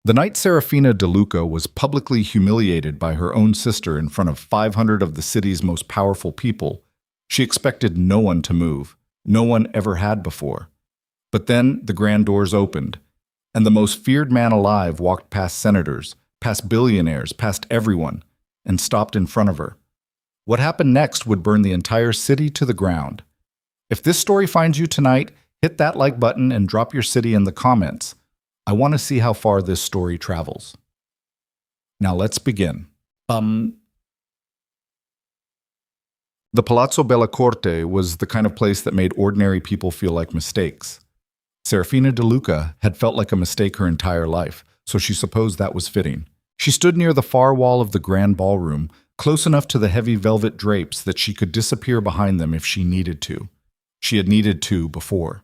The night Seraphina DeLuca was publicly humiliated by her own sister in front of 500 of the city's most powerful people, she expected no one to move. No one ever had before. But then the grand doors opened, and the most feared man alive walked past senators, past billionaires, past everyone, and stopped in front of her. What happened next would burn the entire city to the ground. If this story finds you tonight, hit that like button and drop your city in the comments. I want to see how far this story travels. Now let's begin. The Palazzo Bella Corte was the kind of place that made ordinary people feel like mistakes. Seraphina DeLuca had felt like a mistake her entire life, so she supposed that was fitting. She stood near the far wall of the grand ballroom, close enough to the heavy velvet drapes that she could disappear behind them if she needed to. She had needed to before.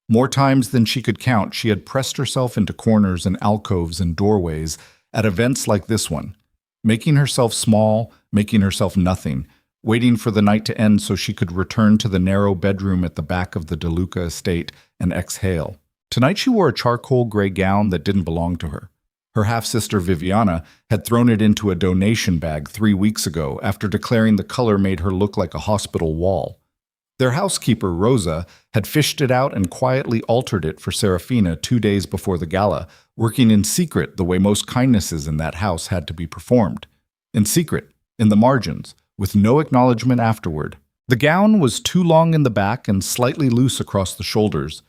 More times than she could count, she had pressed herself into corners and alcoves and doorways at events like this one, making herself small, making herself nothing, waiting for the night to end so she could return to the narrow bedroom at the back of the DeLuca estate and exhale. Tonight she wore a charcoal gray gown that didn't belong to her. Her half-sister Viviana had thrown it into a donation bag 3 weeks ago after declaring the color made her look like a hospital wall. Their housekeeper, Rosa, had fished it out and quietly altered it for Seraphina 2 days before the gala, working in secret the way most kindnesses in that house had to be performed. In secret, in the margins, with no acknowledgement afterward. The gown was too long in the back and slightly loose across the shoulders,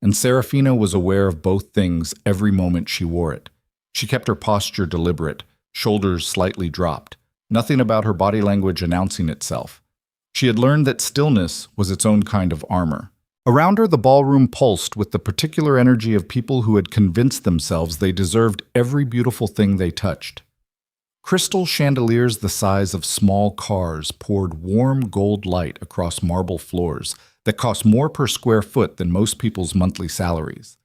and Seraphina was aware of both things every moment she wore it. She kept her posture deliberate, shoulders slightly dropped, nothing about her body language announcing itself. She had learned that stillness was its own kind of armor. Around her, the ballroom pulsed with the particular energy of people who had convinced themselves they deserved every beautiful thing they touched. Crystal chandeliers the size of small cars poured warm gold light across marble floors that cost more per square foot than most people's monthly salaries.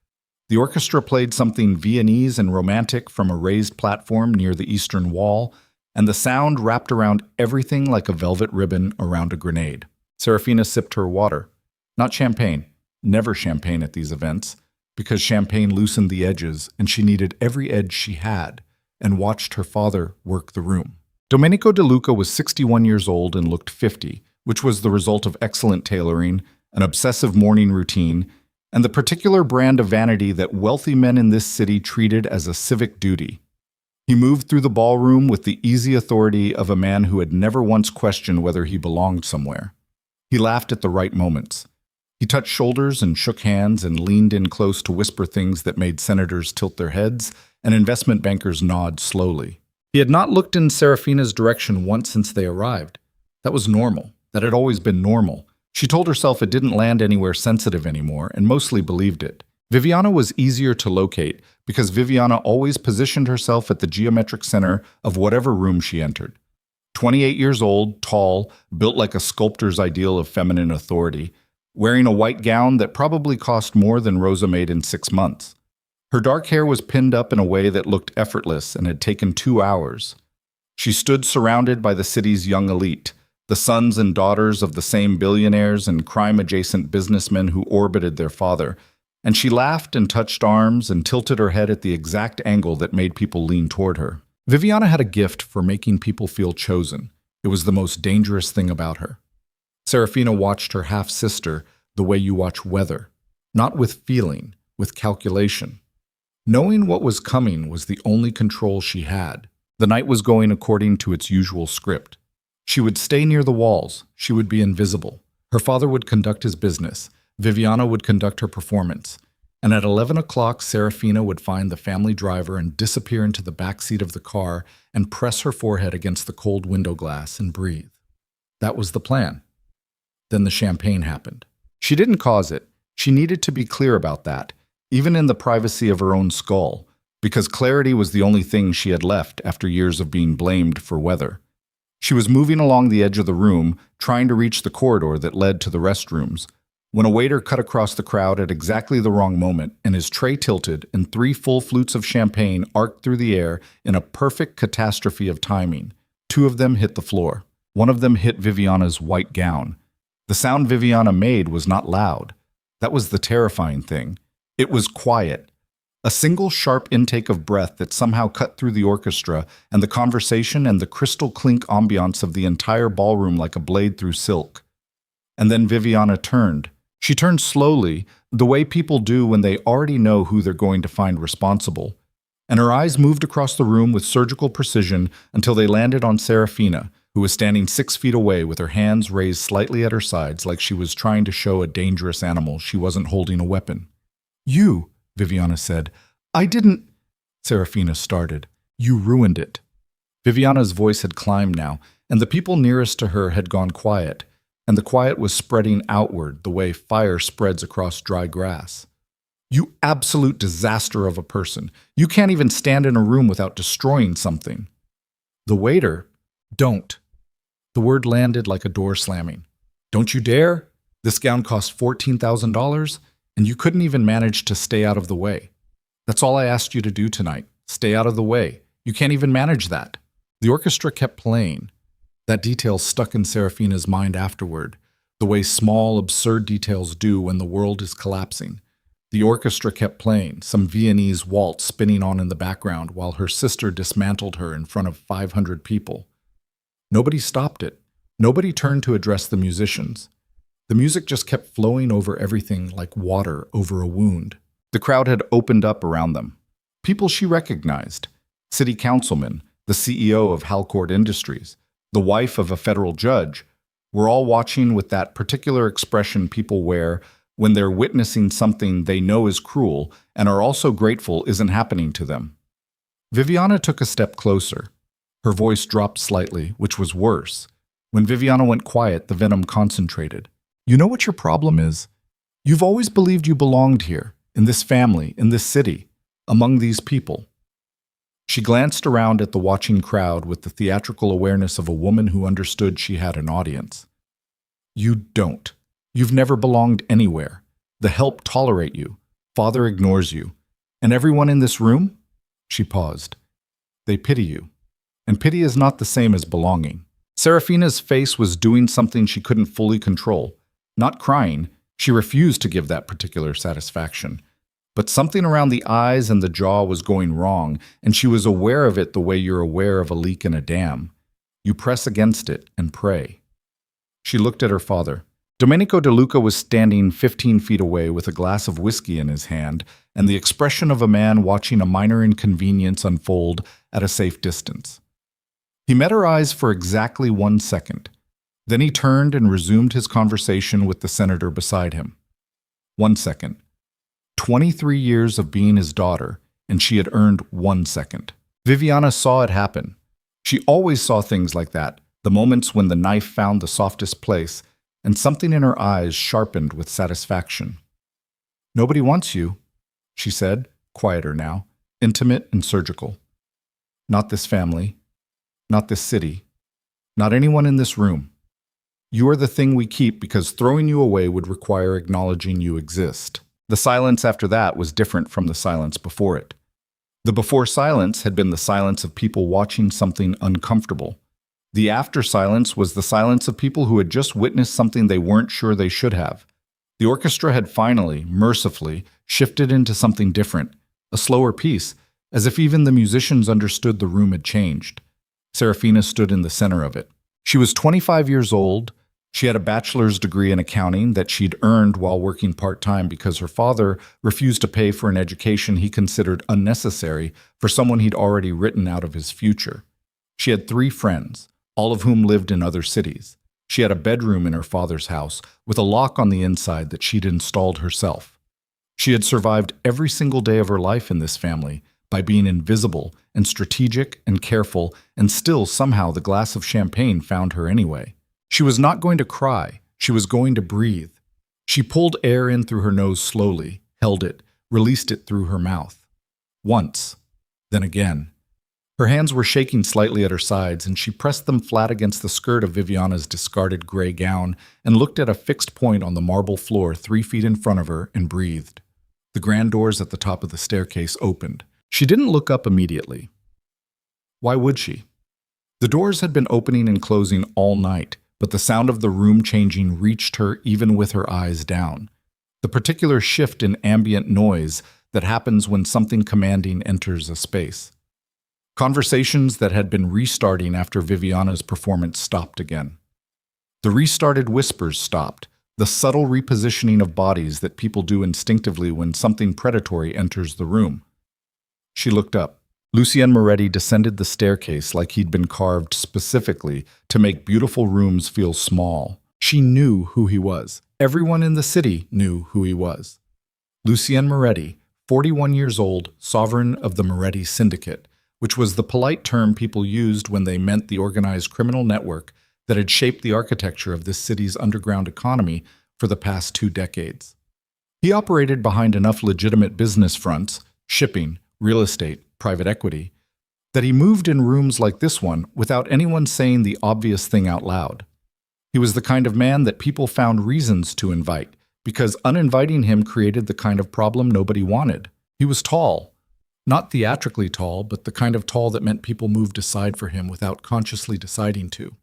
The orchestra played something Viennese and romantic from a raised platform near the eastern wall, and the sound wrapped around everything like a velvet ribbon around a grenade. Seraphina sipped her water. Not champagne. Never champagne at these events, because champagne loosened the edges and she needed every edge she had, and watched her father work the room. Domenico DeLuca was 61 years old and looked 50, which was the result of excellent tailoring, an obsessive morning routine, and the particular brand of vanity that wealthy men in this city treated as a civic duty. He moved through the ballroom with the easy authority of a man who had never once questioned whether he belonged somewhere. He laughed at the right moments. He touched shoulders and shook hands and leaned in close to whisper things that made senators tilt their heads and investment bankers nod slowly. He had not looked in Seraphina's direction once since they arrived. That was normal. That had always been normal. She told herself it didn't land anywhere sensitive anymore and mostly believed it. Viviana was easier to locate because Viviana always positioned herself at the geometric center of whatever room she entered. 28 years old, tall, built like a sculptor's ideal of feminine authority, wearing a white gown that probably cost more than Rosa made in 6 months. Her dark hair was pinned up in a way that looked effortless and had taken 2 hours. She stood surrounded by the city's young elite, the sons and daughters of the same billionaires and crime-adjacent businessmen who orbited their father, and she laughed and touched arms and tilted her head at the exact angle that made people lean toward her. Viviana had a gift for making people feel chosen. It was the most dangerous thing about her. Seraphina watched her half-sister the way you watch weather, not with feeling, with calculation. Knowing what was coming was the only control she had. The night was going according to its usual script. She would stay near the walls. She would be invisible. Her father would conduct his business. Viviana would conduct her performance. And at 11 o'clock, Seraphina would find the family driver and disappear into the back seat of the car and press her forehead against the cold window glass and breathe. That was the plan. Then the champagne happened. She didn't cause it. She needed to be clear about that, even in the privacy of her own skull, because clarity was the only thing she had left after years of being blamed for weather. She was moving along the edge of the room, trying to reach the corridor that led to the restrooms, when a waiter cut across the crowd at exactly the wrong moment, and his tray tilted, and 3 full flutes of champagne arced through the air in a perfect catastrophe of timing. 2 of them hit the floor. 1 of them hit Viviana's white gown. The sound Viviana made was not loud. That was the terrifying thing. It was quiet. A single sharp intake of breath that somehow cut through the orchestra and the conversation and the crystal clink ambiance of the entire ballroom like a blade through silk. And then Viviana turned. She turned slowly, the way people do when they already know who they're going to find responsible. And her eyes moved across the room with surgical precision until they landed on Seraphina, who was standing 6 feet away with her hands raised slightly at her sides like she was trying to show a dangerous animal she wasn't holding a weapon. "You," Viviana said. "I didn't—" Seraphina started. "You ruined it." Viviana's voice had climbed now, and the people nearest to her had gone quiet, and the quiet was spreading outward the way fire spreads across dry grass. "You absolute disaster of a person. You can't even stand in a room without destroying something." The waiter— "Don't." The word landed like a door slamming. "Don't you dare! This gown cost $14,000, and you couldn't even manage to stay out of the way. That's all I asked you to do tonight. Stay out of the way. You can't even manage that." The orchestra kept playing. That detail stuck in Seraphina's mind afterward, the way small, absurd details do when the world is collapsing. The orchestra kept playing, some Viennese waltz spinning on in the background while her sister dismantled her in front of 500 people. Nobody stopped it. Nobody turned to address the musicians. The music just kept flowing over everything like water over a wound. The crowd had opened up around them. People she recognized. City councilmen, the CEO of Halcourt Industries, the wife of a federal judge, were all watching with that particular expression people wear when they're witnessing something they know is cruel and are also grateful isn't happening to them. Viviana took a step closer. Her voice dropped slightly, which was worse. When Viviana went quiet, the venom concentrated. "You know what your problem is? You've always believed you belonged here, in this family, in this city, among these people." She glanced around at the watching crowd with the theatrical awareness of a woman who understood she had an audience. "You don't. You've never belonged anywhere. The help tolerate you. Father ignores you. And everyone in this room?" She paused. "They pity you. And pity is not the same as belonging." Seraphina's face was doing something she couldn't fully control. Not crying, she refused to give that particular satisfaction. But something around the eyes and the jaw was going wrong, and she was aware of it the way you're aware of a leak in a dam. You press against it and pray. She looked at her father. Domenico De Luca was standing 15 feet away with a glass of whiskey in his hand and the expression of a man watching a minor inconvenience unfold at a safe distance. He met her eyes for exactly 1 second. Then he turned and resumed his conversation with the senator beside him. 1 second. 23 years of being his daughter, and she had earned 1 second. Viviana saw it happen. She always saw things like that, the moments when the knife found the softest place, and something in her eyes sharpened with satisfaction. "Nobody wants you," she said, quieter now, intimate and surgical. "Not this family. Not this city. Not anyone in this room. You are the thing we keep because throwing you away would require acknowledging you exist." The silence after that was different from the silence before it. The before silence had been the silence of people watching something uncomfortable. The after silence was the silence of people who had just witnessed something they weren't sure they should have. The orchestra had finally, mercifully, shifted into something different, a slower piece, as if even the musicians understood the room had changed. Seraphina stood in the center of it. She was 25 years old. She had a bachelor's degree in accounting that she'd earned while working part-time because her father refused to pay for an education he considered unnecessary for someone he'd already written out of his future. She had 3 friends, all of whom lived in other cities. She had a bedroom in her father's house with a lock on the inside that she'd installed herself. She had survived every single day of her life in this family by being invisible and strategic and careful, and still somehow the glass of champagne found her anyway. She was not going to cry. She was going to breathe. She pulled air in through her nose slowly, held it, released it through her mouth. Once, then again. Her hands were shaking slightly at her sides, and she pressed them flat against the skirt of Viviana's discarded gray gown and looked at a fixed point on the marble floor 3 feet in front of her and breathed. The grand doors at the top of the staircase opened. She didn't look up immediately. Why would she? The doors had been opening and closing all night, but the sound of the room changing reached her even with her eyes down. The particular shift in ambient noise, that happens when something commanding enters a space. Conversations that had been restarting after Viviana's performance stopped again. The restarted whispers stopped, the subtle repositioning of bodies that people do instinctively when something predatory enters the room. She looked up. Lucien Moretti descended the staircase like he'd been carved specifically to make beautiful rooms feel small. She knew who he was. Everyone in the city knew who he was. Lucien Moretti, 41 years old, sovereign of the Moretti Syndicate, which was the polite term people used when they meant the organized criminal network that had shaped the architecture of this city's underground economy for the past 2 decades. He operated behind enough legitimate business fronts, shipping, real estate, private equity, that he moved in rooms like this one without anyone saying the obvious thing out loud. He was the kind of man that people found reasons to invite, because uninviting him created the kind of problem nobody wanted. He was tall. Not theatrically tall, but the kind of tall that meant people moved aside for him without consciously deciding to.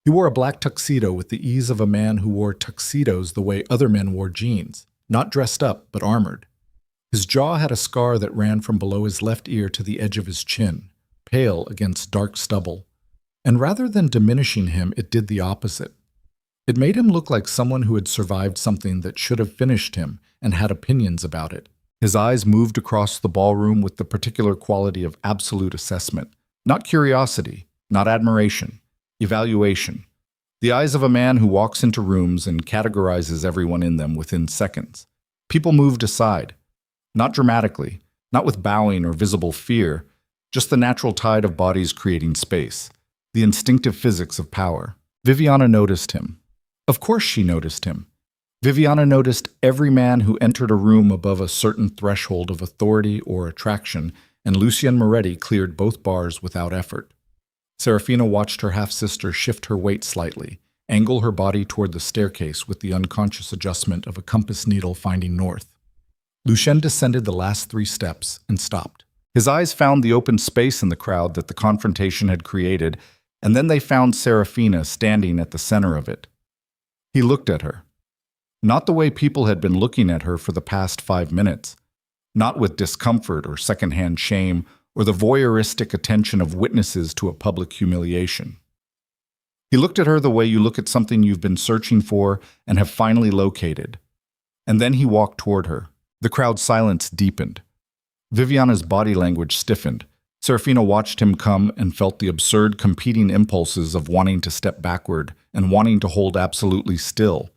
He wore a black tuxedo with the ease of a man who wore tuxedos the way other men wore jeans, not dressed up, but armored. His jaw had a scar that ran from below his left ear to the edge of his chin, pale against dark stubble. And rather than diminishing him, it did the opposite. It made him look like someone who had survived something that should have finished him and had opinions about it. His eyes moved across the ballroom with the particular quality of absolute assessment. Not curiosity, not admiration, evaluation. The eyes of a man who walks into rooms and categorizes everyone in them within seconds. People moved aside. Not dramatically, not with bowing or visible fear, just the natural tide of bodies creating space, the instinctive physics of power. Viviana noticed him. Of course she noticed him. Viviana noticed every man who entered a room above a certain threshold of authority or attraction, and Lucien Moretti cleared both bars without effort. Seraphina watched her half-sister shift her weight slightly, angle her body toward the staircase with the unconscious adjustment of a compass needle finding north. Lucien descended the last 3 steps and stopped. His eyes found the open space in the crowd that the confrontation had created, and then they found Seraphina standing at the center of it. He looked at her. Not the way people had been looking at her for the past 5 minutes. Not with discomfort or secondhand shame or the voyeuristic attention of witnesses to a public humiliation. He looked at her the way you look at something you've been searching for and have finally located. And then he walked toward her. The crowd's silence deepened. Viviana's body language stiffened. Seraphina watched him come and felt the absurd competing impulses of wanting to step backward and wanting to hold absolutely still.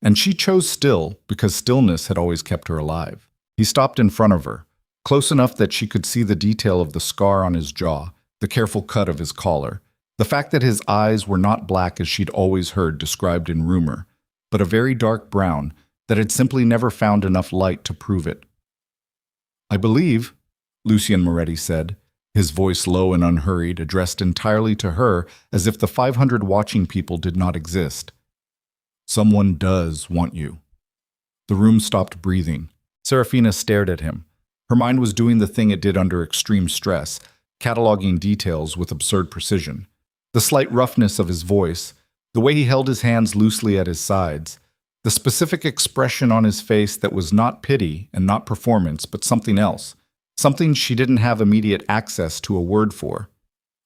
And she chose still because stillness had always kept her alive. He stopped in front of her, close enough that she could see the detail of the scar on his jaw, the careful cut of his collar, the fact that his eyes were not black as she'd always heard described in rumor, but a very dark brown that had simply never found enough light to prove it. "I believe," Lucien Moretti said, his voice low and unhurried, addressed entirely to her as if the 500 watching people did not exist. "Someone does want you." The room stopped breathing. Seraphina stared at him. Her mind was doing the thing it did under extreme stress, cataloging details with absurd precision. The slight roughness of his voice, the way he held his hands loosely at his sides, the specific expression on his face that was not pity and not performance, but something else, something she didn't have immediate access to a word for.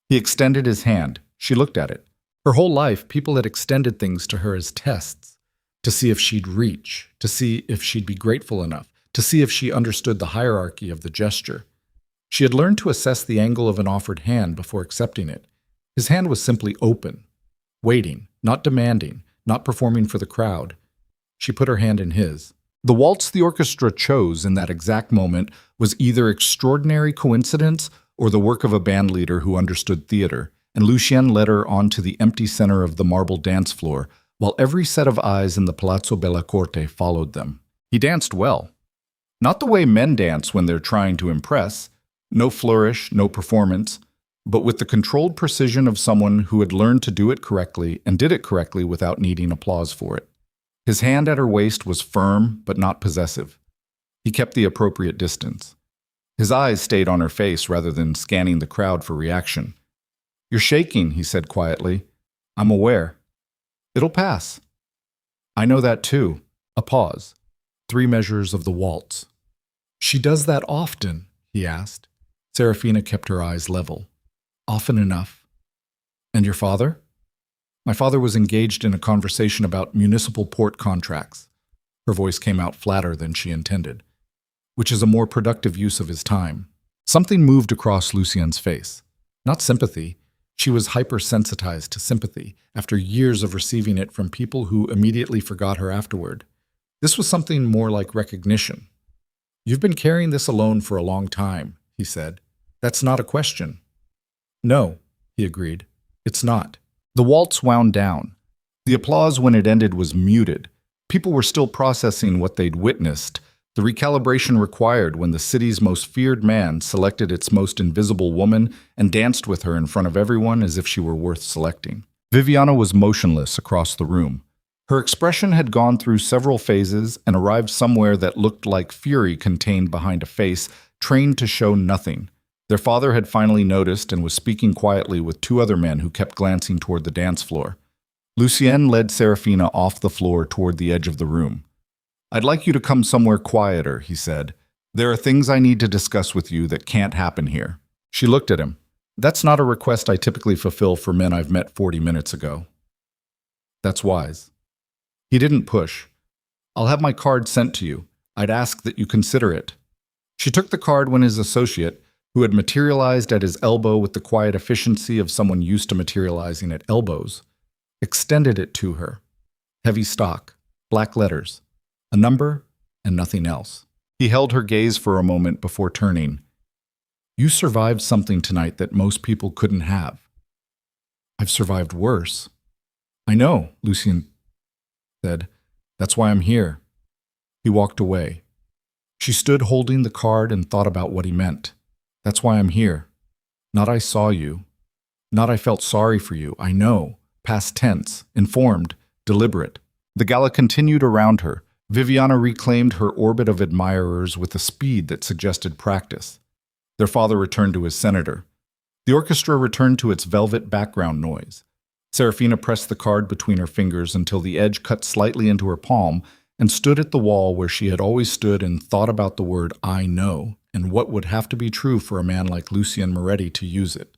He extended his hand. She looked at it. Her whole life, people had extended things to her as tests, to see if she'd reach, to see if she'd be grateful enough, to see if she understood the hierarchy of the gesture. She had learned to assess the angle of an offered hand before accepting it. His hand was simply open, waiting, not demanding, not performing for the crowd. She put her hand in his. The waltz the orchestra chose in that exact moment was either extraordinary coincidence or the work of a bandleader who understood theater, and Lucien led her onto the empty center of the marble dance floor, while every set of eyes in the Palazzo Bella Corte followed them. He danced well. Not the way men dance when they're trying to impress, no flourish, no performance, but with the controlled precision of someone who had learned to do it correctly and did it correctly without needing applause for it. His hand at her waist was firm, but not possessive. He kept the appropriate distance. His eyes stayed on her face rather than scanning the crowd for reaction. "You're shaking," he said quietly. "I'm aware. It'll pass." "I know that too." A pause. 3 measures of the waltz. She does that often, he asked. Seraphina kept her eyes level. Often enough. And your father? My father was engaged in a conversation about municipal port contracts. Her voice came out flatter than she intended, which is a more productive use of his time. Something moved across Lucien's face. Not sympathy. She was hypersensitized to sympathy after years of receiving it from people who immediately forgot her afterward. This was something more like recognition. You've been carrying this alone for a long time, he said. That's not a question. No, he agreed. It's not. The waltz wound down. The applause when it ended was muted. People were still processing what they'd witnessed, the recalibration required when the city's most feared man selected its most invisible woman and danced with her in front of everyone as if she were worth selecting. Viviana was motionless across the room. Her expression had gone through several phases and arrived somewhere that looked like fury contained behind a face trained to show nothing. Their father had finally noticed and was speaking quietly with two other men who kept glancing toward the dance floor. Lucien led Seraphina off the floor toward the edge of the room. I'd like you to come somewhere quieter, he said. There are things I need to discuss with you that can't happen here. She looked at him. That's not a request I typically fulfill for men I've met 40 minutes ago. That's wise. He didn't push. I'll have my card sent to you. I'd ask that you consider it. She took the card when his associate, who had materialized at his elbow with the quiet efficiency of someone used to materializing at elbows, extended it to her. Heavy stock, black letters, a number, and nothing else. He held her gaze for a moment before turning. You survived something tonight that most people couldn't have. I've survived worse. I know, Lucien said. That's why I'm here. He walked away. She stood holding the card and thought about what he meant. That's why I'm here. Not I saw you. Not I felt sorry for you. I know. Past tense, informed, deliberate. The gala continued around her. Viviana reclaimed her orbit of admirers with a speed that suggested practice. Their father returned to his senator. The orchestra returned to its velvet background noise. Seraphina pressed the card between her fingers until the edge cut slightly into her palm and stood at the wall where she had always stood and thought about the word I know and what would have to be true for a man like Lucien Moretti to use it.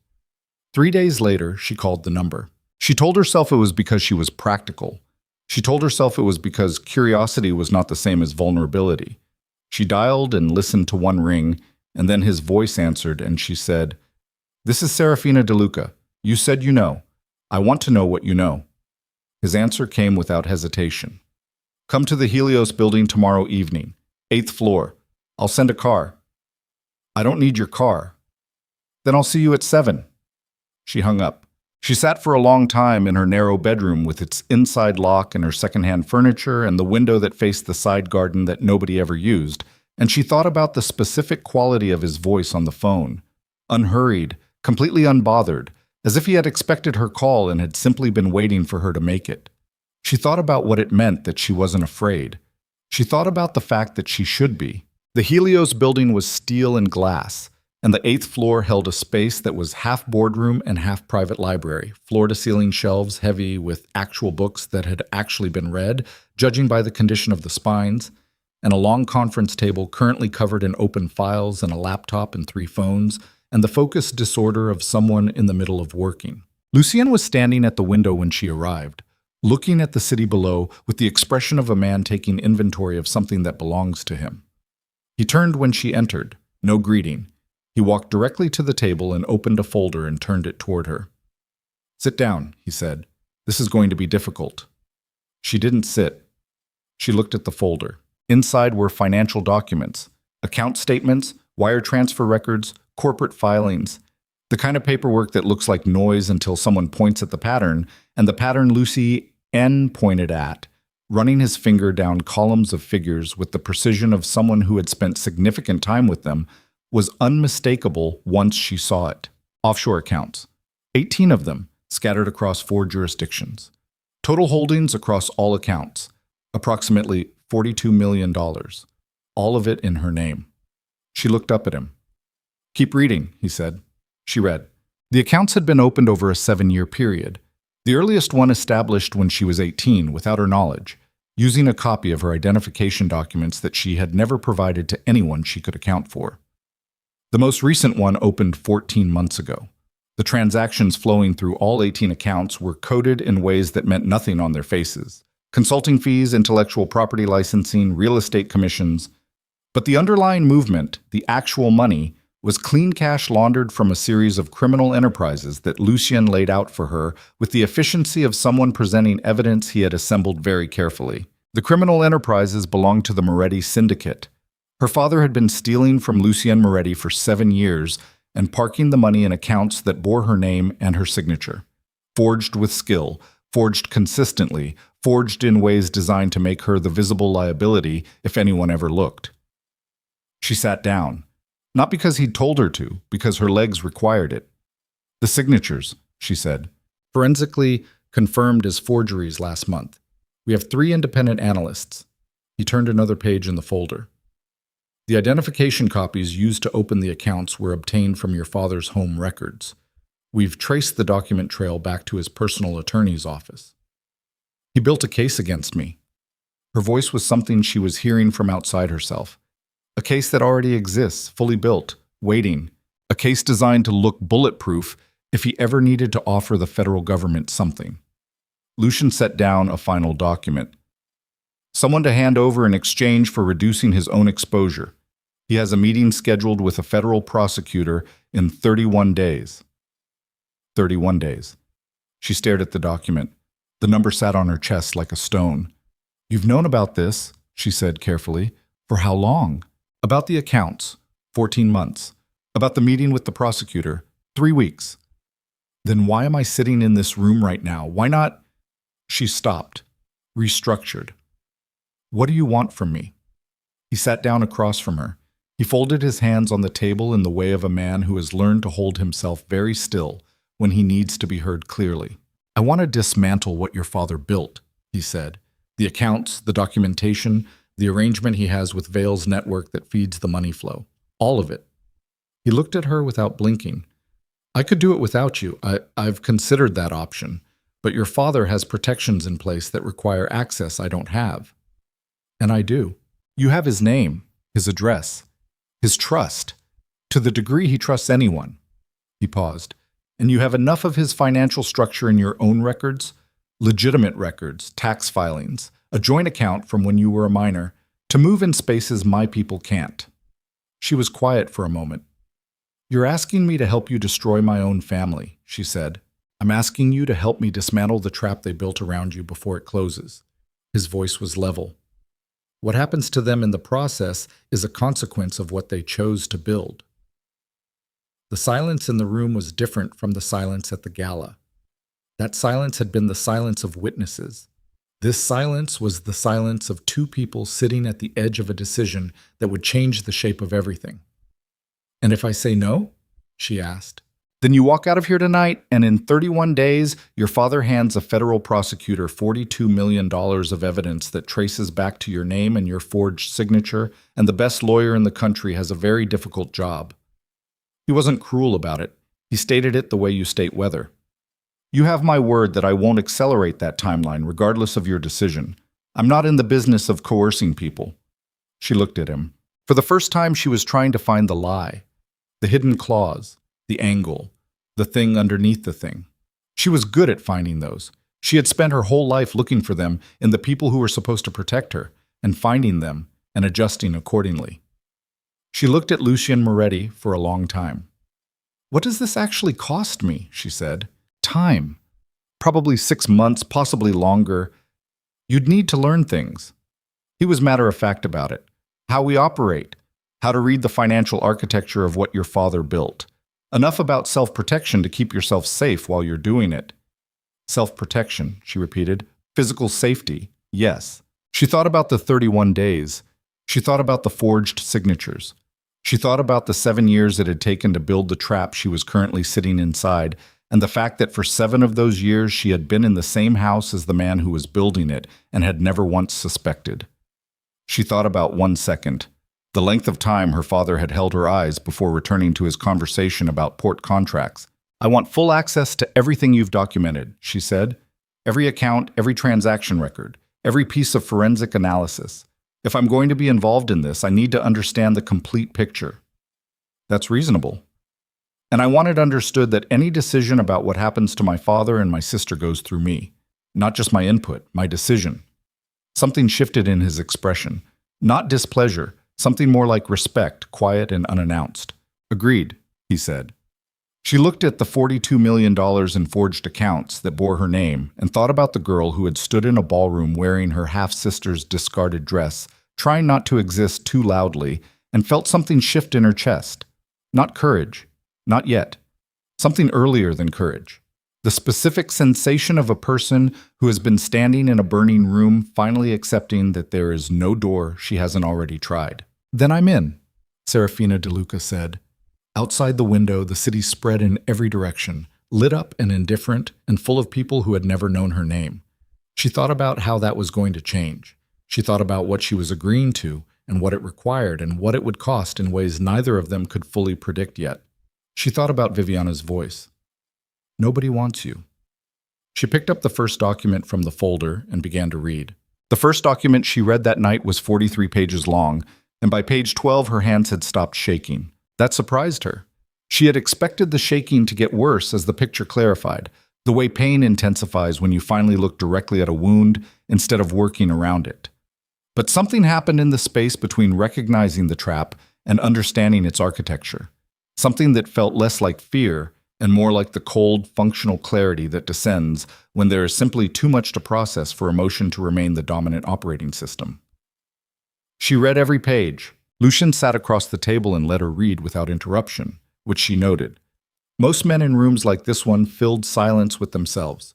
3 days later, she called the number. She told herself it was because she was practical. She told herself it was because curiosity was not the same as vulnerability. She dialed and listened to one ring, and then his voice answered, and she said, This is Seraphina DeLuca. You said you know. I want to know what you know. His answer came without hesitation. Come to the Helios building tomorrow evening, 8th floor. I'll send a car. I don't need your car. Then I'll see you at 7. She hung up. She sat for a long time in her narrow bedroom with its inside lock and her secondhand furniture and the window that faced the side garden that nobody ever used, and she thought about the specific quality of his voice on the phone. Unhurried, completely unbothered, as if he had expected her call and had simply been waiting for her to make it. She thought about what it meant that she wasn't afraid. She thought about the fact that she should be. The Helios building was steel and glass, and the 8th floor held a space that was half boardroom and half private library, floor-to-ceiling shelves heavy with actual books that had actually been read, judging by the condition of the spines, and a long conference table currently covered in open files and a laptop and 3 phones, and the focused disorder of someone in the middle of working. Lucien was standing at the window when she arrived, looking at the city below with the expression of a man taking inventory of something that belongs to him. He turned when she entered, no greeting. He walked directly to the table and opened a folder and turned it toward her. Sit down, he said. This is going to be difficult. She didn't sit. She looked at the folder. Inside were financial documents, account statements, wire transfer records, corporate filings, the kind of paperwork that looks like noise until someone points at the pattern, and the pattern Lucien pointed at, running his finger down columns of figures with the precision of someone who had spent significant time with them, was unmistakable once she saw it. Offshore accounts, 18 of them, scattered across 4 jurisdictions. Total holdings across all accounts, approximately $42 million, all of it in her name. She looked up at him. Keep reading, he said. She read. The accounts had been opened over a 7-year period. The earliest one established when she was 18 without her knowledge. using a copy of her identification documents that she had never provided to anyone she could account for. The most recent one opened 14 months ago. The transactions flowing through all 18 accounts were coded in ways that meant nothing on their faces. Consulting fees, intellectual property licensing, real estate commissions. But the underlying movement, the actual money, was clean cash laundered from a series of criminal enterprises that Lucien laid out for her with the efficiency of someone presenting evidence he had assembled very carefully. The criminal enterprises belonged to the Moretti Syndicate. Her father had been stealing from Lucien Moretti for 7 years and parking the money in accounts that bore her name and her signature. Forged with skill, forged consistently, forged in ways designed to make her the visible liability if anyone ever looked. She sat down, not because he'd told her to, because her legs required it. "The signatures," she said, "forensically confirmed as forgeries last month. We have 3 independent analysts." He turned another page in the folder. "The identification copies used to open the accounts were obtained from your father's home records. We've traced the document trail back to his personal attorney's office. He built a case against me." Her voice was something she was hearing from outside herself. A case that already exists, fully built, waiting. A case designed to look bulletproof if he ever needed to offer the federal government something. Lucien set down a final document. Someone to hand over in exchange for reducing his own exposure. He has a meeting scheduled with a federal prosecutor in 31 days. 31 days. She stared at the document. The number sat on her chest like a stone. "You've known about this," she said carefully. "For how long?" "About the accounts, 14 months. About the meeting with the prosecutor, 3 weeks." "Then why am I sitting in this room right now? Why not—" She stopped, restructured. "What do you want from me?" He sat down across from her. He folded his hands on the table in the way of a man who has learned to hold himself very still when he needs to be heard clearly. "I want to dismantle what your father built," he said. "The accounts, the documentation, the arrangement he has with Vale's network that feeds the money flow. All of it." He looked at her without blinking. "I could do it without you. I've considered that option. But your father has protections in place that require access I don't have." "And I do. You have his name, his address, his trust, to the degree he trusts anyone." He paused. "And you have enough of his financial structure in your own records, legitimate records, tax filings, a joint account from when you were a minor, to move in spaces my people can't." She was quiet for a moment. "You're asking me to help you destroy my own family," she said. "I'm asking you to help me dismantle the trap they built around you before it closes." His voice was level. "What happens to them in the process is a consequence of what they chose to build." The silence in the room was different from the silence at the gala. That silence had been the silence of witnesses. This silence was the silence of 2 people sitting at the edge of a decision that would change the shape of everything. "And if I say no?" she asked. "Then you walk out of here tonight, and in 31 days, your father hands a federal prosecutor $42 million of evidence that traces back to your name and your forged signature, and the best lawyer in the country has a very difficult job." He wasn't cruel about it. He stated it the way you state weather. "You have my word that I won't accelerate that timeline, regardless of your decision. I'm not in the business of coercing people." She looked at him. For the first time, she was trying to find the lie, the hidden clause, the angle, the thing underneath the thing. She was good at finding those. She had spent her whole life looking for them in the people who were supposed to protect her, and finding them and adjusting accordingly. She looked at Lucien Moretti for a long time. "What does this actually cost me?" she said. "Time. Probably 6 months, possibly longer. You'd need to learn things." He was matter-of-fact about it. "How we operate. How to read the financial architecture of what your father built. Enough about self-protection to keep yourself safe while you're doing it." "Self-protection," she repeated. "Physical safety, yes." She thought about the 31 days. She thought about the forged signatures. She thought about the 7 years it had taken to build the trap she was currently sitting inside, and the fact that for 7 of those years she had been in the same house as the man who was building it and had never once suspected. She thought about 1 second, the length of time her father had held her eyes before returning to his conversation about port contracts. "I want full access to everything you've documented," she said. "Every account, every transaction record. every piece of forensic analysis. If I'm going to be involved in this, I need to understand the complete picture. That's reasonable. And I want it understood that any decision about what happens to my father and my sister goes through me. Not just my input, my decision. Something shifted in his expression. Not displeasure, something more like respect, quiet and unannounced. Agreed, he said. She looked at the $42 million in forged accounts that bore her name and thought about the girl who had stood in a ballroom wearing her half-sister's discarded dress, trying not to exist too loudly, and felt something shift in her chest. Not courage. Not yet. Something earlier than courage. The specific sensation of a person who has been standing in a burning room, finally accepting that there is no door she hasn't already tried. Then I'm in, Seraphina DeLuca said. Outside the window, the city spread in every direction, lit up and indifferent and full of people who had never known her name. She thought about how that was going to change. She thought about what she was agreeing to and what it required and what it would cost in ways neither of them could fully predict yet. She thought about Viviana's voice. Nobody wants you. She picked up the first document from the folder and began to read. The first document she read that night was 43 pages long, and by page 12 her hands had stopped shaking. That surprised her. She had expected the shaking to get worse as the picture clarified, the way pain intensifies when you finally look directly at a wound instead of working around it. But something happened in the space between recognizing the trap and understanding its architecture. Something that felt less like fear and more like the cold, functional clarity that descends when there is simply too much to process for emotion to remain the dominant operating system. She read every page. Lucian sat across the table and let her read without interruption, which she noted. Most men in rooms like this one filled silence with themselves.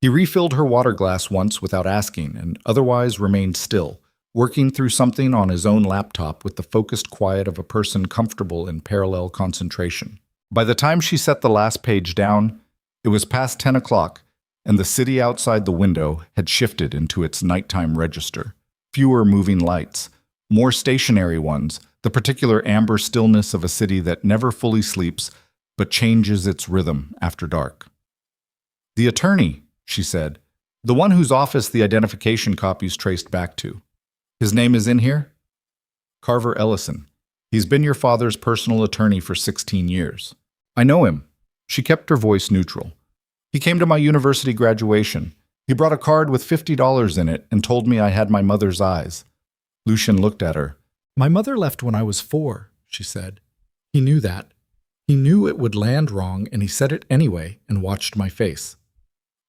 He refilled her water glass once without asking and otherwise remained still, working through something on his own laptop with the focused quiet of a person comfortable in parallel concentration. By the time she set the last page down, it was past 10 o'clock, and the city outside the window had shifted into its nighttime register. Fewer moving lights, more stationary ones, the particular amber stillness of a city that never fully sleeps but changes its rhythm after dark. The attorney, she said, the one whose office the identification copies traced back to. His name is in here? Carver Ellison. He's been your father's personal attorney for 16 years. I know him. She kept her voice neutral. He came to my university graduation. He brought a card with $50 in it and told me I had my mother's eyes. Lucian looked at her. My mother left when I was 4, she said. He knew that. He knew it would land wrong, and he said it anyway and watched my face.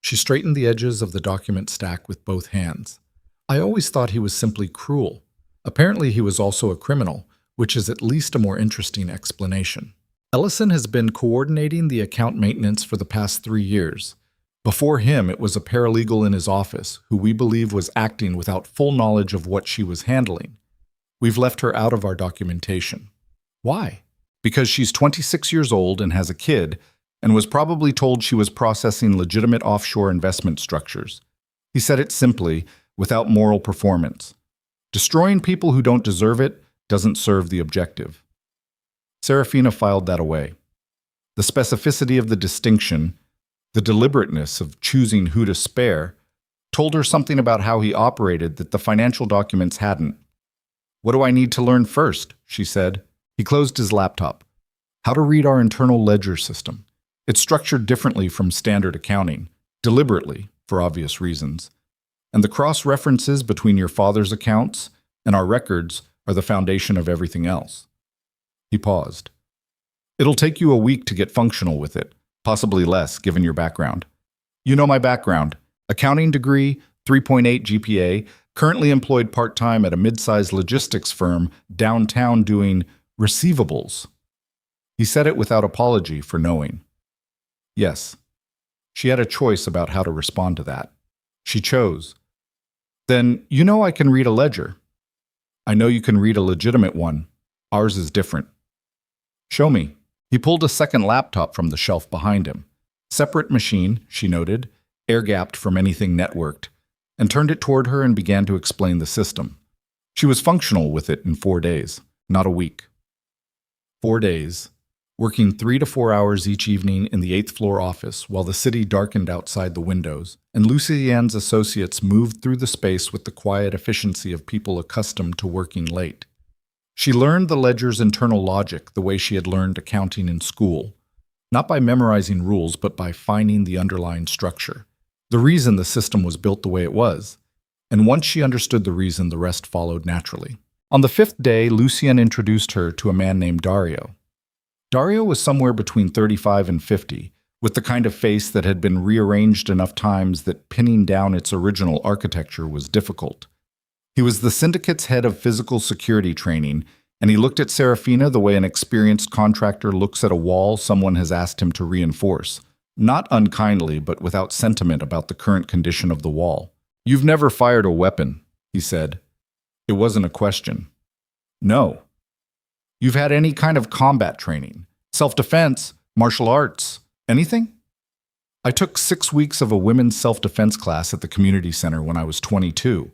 She straightened the edges of the document stack with both hands. I always thought he was simply cruel. Apparently he was also a criminal, which is at least a more interesting explanation. Ellison has been coordinating the account maintenance for the past 3 years. Before him, it was a paralegal in his office who we believe was acting without full knowledge of what she was handling. We've left her out of our documentation. Why? Because she's 26 years old and has a kid, and was probably told she was processing legitimate offshore investment structures. He said it simply, without moral performance. Destroying people who don't deserve it doesn't serve the objective. Seraphina filed that away. The specificity of the distinction, the deliberateness of choosing who to spare, told her something about how he operated that the financial documents hadn't. What do I need to learn first? She said. He closed his laptop. How to read our internal ledger system. It's structured differently from standard accounting, deliberately, for obvious reasons. And the cross-references between your father's accounts and our records are the foundation of everything else. He paused. It'll take you a week to get functional with it, possibly less given your background. You know my background. Accounting degree, 3.8 GPA, currently employed part-time at a mid-sized logistics firm downtown doing receivables. He said it without apology for knowing. Yes. She had a choice about how to respond to that. She chose. Then, you know I can read a ledger. I know you can read a legitimate one. Ours is different. Show me. He pulled a second laptop from the shelf behind him. Separate machine, she noted, air-gapped from anything networked, and turned it toward her and began to explain the system. She was functional with it in 4 days, not a week. 4 days. working 3 to 4 hours each evening in the 8th floor office while the city darkened outside the windows, and Lucienne's associates moved through the space with the quiet efficiency of people accustomed to working late. She learned the ledger's internal logic the way she had learned accounting in school, not by memorizing rules, but by finding the underlying structure, the reason the system was built the way it was. And once she understood the reason, the rest followed naturally. On the 5th day, Lucienne introduced her to a man named Dario. Dario was somewhere between 35 and 50, with the kind of face that had been rearranged enough times that pinning down its original architecture was difficult. He was the syndicate's head of physical security training, and he looked at Seraphina the way an experienced contractor looks at a wall someone has asked him to reinforce, not unkindly but without sentiment about the current condition of the wall. "You've never fired a weapon," he said. It wasn't a question. "No." "You've had any kind of combat training? Self-defense? Martial arts? Anything?" "I took 6 weeks of a women's self-defense class at the community center when I was 22.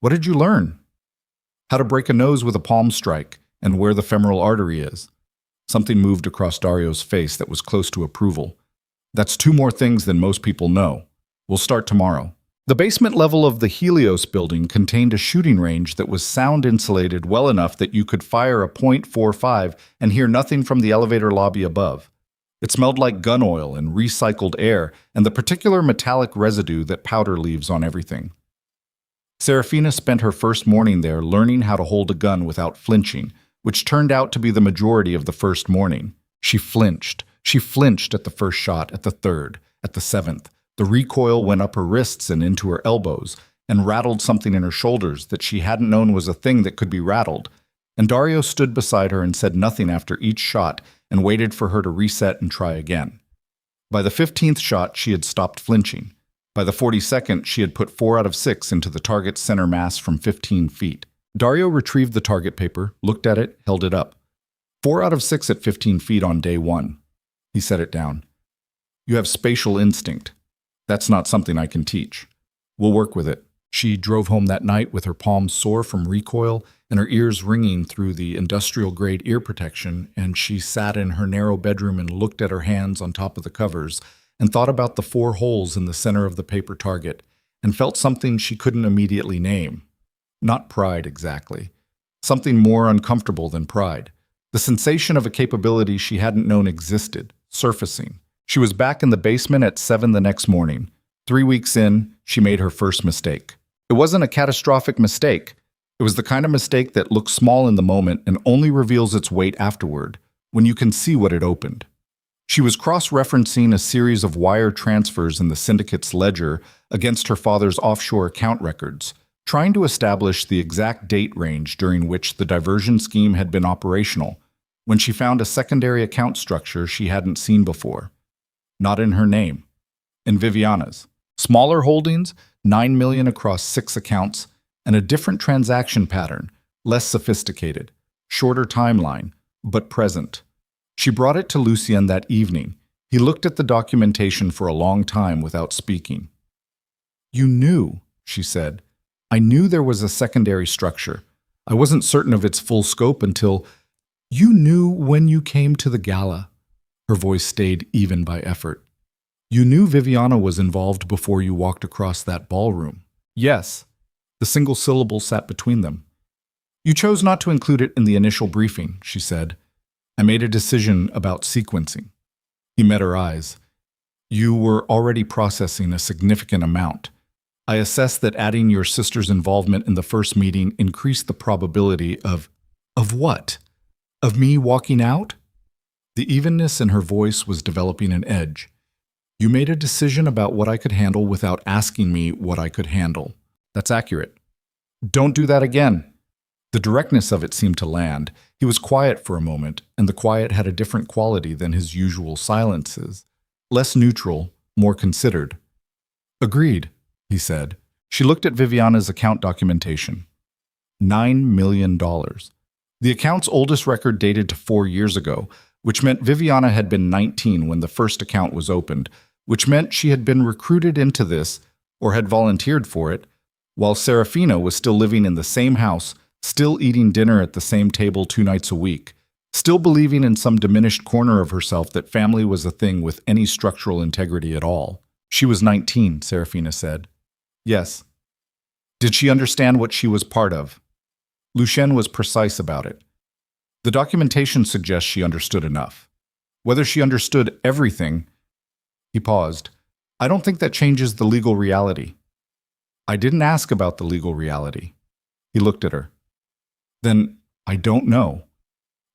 "What did you learn?" "How to break a nose with a palm strike and where the femoral artery is." Something moved across Dario's face that was close to approval. "That's 2 more things than most people know. We'll start tomorrow." The basement level of the Helios building contained a shooting range that was sound insulated well enough that you could fire a .45 and hear nothing from the elevator lobby above. It smelled like gun oil and recycled air and the particular metallic residue that powder leaves on everything. Seraphina spent her first morning there learning how to hold a gun without flinching, which turned out to be the majority of the first morning. She flinched. She flinched at the first shot, at the third, at the 7th. The recoil went up her wrists and into her elbows, and rattled something in her shoulders that she hadn't known was a thing that could be rattled. And Dario stood beside her and said nothing after each shot and waited for her to reset and try again. By the 15th shot, she had stopped flinching. By the 42nd, she had put 4 out of 6 into the target's center mass from 15 feet. Dario retrieved the target paper, looked at it, held it up. 4 out of 6 at 15 feet on day 1. He set it down. "You have spatial instinct. That's not something I can teach. We'll work with it." She drove home that night with her palms sore from recoil and her ears ringing through the industrial-grade ear protection, and she sat in her narrow bedroom and looked at her hands on top of the covers and thought about the 4 holes in the center of the paper target and felt something she couldn't immediately name. Not pride exactly. Something more uncomfortable than pride. The sensation of a capability she hadn't known existed, surfacing. She was back in the basement at 7 the next morning. 3 weeks in, she made her first mistake. It wasn't a catastrophic mistake. It was the kind of mistake that looks small in the moment and only reveals its weight afterward, when you can see what it opened. She was cross-referencing a series of wire transfers in the syndicate's ledger against her father's offshore account records, trying to establish the exact date range during which the diversion scheme had been operational, when she found a secondary account structure she hadn't seen before. Not in her name. In Viviana's. Smaller holdings, 9 million across 6 accounts, and a different transaction pattern, less sophisticated, shorter timeline, but present. She brought it to Lucien that evening. He looked at the documentation for a long time without speaking. "You knew," she said. "I knew there was a secondary structure. I wasn't certain of its full scope until you knew when you came to the gala." Her voice stayed even by effort. "You knew Viviana was involved before you walked across that ballroom." "Yes." The single syllable sat between them. "You chose not to include it in the initial briefing," she said. "I made a decision about sequencing." He met her eyes. "You were already processing a significant amount. I assessed that adding your sister's involvement in the first meeting increased the probability of what? Of me walking out?" The evenness in her voice was developing an edge. "You made a decision about what I could handle without asking me what I could handle." "That's accurate." "Don't do that again." The directness of it seemed to land. He was quiet for a moment, and the quiet had a different quality than his usual silences. Less neutral, more considered. "Agreed," he said. She looked at Viviana's account documentation. $9 million. The account's oldest record dated to 4 years ago, which meant Viviana had been 19 when the first account was opened, which meant she had been recruited into this, or had volunteered for it, while Seraphina was still living in the same house, still eating dinner at the same table 2 nights a week, still believing in some diminished corner of herself that family was a thing with any structural integrity at all. She was 19, Seraphina said. Yes. Did she understand what she was part of? Lucien was precise about it. The documentation suggests she understood enough. Whether she understood everything, he paused. I don't think that changes the legal reality. I didn't ask about the legal reality. He looked at her. Then I don't know.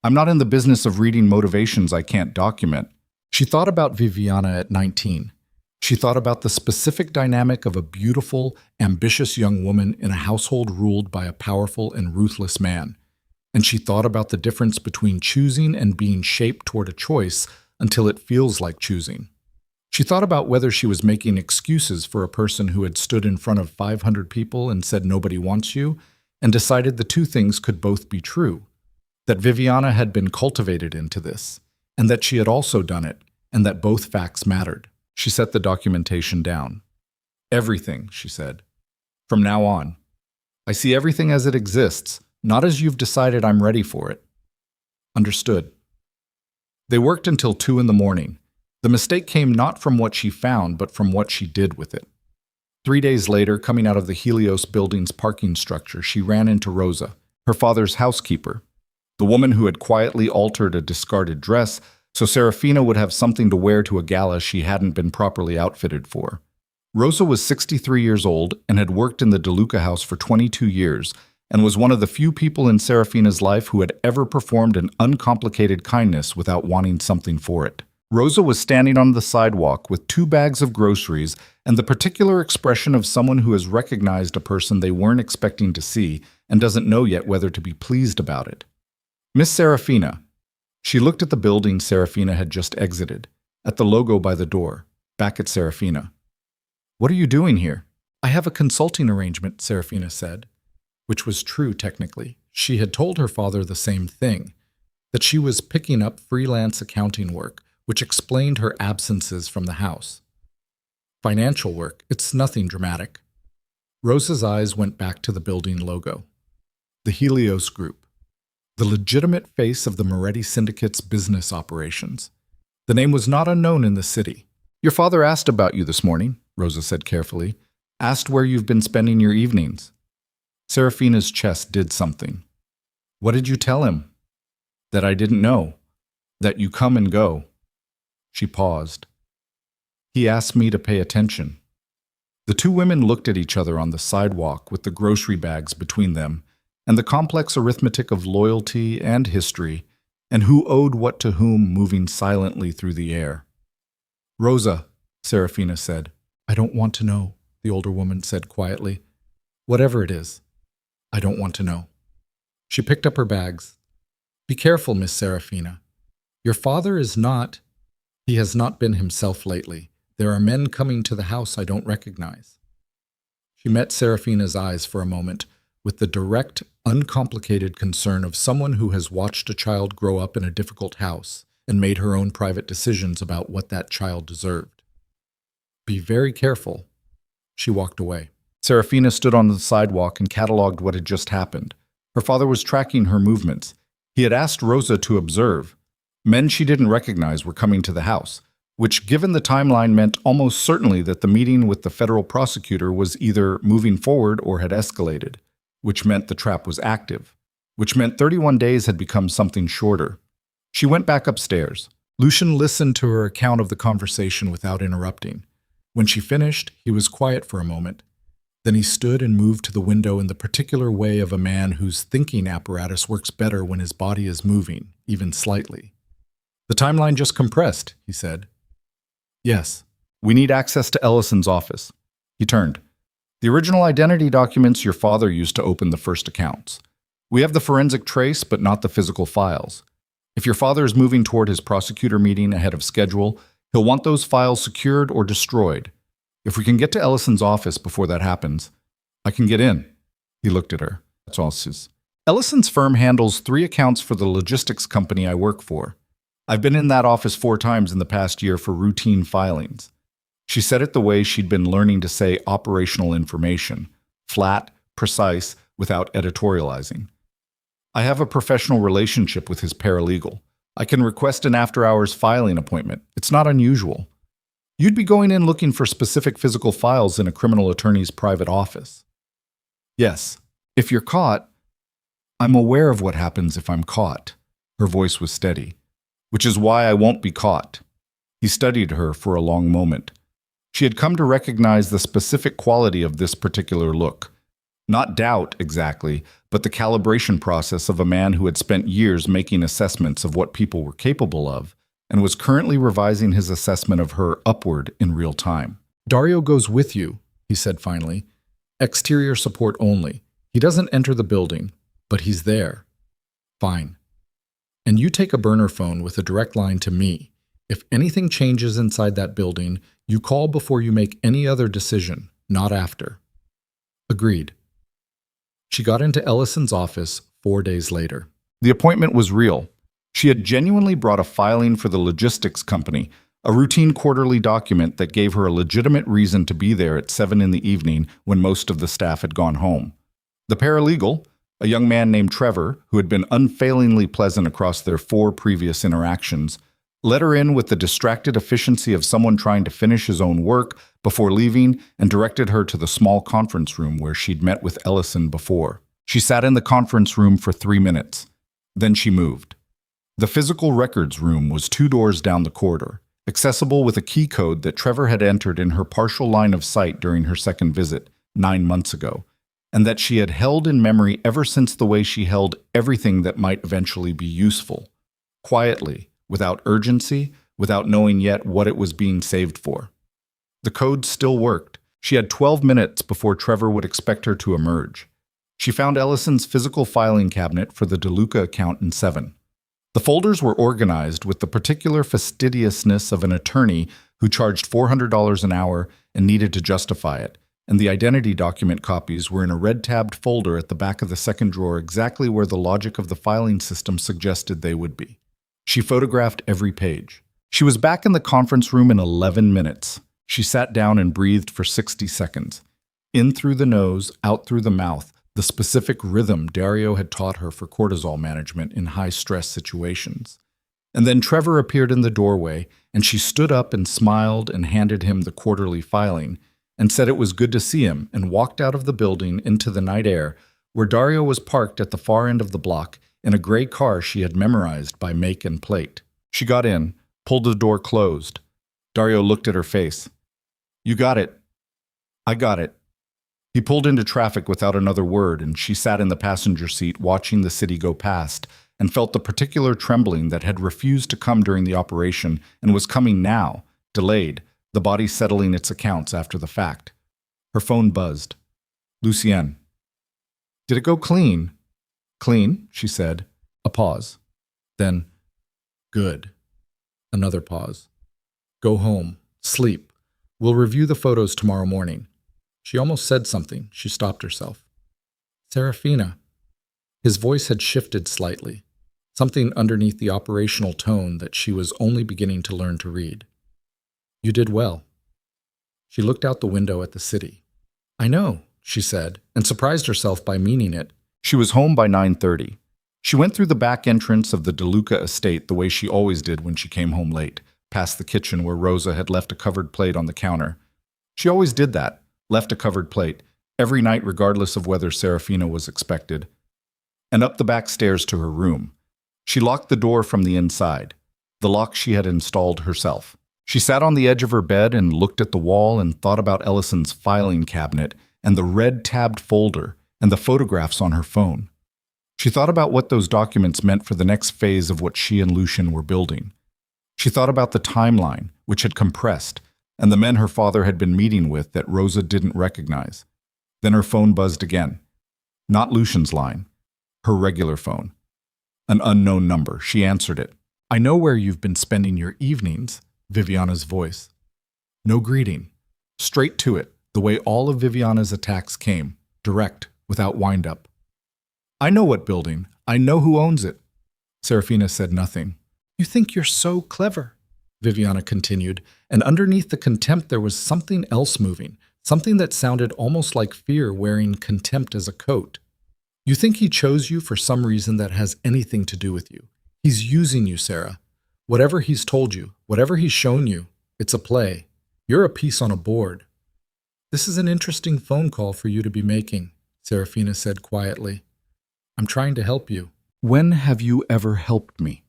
I'm not in the business of reading motivations I can't document. She thought about Viviana at 19. She thought about the specific dynamic of a beautiful, ambitious young woman in a household ruled by a powerful and ruthless man. And she thought about the difference between choosing and being shaped toward a choice until it feels like choosing. She thought about whether she was making excuses for a person who had stood in front of 500 people and said nobody wants you, and decided the two things could both be true, that Viviana had been cultivated into this, and that she had also done it, and that both facts mattered. She set the documentation down. Everything, she said. From now on. I see everything as it exists, not as you've decided I'm ready for it. Understood. They worked until 2 in the morning. The mistake came not from what she found, but from what she did with it. 3 days later, coming out of the Helios building's parking structure, she ran into Rosa, her father's housekeeper, the woman who had quietly altered a discarded dress so Seraphina would have something to wear to a gala she hadn't been properly outfitted for. Rosa was 63 years old and had worked in the DeLuca house for 22 years and was one of the few people in Seraphina's life who had ever performed an uncomplicated kindness without wanting something for it. Rosa was standing on the sidewalk with 2 bags of groceries and the particular expression of someone who has recognized a person they weren't expecting to see and doesn't know yet whether to be pleased about it. Miss Seraphina. She looked at the building Seraphina had just exited, at the logo by the door, back at Seraphina. What are you doing here? I have a consulting arrangement, Seraphina said, which was true technically. She had told her father the same thing, that she was picking up freelance accounting work, which explained her absences from the house. Financial work, it's nothing dramatic. Rosa's eyes went back to the building logo. The Helios Group, the legitimate face of the Moretti Syndicate's business operations. The name was not unknown in the city. Your father asked about you this morning, Rosa said carefully. Asked where you've been spending your evenings. Seraphina's chest did something. What did you tell him? That I didn't know. That you come and go. She paused. He asked me to pay attention. The 2 women looked at each other on the sidewalk with the grocery bags between them and the complex arithmetic of loyalty and history and who owed what to whom moving silently through the air. Rosa, Seraphina said. I don't want to know, the older woman said quietly. Whatever it is, I don't want to know. She picked up her bags. Be careful, Miss Seraphina. Your father is not... He has not been himself lately. There are men coming to the house I don't recognize. She met Seraphina's eyes for a moment with the direct, uncomplicated concern of someone who has watched a child grow up in a difficult house and made her own private decisions about what that child deserved. Be very careful. She walked away. Seraphina stood on the sidewalk and cataloged what had just happened. Her father was tracking her movements. He had asked Rosa to observe. Men she didn't recognize were coming to the house, which, given the timeline, meant almost certainly that the meeting with the federal prosecutor was either moving forward or had escalated, which meant the trap was active, which meant 31 days had become something shorter. She went back upstairs. Lucien listened to her account of the conversation without interrupting. When she finished, he was quiet for a moment. Then he stood and moved to the window in the particular way of a man whose thinking apparatus works better when his body is moving, even slightly. The timeline just compressed, he said. Yes. We need access to Ellison's office. He turned. The original identity documents your father used to open the first accounts. We have the forensic trace, but not the physical files. If your father is moving toward his prosecutor meeting ahead of schedule, he'll want those files secured or destroyed. If we can get to Ellison's office before that happens, I can get in. He looked at her. That's all, sis. Ellison's firm handles 3 accounts for the logistics company I work for. I've been in that office 4 times in the past year for routine filings. She said it the way she'd been learning to say operational information, flat, precise, without editorializing. I have a professional relationship with his paralegal. I can request an after-hours filing appointment. It's not unusual. You'd be going in looking for specific physical files in a criminal attorney's private office. Yes. If you're caught, I'm aware of what happens if I'm caught. Her voice was steady. Which is why I won't be caught. He studied her for a long moment. She had come to recognize the specific quality of this particular look. Not doubt, exactly, but the calibration process of a man who had spent years making assessments of what people were capable of, and was currently revising his assessment of her upward in real time. Dario goes with you, he said finally. Exterior support only. He doesn't enter the building, but he's there. Fine. And you take a burner phone with a direct line to me. If anything changes inside that building, you call before you make any other decision, not after. Agreed. She got into Ellison's office 4 days later. The appointment was real. She had genuinely brought a filing for the logistics company, a routine quarterly document that gave her a legitimate reason to be there at 7 in the evening when most of the staff had gone home. The paralegal, a young man named Trevor, who had been unfailingly pleasant across their 4 previous interactions, let her in with the distracted efficiency of someone trying to finish his own work before leaving and directed her to the small conference room where she'd met with Ellison before. She sat in the conference room for 3 minutes. Then she moved. The physical records room was 2 doors down the corridor, accessible with a key code that Trevor had entered in her partial line of sight during her second visit 9 months ago, and that she had held in memory ever since the way she held everything that might eventually be useful, quietly, without urgency, without knowing yet what it was being saved for. The code still worked. She had 12 minutes before Trevor would expect her to emerge. She found Ellison's physical filing cabinet for the DeLuca account in 7. The folders were organized with the particular fastidiousness of an attorney who charged $400 an hour and needed to justify it, and the identity document copies were in a red-tabbed folder at the back of the second drawer exactly where the logic of the filing system suggested they would be. She photographed every page. She was back in the conference room in 11 minutes. She sat down and breathed for 60 seconds. In through the nose, out through the mouth, the specific rhythm Dario had taught her for cortisol management in high-stress situations. And then Trevor appeared in the doorway, and she stood up and smiled and handed him the quarterly filing, and said it was good to see him, and walked out of the building into the night air, where Dario was parked at the far end of the block, in a gray car she had memorized by make and plate. She got in, pulled the door closed. Dario looked at her face. You got it. I got it. He pulled into traffic without another word, and she sat in the passenger seat watching the city go past, and felt the particular trembling that had refused to come during the operation and was coming now, delayed, the body settling its accounts after the fact. Her phone buzzed. Lucienne. Did it go clean? Clean, she said. A pause. Then, good. Another pause. Go home. Sleep. We'll review the photos tomorrow morning. She almost said something. She stopped herself. Seraphina. His voice had shifted slightly, something underneath the operational tone that she was only beginning to learn to read. You did well. She looked out the window at the city. I know, she said, and surprised herself by meaning it. She was home by 9:30. She went through the back entrance of the DeLuca estate the way she always did when she came home late, past the kitchen where Rosa had left a covered plate on the counter. She always did that, left a covered plate, every night regardless of whether Seraphina was expected. And up the back stairs to her room. She locked the door from the inside, the lock she had installed herself. She sat on the edge of her bed and looked at the wall and thought about Ellison's filing cabinet and the red-tabbed folder and the photographs on her phone. She thought about what those documents meant for the next phase of what she and Lucien were building. She thought about the timeline, which had compressed, and the men her father had been meeting with that Rosa didn't recognize. Then her phone buzzed again. Not Lucien's line. Her regular phone. An unknown number. She answered it. I know where you've been spending your evenings, Viviana's voice. No greeting. Straight to it, the way all of Viviana's attacks came. Direct, without wind-up. I know what building. I know who owns it. Seraphina said nothing. You think you're so clever, Viviana continued, and underneath the contempt there was something else moving, something that sounded almost like fear wearing contempt as a coat. You think he chose you for some reason that has anything to do with you. He's using you, Sarah. Whatever he's told you, whatever he's shown you, it's a play. You're a piece on a board. This is an interesting phone call for you to be making, Seraphina said quietly. I'm trying to help you. When have you ever helped me?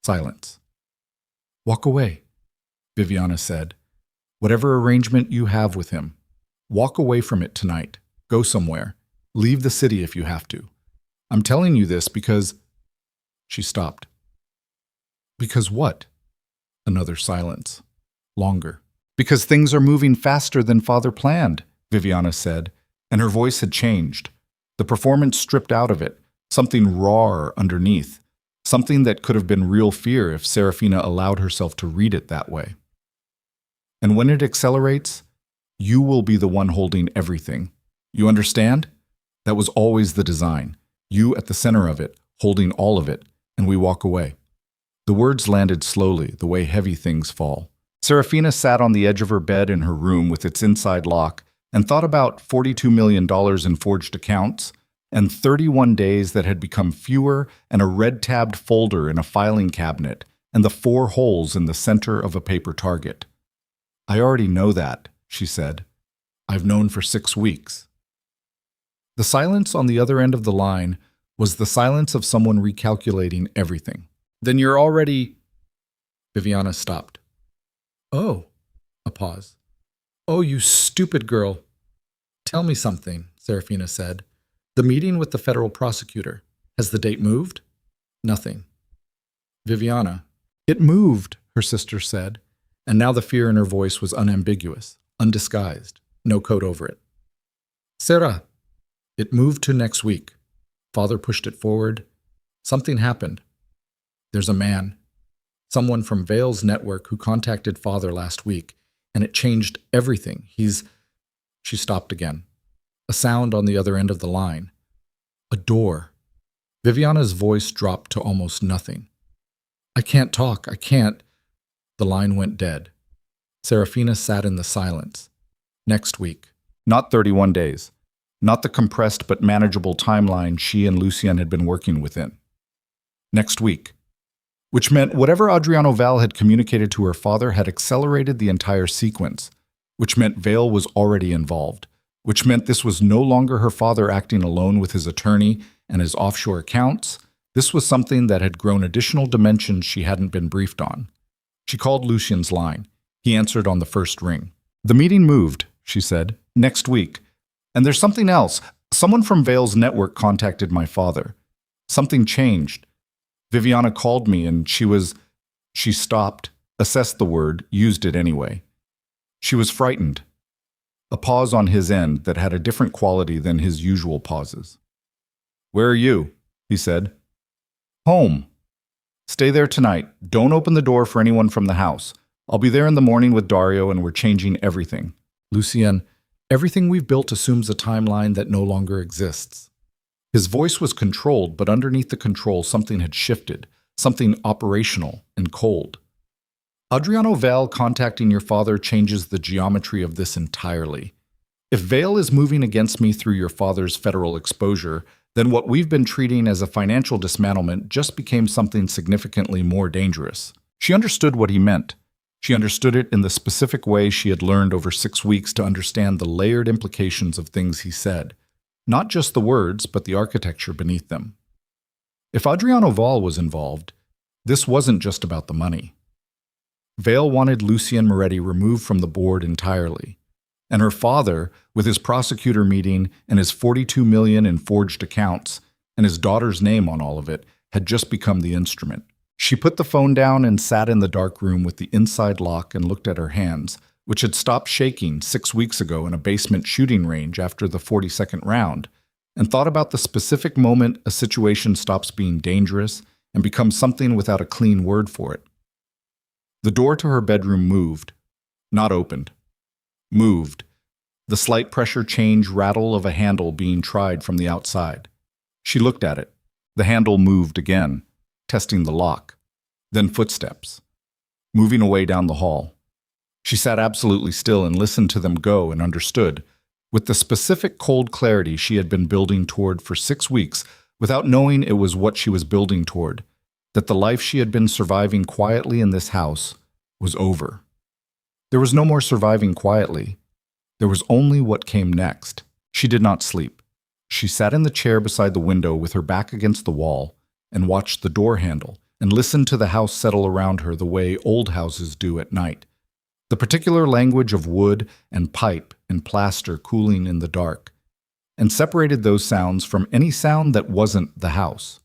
Silence. Walk away, Viviana said. Whatever arrangement you have with him, walk away from it tonight. Go somewhere. Leave the city if you have to. I'm telling you this because... She stopped. Because what? Another silence. Longer. Because things are moving faster than Father planned, Viviana said, and her voice had changed. The performance stripped out of it, something raw underneath, something that could have been real fear if Seraphina allowed herself to read it that way. And when it accelerates, you will be the one holding everything. You understand? That was always the design. You at the center of it, holding all of it, and we walk away. The words landed slowly, the way heavy things fall. Seraphina sat on the edge of her bed in her room with its inside lock and thought about $42 million in forged accounts and 31 days that had become fewer and a red-tabbed folder in a filing cabinet and the 4 holes in the center of a paper target. I already know that, she said. I've known for 6 weeks. The silence on the other end of the line was the silence of someone recalculating everything. Then you're already... Viviana stopped. Oh, a pause. Oh, you stupid girl. Tell me something, Seraphina said. The meeting with the federal prosecutor. Has the date moved? Nothing. Viviana. It moved, her sister said, and now the fear in her voice was unambiguous, undisguised, no coat over it. Sarah. It moved to next week. Father pushed it forward. Something happened. There's a man. Someone from Vale's network who contacted Father last week, and it changed everything. She stopped again. A sound on the other end of the line. A door. Viviana's voice dropped to almost nothing. I can't talk. I can't. The line went dead. Seraphina sat in the silence. Next week. Not 31 days. Not the compressed but manageable timeline she and Lucien had been working within. Next week. Which meant whatever Adriano Val had communicated to her father had accelerated the entire sequence, which meant Vale was already involved, which meant this was no longer her father acting alone with his attorney and his offshore accounts. This was something that had grown additional dimensions she hadn't been briefed on. She called Lucien's line. He answered on the first ring. The meeting moved, she said, next week. And there's something else. Someone from Vale's network contacted my father. Something changed. Viviana called me and she stopped, assessed the word, used it anyway. She was frightened. A pause on his end that had a different quality than his usual pauses. Where are you? He said. Home. Stay there tonight. Don't open the door for anyone from the house. I'll be there in the morning with Dario and we're changing everything. Lucien, everything we've built assumes a timeline that no longer exists. His voice was controlled, but underneath the control something had shifted, something operational and cold. Adriano Val contacting your father changes the geometry of this entirely. If Vale is moving against me through your father's federal exposure, then what we've been treating as a financial dismantlement just became something significantly more dangerous. She understood what he meant. She understood it in the specific way she had learned over 6 weeks to understand the layered implications of things he said. Not just the words, but the architecture beneath them. If Adriano Val was involved, this wasn't just about the money. Vale wanted Lucien Moretti removed from the board entirely. And her father, with his prosecutor meeting and his $42 million in forged accounts, and his daughter's name on all of it, had just become the instrument. She put the phone down and sat in the dark room with the inside lock and looked at her hands, which had stopped shaking 6 weeks ago in a basement shooting range after the 42nd round, and thought about the specific moment a situation stops being dangerous and becomes something without a clean word for it. The door to her bedroom moved, not opened. Moved, the slight pressure change rattle of a handle being tried from the outside. She looked at it. The handle moved again, testing the lock. Then footsteps, moving away down the hall. She sat absolutely still and listened to them go and understood. with the specific cold clarity she had been building toward for 6 weeks without knowing it was what she was building toward, that the life she had been surviving quietly in this house was over. There was no more surviving quietly. There was only what came next. She did not sleep. She sat in the chair beside the window with her back against the wall and watched the door handle and listened to the house settle around her the way old houses do at night. The particular language of wood and pipe and plaster cooling in the dark, and separated those sounds from any sound that wasn't the house.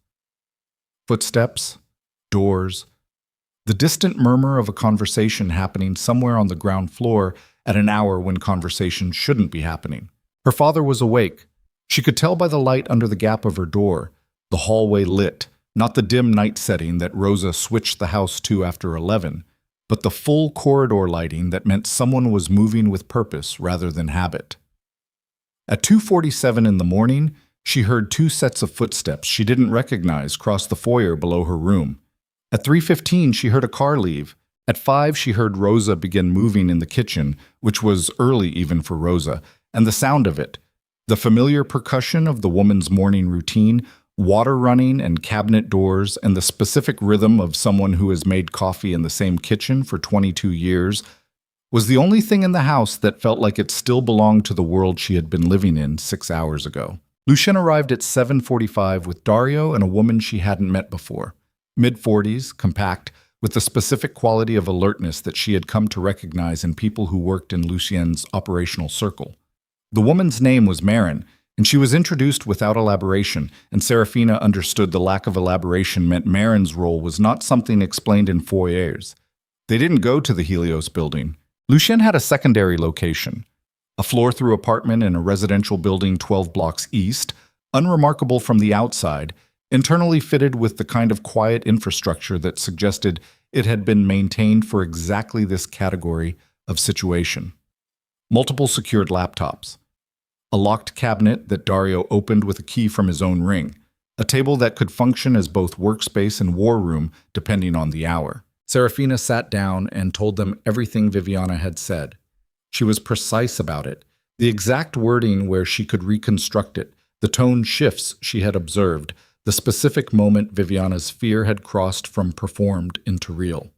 Footsteps, doors, the distant murmur of a conversation happening somewhere on the ground floor at an hour when conversation shouldn't be happening. Her father was awake. She could tell by the light under the gap of her door, the hallway lit, not the dim night setting that Rosa switched the house to after 11, but the full corridor lighting that meant someone was moving with purpose rather than habit. At 2:47 in the morning, she heard 2 sets of footsteps she didn't recognize cross the foyer below her room. At 3:15, she heard a car leave. At 5, she heard Rosa begin moving in the kitchen, which was early even for Rosa, and the sound of it, the familiar percussion of the woman's morning routine, water running and cabinet doors, and the specific rhythm of someone who has made coffee in the same kitchen for 22 years, was the only thing in the house that felt like it still belonged to the world she had been living in 6 hours ago. Lucien arrived at 7:45 with Dario and a woman she hadn't met before. Mid-40s, compact, with the specific quality of alertness that she had come to recognize in people who worked in Lucien's operational circle. The woman's name was Marin, and she was introduced without elaboration, and Seraphina understood the lack of elaboration meant Marin's role was not something explained in foyers. They didn't go to the Helios building. Lucien had a secondary location, a floor-through apartment in a residential building 12 blocks east, unremarkable from the outside, internally fitted with the kind of quiet infrastructure that suggested it had been maintained for exactly this category of situation. Multiple secured laptops, a locked cabinet that Dario opened with a key from his own ring, a table that could function as both workspace and war room depending on the hour. Seraphina sat down and told them everything Viviana had said. She was precise about it, the exact wording where she could reconstruct it, the tone shifts she had observed, the specific moment Viviana's fear had crossed from performed into real.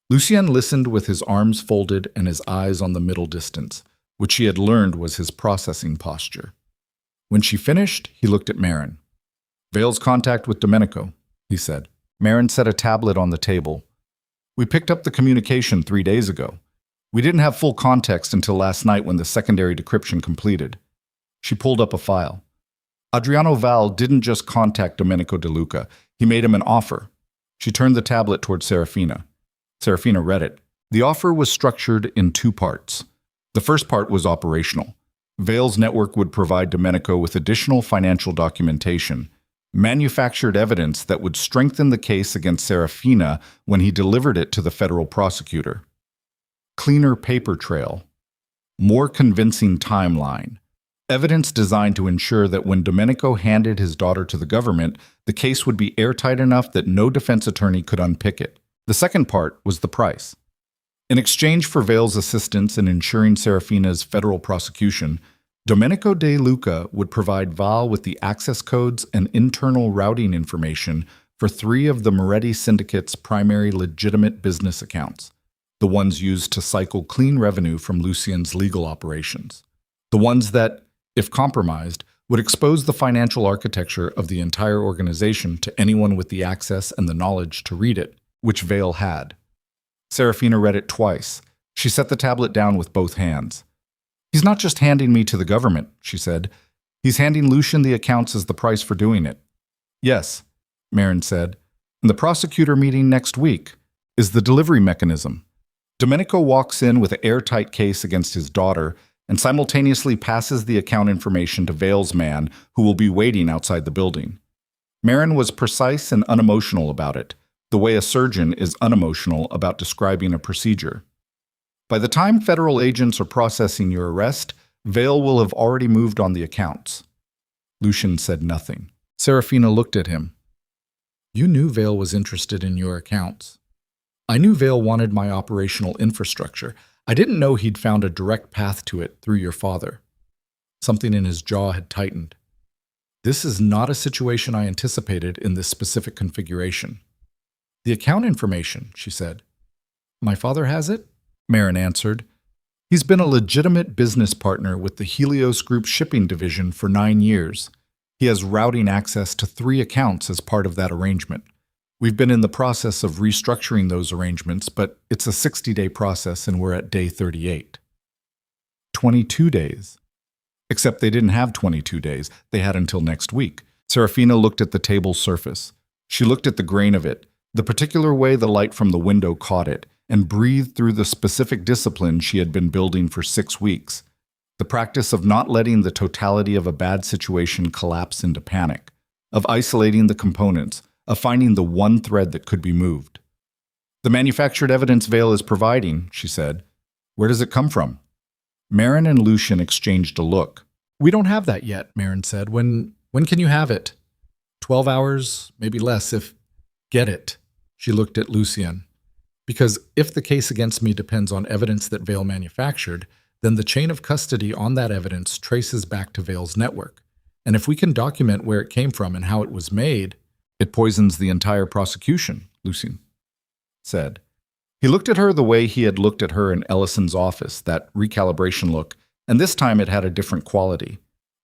Lucien listened with his arms folded and his eyes on the middle distance, which she had learned was his processing posture. When she finished, he looked at Marin. "Vale's contact with Domenico," he said. Marin set a tablet on the table. "We picked up the communication 3 days ago. We didn't have full context until last night when the secondary decryption completed." She pulled up a file. Adriano Val didn't just contact Domenico De Luca. He made him an offer. She turned the tablet toward Seraphina. Seraphina read it. The offer was structured in 2 parts. The first part was operational. Vale's network would provide Domenico with additional financial documentation, manufactured evidence that would strengthen the case against Seraphina when he delivered it to the federal prosecutor. Cleaner paper trail. More convincing timeline. Evidence designed to ensure that when Domenico handed his daughter to the government, the case would be airtight enough that no defense attorney could unpick it. The second part was the price. In exchange for Vale's assistance in ensuring Seraphina's federal prosecution, Domenico De Luca would provide Val with the access codes and internal routing information for 3 of the Moretti Syndicate's primary legitimate business accounts, the ones used to cycle clean revenue from Lucien's legal operations, the ones that, if compromised, would expose the financial architecture of the entire organization to anyone with the access and the knowledge to read it, which Vale had. Seraphina read it twice. She set the tablet down with both hands. "He's not just handing me to the government," she said. "He's handing Lucien the accounts as the price for doing it." "Yes," Marin said. "And the prosecutor meeting next week is the delivery mechanism. Domenico walks in with an airtight case against his daughter and simultaneously passes the account information to Vale's man, who will be waiting outside the building." Marin was precise and unemotional about it, the way a surgeon is unemotional about describing a procedure. "By the time federal agents are processing your arrest, Vale will have already moved on the accounts." Lucien said nothing. Seraphina looked at him. "You knew Vale was interested in your accounts. I knew Vale wanted my operational infrastructure. I didn't know he'd found a direct path to it through your father." Something in his jaw had tightened. This is not a situation I anticipated in this specific configuration. The account information, she said. My father has it? Marin answered. He's been a legitimate business partner with the Helios Group shipping division for 9 years. He has routing access to 3 accounts as part of that arrangement. We've been in the process of restructuring those arrangements, but it's a 60-day process and we're at day 38. 22 days. Except they didn't have 22 days. They had until next week. Seraphina looked at the table's surface. She looked at the grain of it, the particular way the light from the window caught it, and breathed through the specific discipline she had been building for 6 weeks. The practice of not letting the totality of a bad situation collapse into panic, of isolating the components, of finding the one thread that could be moved. The manufactured evidence Vale is providing, she said. Where does it come from? Marin and Lucian exchanged a look. We don't have that yet, Marin said. When can you have it? 12 hours, maybe less if... Get it. She looked at Lucian. Because if the case against me depends on evidence that Vale manufactured, then the chain of custody on that evidence traces back to Vale's network. And if we can document where it came from and how it was made, it poisons the entire prosecution, Lucian said. He looked at her the way he had looked at her in Ellison's office, that recalibration look, and this time it had a different quality.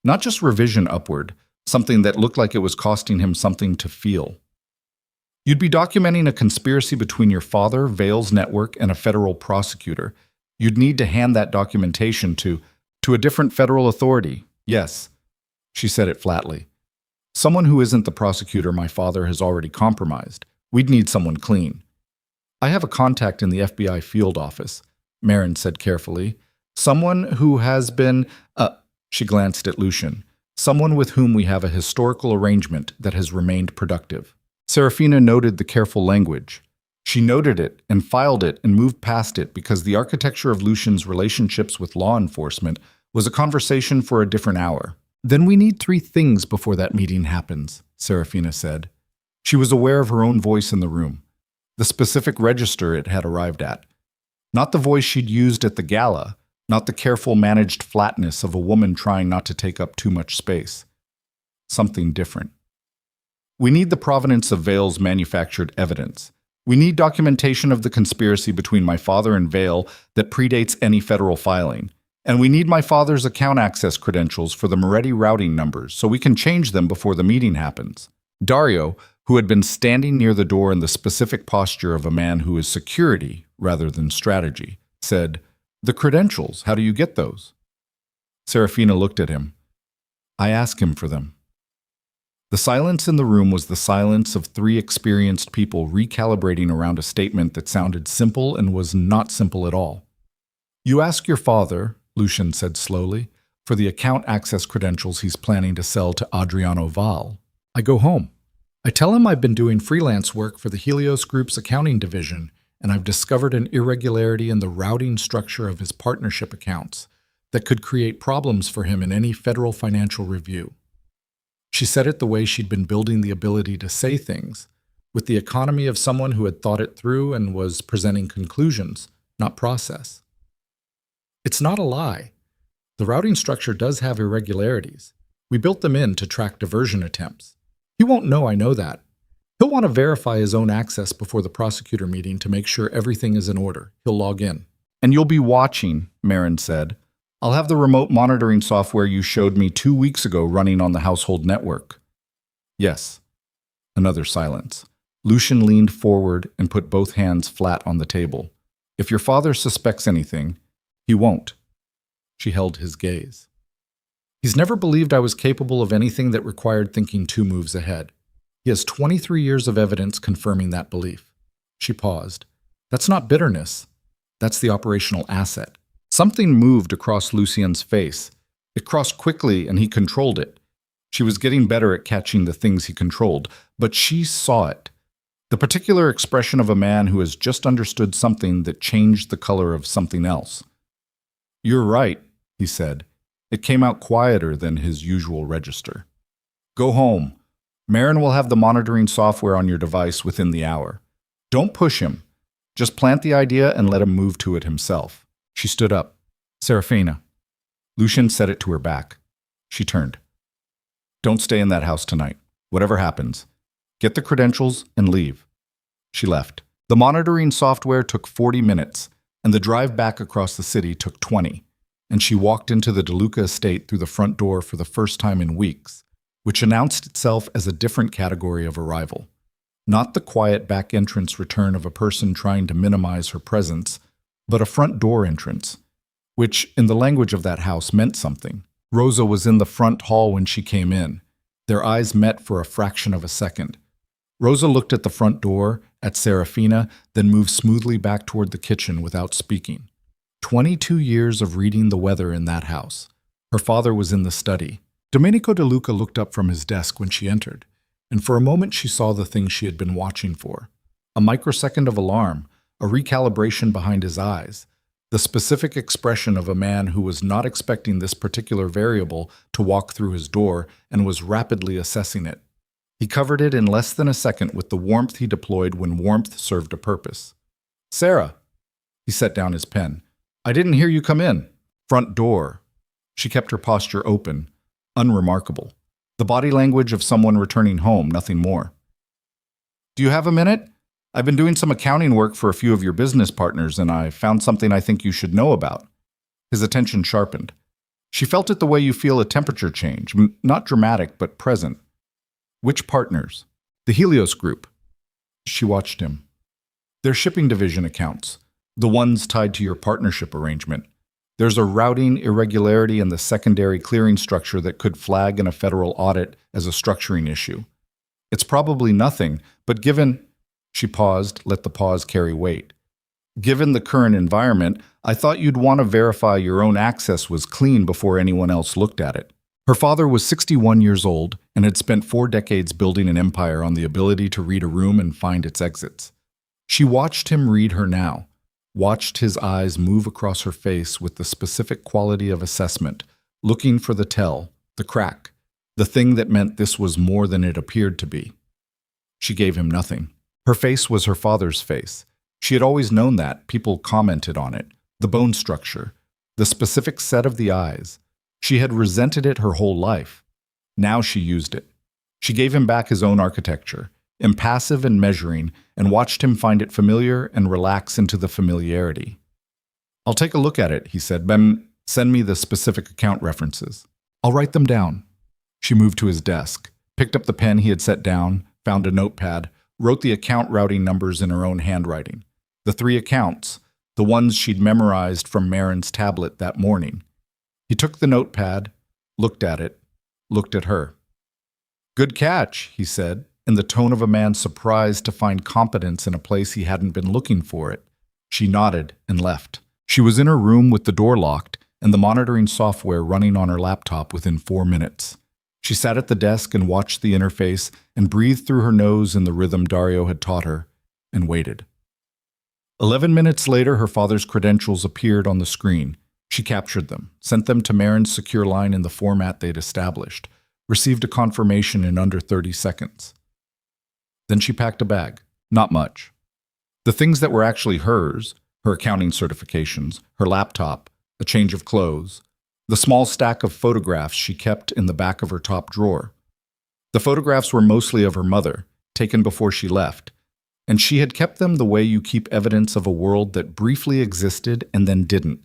Not just revision upward, something that looked like it was costing him something to feel. You'd be documenting a conspiracy between your father, Vale's network, and a federal prosecutor. You'd need to hand that documentation to a different federal authority. Yes, she said it flatly. Someone who isn't the prosecutor my father has already compromised. We'd need someone clean. I have a contact in the FBI field office, Marin said carefully. Someone who has been, she glanced at Lucian, someone with whom we have a historical arrangement that has remained productive. Seraphina noted the careful language. She noted it and filed it and moved past it because the architecture of Lucian's relationships with law enforcement was a conversation for a different hour. Then we need 3 things before that meeting happens, Seraphina said. She was aware of her own voice in the room, the specific register it had arrived at. Not the voice she'd used at the gala, not the careful managed flatness of a woman trying not to take up too much space. Something different. We need the provenance of Vale's manufactured evidence. We need documentation of the conspiracy between my father and Vale that predates any federal filing. And we need my father's account access credentials for the Moretti routing numbers so we can change them before the meeting happens. Dario, who had been standing near the door in the specific posture of a man who is security rather than strategy, said, The credentials, how do you get those? Seraphina looked at him. I ask him for them. The silence in the room was the silence of 3 experienced people recalibrating around a statement that sounded simple and was not simple at all. You ask your father, Lucian said slowly, for the account access credentials he's planning to sell to Adriano Val. I go home. I tell him I've been doing freelance work for the Helios Group's accounting division, and I've discovered an irregularity in the routing structure of his partnership accounts that could create problems for him in any federal financial review. She said it the way she'd been building the ability to say things, with the economy of someone who had thought it through and was presenting conclusions, not process. It's not a lie. The routing structure does have irregularities. We built them in to track diversion attempts. He won't know I know that. He'll want to verify his own access before the prosecutor meeting to make sure everything is in order. He'll log in. And you'll be watching, Marin said. I'll have the remote monitoring software you showed me 2 weeks ago running on the household network. Yes. Another silence. Lucian leaned forward and put both hands flat on the table. If your father suspects anything, he won't. She held his gaze. He's never believed I was capable of anything that required thinking 2 moves ahead. He has 23 years of evidence confirming that belief. She paused. That's not bitterness. That's the operational asset. Something moved across Lucian's face. It crossed quickly and he controlled it. She was getting better at catching the things he controlled, but she saw it. The particular expression of a man who has just understood something that changed the color of something else. You're right, he said. It came out quieter than his usual register. Go home. Marin will have the monitoring software on your device within the hour. Don't push him. Just plant the idea and let him move to it himself. She stood up. Seraphina. Lucian set it to her back. She turned. Don't stay in that house tonight. Whatever happens. Get the credentials and leave. She left. The monitoring software took 40 minutes, and the drive back across the city took 20, and she walked into the DeLuca estate through the front door for the first time in weeks, which announced itself as a different category of arrival. Not the quiet back entrance return of a person trying to minimize her presence, but a front door entrance, which, in the language of that house, meant something. Rosa was in the front hall when she came in. Their eyes met for a fraction of a second. Rosa looked at the front door, at Seraphina, then moved smoothly back toward the kitchen without speaking. 22 years of reading the weather in that house. Her father was in the study. Domenico DeLuca looked up from his desk when she entered, and for a moment she saw the thing she had been watching for. A microsecond of alarm, a recalibration behind his eyes, the specific expression of a man who was not expecting this particular variable to walk through his door and was rapidly assessing it. He covered it in less than a second with the warmth he deployed when warmth served a purpose. "Sarah." He set down his pen. "I didn't hear you come in." Front door. She kept her posture open, unremarkable. The body language of someone returning home, nothing more. "Do you have a minute? I've been doing some accounting work for a few of your business partners, and I found something I think you should know about." His attention sharpened. She felt it the way you feel a temperature change, not dramatic, but present. "Which partners?" "The Helios Group." She watched him. "Their shipping division accounts, the ones tied to your partnership arrangement. There's a routing irregularity in the secondary clearing structure that could flag in a federal audit as a structuring issue. It's probably nothing, but given—" She paused, let the pause carry weight. "Given the current environment, I thought you'd want to verify your own access was clean before anyone else looked at it." Her father was 61 years old and had spent 4 decades building an empire on the ability to read a room and find its exits. She watched him read her now, watched his eyes move across her face with the specific quality of assessment, looking for the tell, the crack, the thing that meant this was more than it appeared to be. She gave him nothing. Her face was her father's face. She had always known that. People commented on it. The bone structure, the specific set of the eyes. She had resented it her whole life. Now she used it. She gave him back his own architecture, impassive and measuring, and watched him find it familiar and relax into the familiarity. "I'll take a look at it," he said. "Ben, send me the specific account references." "I'll write them down." She moved to his desk, picked up the pen he had set down, found a notepad, wrote the account routing numbers in her own handwriting. The 3 accounts, the ones she'd memorized from Marin's tablet that morning. He took the notepad, looked at it, looked at her. "Good catch," he said, in the tone of a man surprised to find competence in a place he hadn't been looking for it. She nodded and left. She was in her room with the door locked and the monitoring software running on her laptop within 4 minutes. She sat at the desk and watched the interface and breathed through her nose in the rhythm Dario had taught her, and waited. 11 minutes later, her father's credentials appeared on the screen. She captured them, sent them to Marin's secure line in the format they'd established, received a confirmation in under 30 seconds. Then she packed a bag. Not much. The things that were actually hers, her accounting certifications, her laptop, a change of clothes, the small stack of photographs she kept in the back of her top drawer. The photographs were mostly of her mother, taken before she left, and she had kept them the way you keep evidence of a world that briefly existed and then didn't.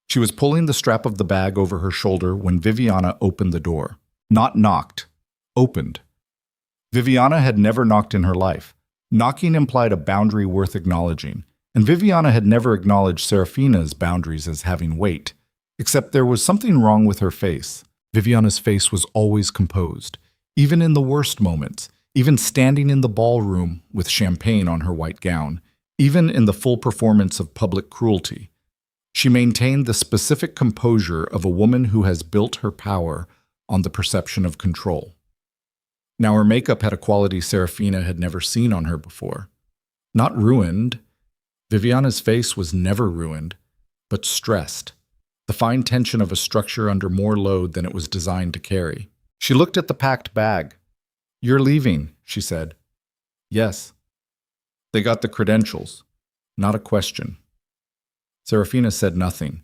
She was pulling the strap of the bag over her shoulder when Viviana opened the door. Not knocked. Opened. Viviana had never knocked in her life. Knocking implied a boundary worth acknowledging, and Viviana had never acknowledged Seraphina's boundaries as having weight. Except there was something wrong with her face. Viviana's face was always composed, even in the worst moments, even standing in the ballroom with champagne on her white gown, even in the full performance of public cruelty. She maintained the specific composure of a woman who has built her power on the perception of control. Now her makeup had a quality Seraphina had never seen on her before. Not ruined. Viviana's face was never ruined, but stressed. The fine tension of a structure under more load than it was designed to carry. She looked at the packed bag. "You're leaving," she said. "Yes." They got the credentials. Not a question. Seraphina said nothing.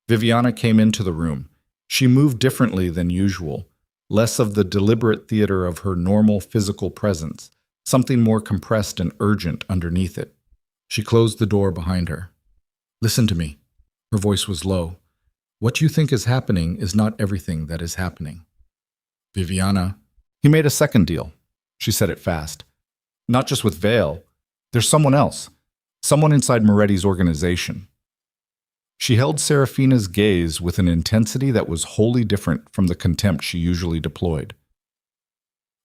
Viviana came into the room. She moved differently than usual, less of the deliberate theater of her normal physical presence, something more compressed and urgent underneath it. She closed the door behind her. Listen to me. Her voice was low. What you think is happening is not everything that is happening. Viviana. He made a second deal. She said it fast. Not just with Vale. There's someone else. Someone inside Moretti's organization. She held Seraphina's gaze with an intensity that was wholly different from the contempt she usually deployed.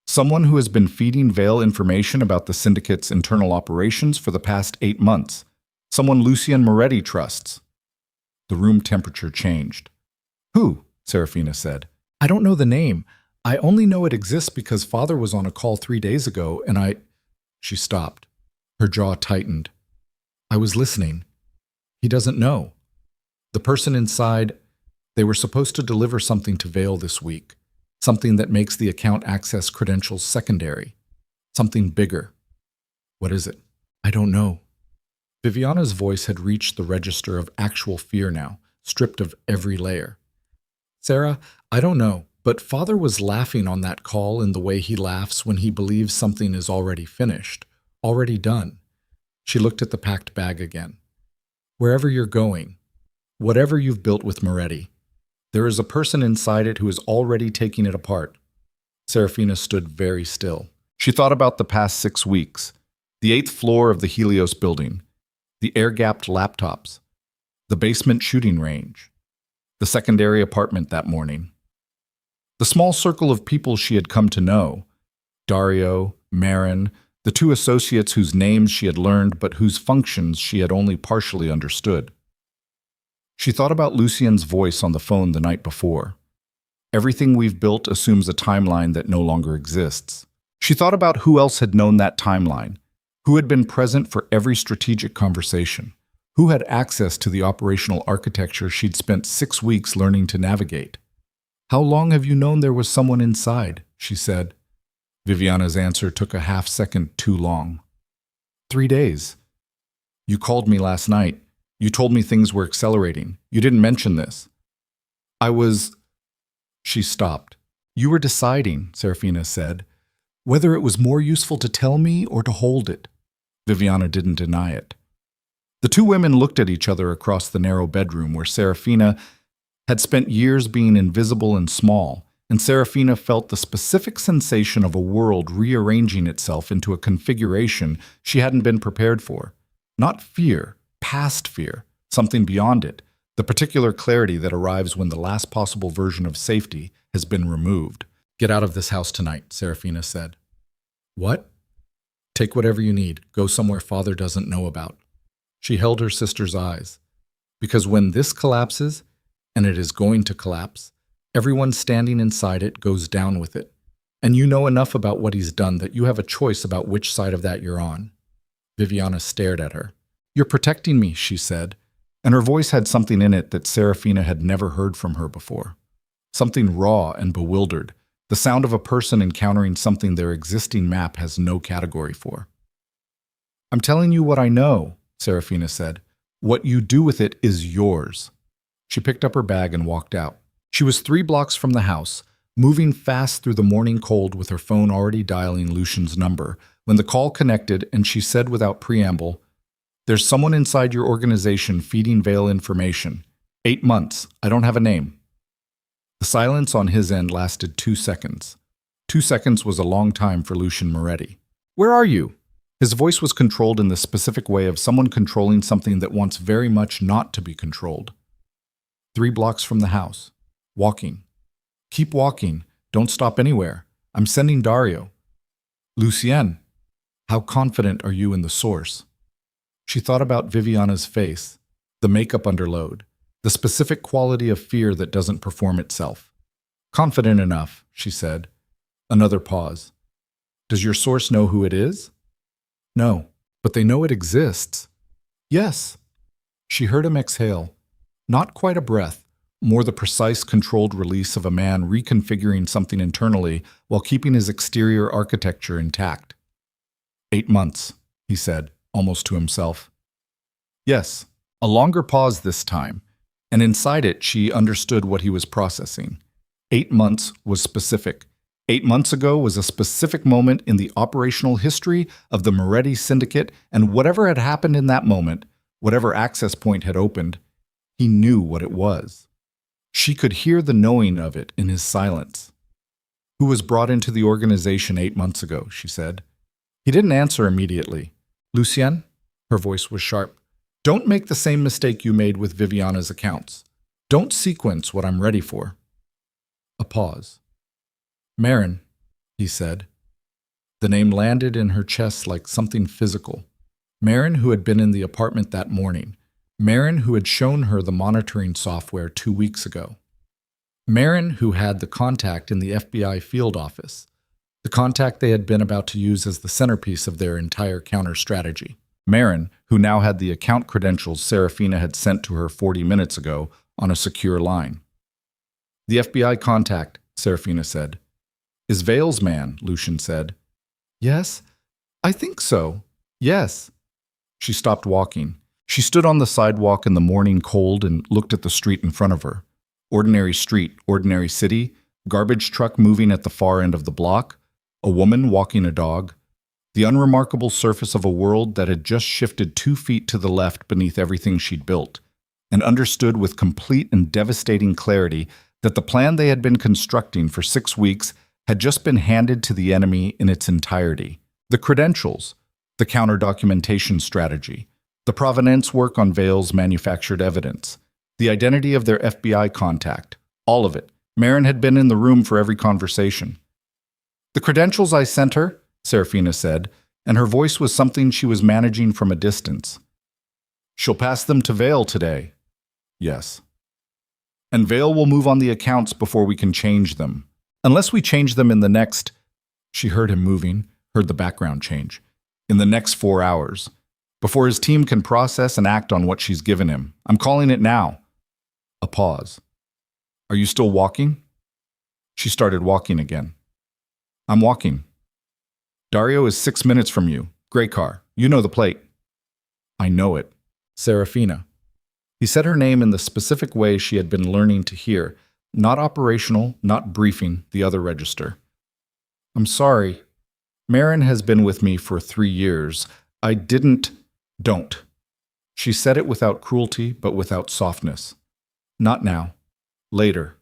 Someone who has been feeding Vale information about the syndicate's internal operations for the past 8 months. Someone Lucien Moretti trusts. The room temperature changed. Who? Seraphina said. I don't know the name. I only know it exists because Father was on a call 3 days ago and I... She stopped. Her jaw tightened. I was listening. He doesn't know. The person inside, they were supposed to deliver something to Vale this week. Something that makes the account access credentials secondary. Something bigger. What is it? I don't know. Viviana's voice had reached the register of actual fear now, stripped of every layer. Sarah, I don't know, but Father was laughing on that call in the way he laughs when he believes something is already finished, already done. She looked at the packed bag again. Wherever you're going, whatever you've built with Moretti, there is a person inside it who is already taking it apart. Seraphina stood very still. She thought about the past 6 weeks, the 8th floor of the Helios building, the air-gapped laptops, the basement shooting range, the secondary apartment that morning. The small circle of people she had come to know, Dario, Marin, the 2 associates whose names she had learned but whose functions she had only partially understood. She thought about Lucien's voice on the phone the night before. Everything we've built assumes a timeline that no longer exists. She thought about who else had known that timeline, who had been present for every strategic conversation, who had access to the operational architecture she'd spent 6 weeks learning to navigate. How long have you known there was someone inside? She said. Viviana's answer took a half-second too long. 3 days. You called me last night. You told me things were accelerating. You didn't mention this. She stopped. You were deciding, Seraphina said, whether it was more useful to tell me or to hold it. Viviana didn't deny it. The 2 women looked at each other across the narrow bedroom where Seraphina had spent years being invisible and small, and Seraphina felt the specific sensation of a world rearranging itself into a configuration she hadn't been prepared for. Not fear, past fear, something beyond it, the particular clarity that arrives when the last possible version of safety has been removed. Get out of this house tonight, Seraphina said. What? Take whatever you need. Go somewhere Father doesn't know about. She held her sister's eyes. Because when this collapses, and it is going to collapse, everyone standing inside it goes down with it. And you know enough about what he's done that you have a choice about which side of that you're on. Viviana stared at her. You're protecting me, she said, and her voice had something in it that Seraphina had never heard from her before. Something raw and bewildered, the sound of a person encountering something their existing map has no category for. I'm telling you what I know, Seraphina said. What you do with it is yours. She picked up her bag and walked out. She was 3 blocks from the house, moving fast through the morning cold with her phone already dialing Lucien's number, when the call connected and she said without preamble, There's someone inside your organization feeding Vale information. 8 months. I don't have a name. The silence on his end lasted 2 seconds. 2 seconds was a long time for Lucien Moretti. Where are you? His voice was controlled in the specific way of someone controlling something that wants very much not to be controlled. 3 blocks from the house. Walking. Keep walking. Don't stop anywhere. I'm sending Dario. Lucien, how confident are you in the source? She thought about Viviana's face, the makeup underload, the specific quality of fear that doesn't perform itself. Confident enough, she said. Another pause. Does your source know who it is? No, but they know it exists. Yes. She heard him exhale. Not quite a breath, more the precise, controlled release of a man reconfiguring something internally while keeping his exterior architecture intact. 8 months, he said, almost to himself. Yes, a longer pause this time. And inside it, she understood what he was processing. 8 months was specific. 8 months ago was a specific moment in the operational history of the Moretti Syndicate, and whatever had happened in that moment, whatever access point had opened, he knew what it was. She could hear the knowing of it in his silence. "Who was brought into the organization 8 months ago?" she said. He didn't answer immediately. "Lucien?" Her voice was sharp. "Don't make the same mistake you made with Viviana's accounts. Don't sequence what I'm ready for." A pause. "Marin," he said. The name landed in her chest like something physical. Marin, who had been in the apartment that morning. Marin, who had shown her the monitoring software 2 weeks ago. Marin, who had the contact in the FBI field office. The contact they had been about to use as the centerpiece of their entire counter strategy. Marin, who now had the account credentials Seraphina had sent to her 40 minutes ago on a secure line. "The FBI contact," Seraphina said. "Is Vale's man," Lucien said. "Yes, I think so. Yes." She stopped walking. She stood on the sidewalk in the morning cold and looked at the street in front of her. Ordinary street, ordinary city, garbage truck moving at the far end of the block, a woman walking a dog, the unremarkable surface of a world that had just shifted 2 feet to the left beneath everything she'd built, and understood with complete and devastating clarity that the plan they had been constructing for 6 weeks had just been handed to the enemy in its entirety. The credentials, the counter-documentation strategy, the provenance work on Vale's manufactured evidence, the identity of their FBI contact, all of it. Marin had been in the room for every conversation. "The credentials I sent her," Seraphina said, and her voice was something she was managing from a distance. "She'll pass them to Vale today." "Yes." "And Vale will move on the accounts before we can change them. Unless we change them in the next—" She heard him moving, heard the background change. "In the next 4 hours. Before his team can process and act on what she's given him. I'm calling it now." A pause. "Are you still walking?" She started walking again. "I'm walking." "Dario is 6 minutes from you. Gray car. You know the plate." "I know it." "Seraphina." He said her name in the specific way she had been learning to hear, not operational, not briefing, the other register. "I'm sorry. Marin has been with me for 3 years. I didn't—" "Don't." She said it without cruelty, but without softness. "Not now. Later."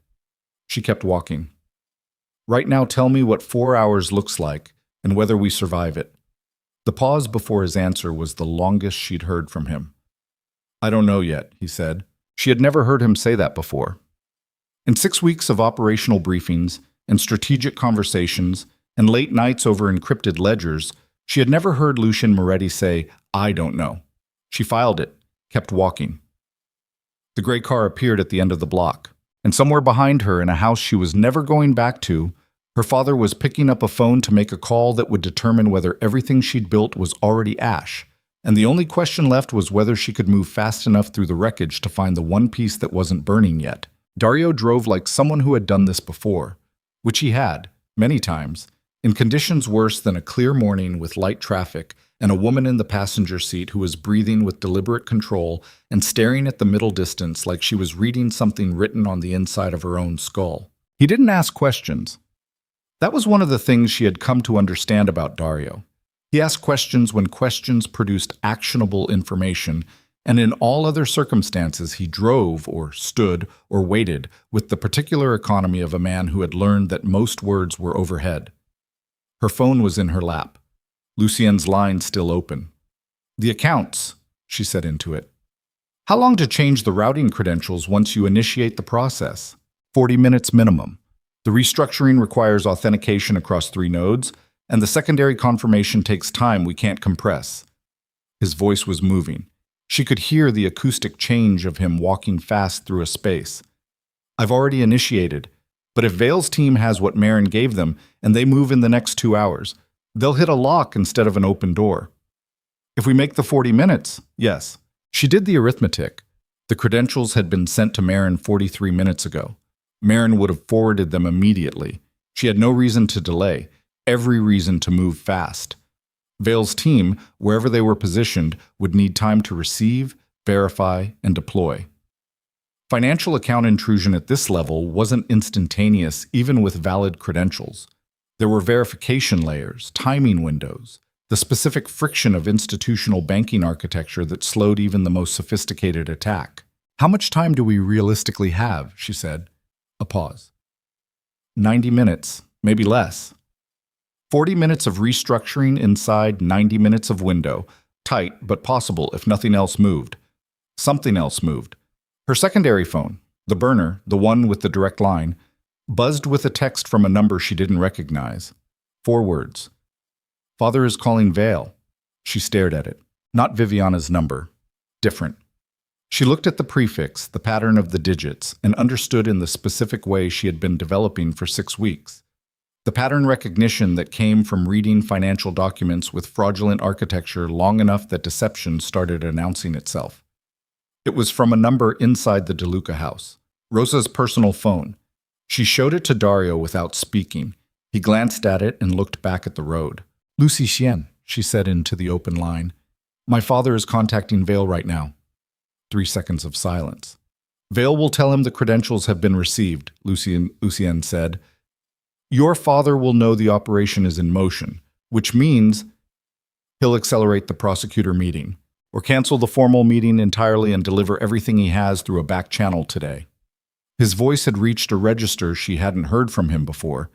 She kept walking. "Right now, tell me what 4 hours looks like and whether we survive it." The pause before his answer was the longest she'd heard from him. "I don't know yet," he said. She had never heard him say that before. In 6 weeks of operational briefings and strategic conversations and late nights over encrypted ledgers, she had never heard Lucien Moretti say, "I don't know." She filed it, kept walking. The gray car appeared at the end of the block, and somewhere behind her in a house she was never going back to, her father was picking up a phone to make a call that would determine whether everything she'd built was already ash, and the only question left was whether she could move fast enough through the wreckage to find the one piece that wasn't burning yet. Dario drove like someone who had done this before, which he had, many times, in conditions worse than a clear morning with light traffic and a woman in the passenger seat who was breathing with deliberate control and staring at the middle distance like she was reading something written on the inside of her own skull. He didn't ask questions. That was one of the things she had come to understand about Dario. He asked questions when questions produced actionable information, and in all other circumstances he drove or stood or waited with the particular economy of a man who had learned that most words were overhead. Her phone was in her lap. Lucien's line still open. "The accounts," she said into it. "How long to change the routing credentials once you initiate the process?" 40 minutes minimum. The restructuring requires authentication across 3 nodes, and the secondary confirmation takes time we can't compress. His voice was moving. She could hear the acoustic change of him walking fast through a space. "I've already initiated, but if Vale's team has what Marin gave them and they move in the next 2 hours, they'll hit a lock instead of an open door. If we make the 40 minutes, yes." She did the arithmetic. The credentials had been sent to Marin 43 minutes ago. Marin would have forwarded them immediately. She had no reason to delay, every reason to move fast. Vale's team, wherever they were positioned, would need time to receive, verify, and deploy. Financial account intrusion at this level wasn't instantaneous, even with valid credentials. There were verification layers, timing windows, the specific friction of institutional banking architecture that slowed even the most sophisticated attack. "How much time do we realistically have?" she said. A pause. 90 minutes, maybe less. 40 minutes of restructuring inside 90 minutes of window. Tight, but possible if nothing else moved. Something else moved. Her secondary phone, the burner, the one with the direct line, buzzed with a text from a number she didn't recognize. 4 words. "Father is calling Vale." She stared at it. Not Viviana's number. Different. She looked at the prefix, the pattern of the digits, and understood in the specific way she had been developing for 6 weeks. The pattern recognition that came from reading financial documents with fraudulent architecture long enough that deception started announcing itself. It was from a number inside the DeLuca house, Rosa's personal phone. She showed it to Dario without speaking. He glanced at it and looked back at the road. "Lucien," she said into the open line. "My father is contacting Vale right now." 3 seconds of silence. "Vale will tell him the credentials have been received," Lucien said. "Your father will know the operation is in motion, which means he'll accelerate the prosecutor meeting, or cancel the formal meeting entirely and deliver everything he has through a back channel today." His voice had reached a register she hadn't heard from him before.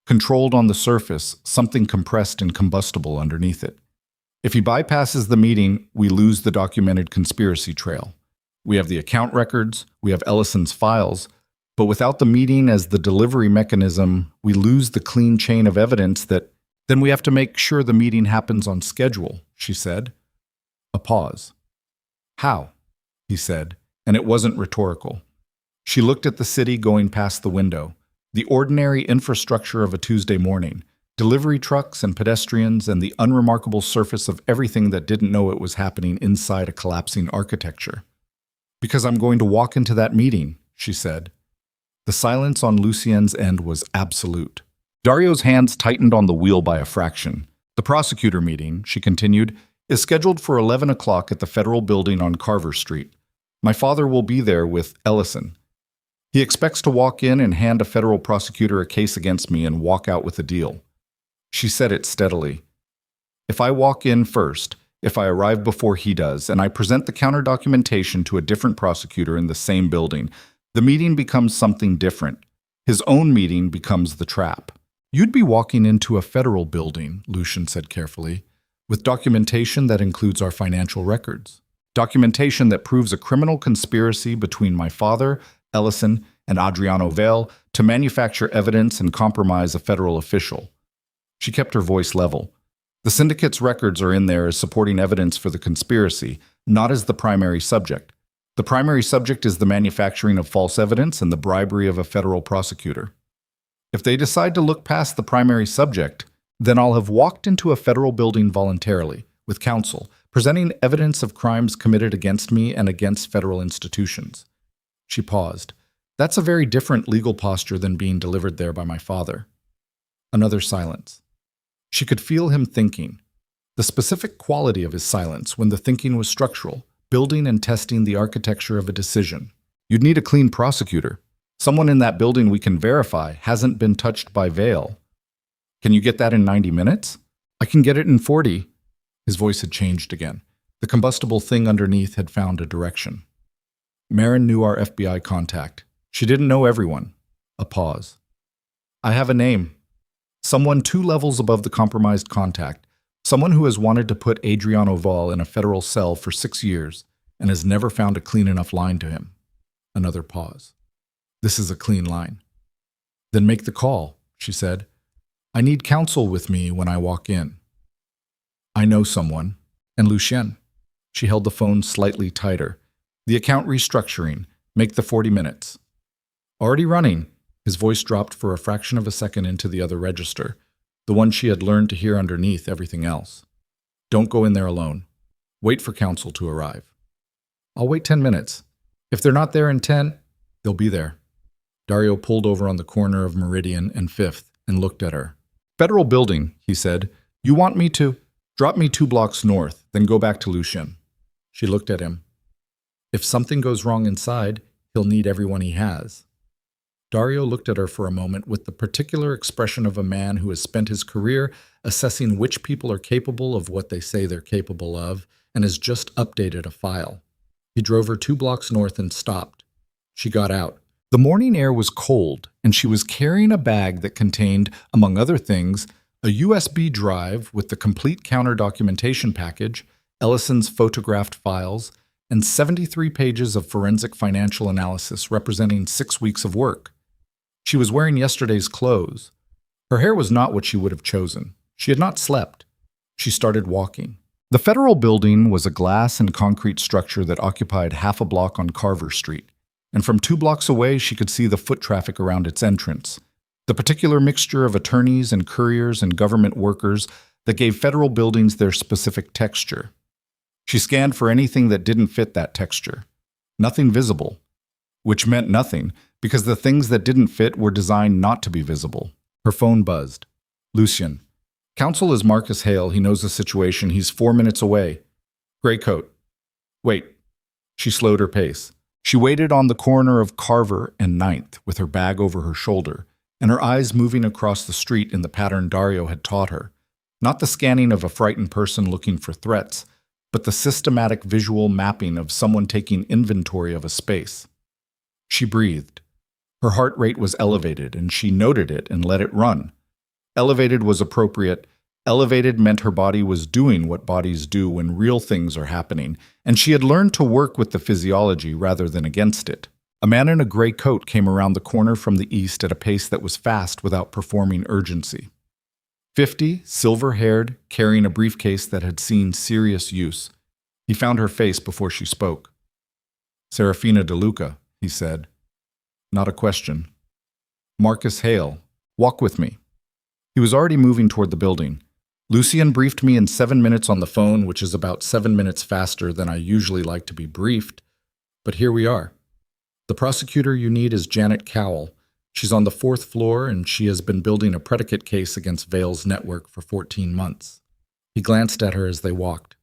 Controlled on the surface, something compressed and combustible underneath it. "If he bypasses the meeting, we lose the documented conspiracy trail. We have the account records, we have Ellison's files, but without the meeting as the delivery mechanism, we lose the clean chain of evidence that then we have to make sure the meeting happens on schedule," she said. A pause. "How?" he said, and it wasn't rhetorical. She looked at the city going past the window, the ordinary infrastructure of a Tuesday morning, delivery trucks and pedestrians and the unremarkable surface of everything that didn't know it was happening inside a collapsing architecture. "Because I'm going to walk into that meeting," she said. The silence on Lucien's end was absolute. Dario's hands tightened on the wheel by a fraction. "The prosecutor meeting," she continued, "is scheduled for 11 o'clock at the Federal Building on Carver Street. My father will be there with Ellison. He expects to walk in and hand a federal prosecutor a case against me and walk out with a deal." She said it steadily. "If I walk in first, if I arrive before he does, and I present the counter documentation to a different prosecutor in the same building, the meeting becomes something different. His own meeting becomes the trap." "You'd be walking into a federal building," Lucien said carefully, "with documentation that includes our financial records. Documentation that proves a criminal conspiracy between my father, Ellison, and Adriano Vale to manufacture evidence and compromise a federal official." She kept her voice level. "The syndicate's records are in there as supporting evidence for the conspiracy, not as the primary subject. The primary subject is the manufacturing of false evidence and the bribery of a federal prosecutor. If they decide to look past the primary subject, then I'll have walked into a federal building voluntarily, with counsel, presenting evidence of crimes committed against me and against federal institutions." She paused. "That's a very different legal posture than being delivered there by my father." Another silence. She could feel him thinking. The specific quality of his silence when the thinking was structural, building and testing the architecture of a decision. "You'd need a clean prosecutor. Someone in that building we can verify hasn't been touched by Vale. Can you get that in 90 minutes? I can get it in 40. His voice had changed again. The combustible thing underneath had found a direction. "Marin knew our FBI contact. She didn't know everyone." A pause. "I have a name. Someone 2 levels above the compromised contact. Someone who has wanted to put Adriano Vale in a federal cell for 6 years and has never found a clean enough line to him." Another pause. "This is a clean line." "Then make the call," she said. "I need counsel with me when I walk in." "I know someone. And Lucien." She held the phone slightly tighter. "The account restructuring. Make the 40 minutes." "Already running." His voice dropped for a fraction of a second into the other register, the one she had learned to hear underneath everything else. "Don't go in there alone. Wait for counsel to arrive." "I'll wait 10 minutes. If they're not there in 10, they'll be there." Dario pulled over on the corner of Meridian and 5th and looked at her. "Federal building," he said. "You want me to? Drop me 2 blocks north, then go back to Lucien." She looked at him. "If something goes wrong inside, He'll need everyone he has. Dario looked at her for a moment with the particular expression of a man who has spent his career assessing which people are capable of what they say they're capable of and has just updated a file. He drove her 2 blocks north and stopped. She got out. The morning air was cold, and she was carrying a bag that contained, among other things, a USB drive with the complete counter documentation package, Ellison's photographed files, and 73 pages of forensic financial analysis representing 6 weeks of work. She was wearing yesterday's clothes. Her hair was not what she would have chosen. She had not slept. She started walking. The federal building was a glass and concrete structure that occupied half a block on Carver Street, and from 2 blocks away she could see the foot traffic around its entrance, the particular mixture of attorneys and couriers and government workers that gave federal buildings their specific texture. She scanned for anything that didn't fit that texture. Nothing visible, which meant nothing, because the things that didn't fit were designed not to be visible. Her phone buzzed. Lucien. Counsel is Marcus Hale. He knows the situation. He's 4 minutes away. Gray coat. Wait. She slowed her pace. She waited on the corner of Carver and 9th with her bag over her shoulder, and her eyes moving across the street in the pattern Dario had taught her. Not the scanning of a frightened person looking for threats, but the systematic visual mapping of someone taking inventory of a space. She breathed. Her heart rate was elevated, and she noted it and let it run. Elevated was appropriate. Elevated meant her body was doing what bodies do when real things are happening, and she had learned to work with the physiology rather than against it. A man in a gray coat came around the corner from the east at a pace that was fast without performing urgency. 50, silver-haired, carrying a briefcase that had seen serious use. He found her face before she spoke. Seraphina DeLuca, he said. Not a question. Marcus Hale, walk with me. He was already moving toward the building. Lucien briefed me in 7 minutes on the phone, which is about 7 minutes faster than I usually like to be briefed. But here we are. The prosecutor you need is Janet Cowell. She's on the 4th floor, and she has been building a predicate case against Vale's network for 14 months. He glanced at her as they walked.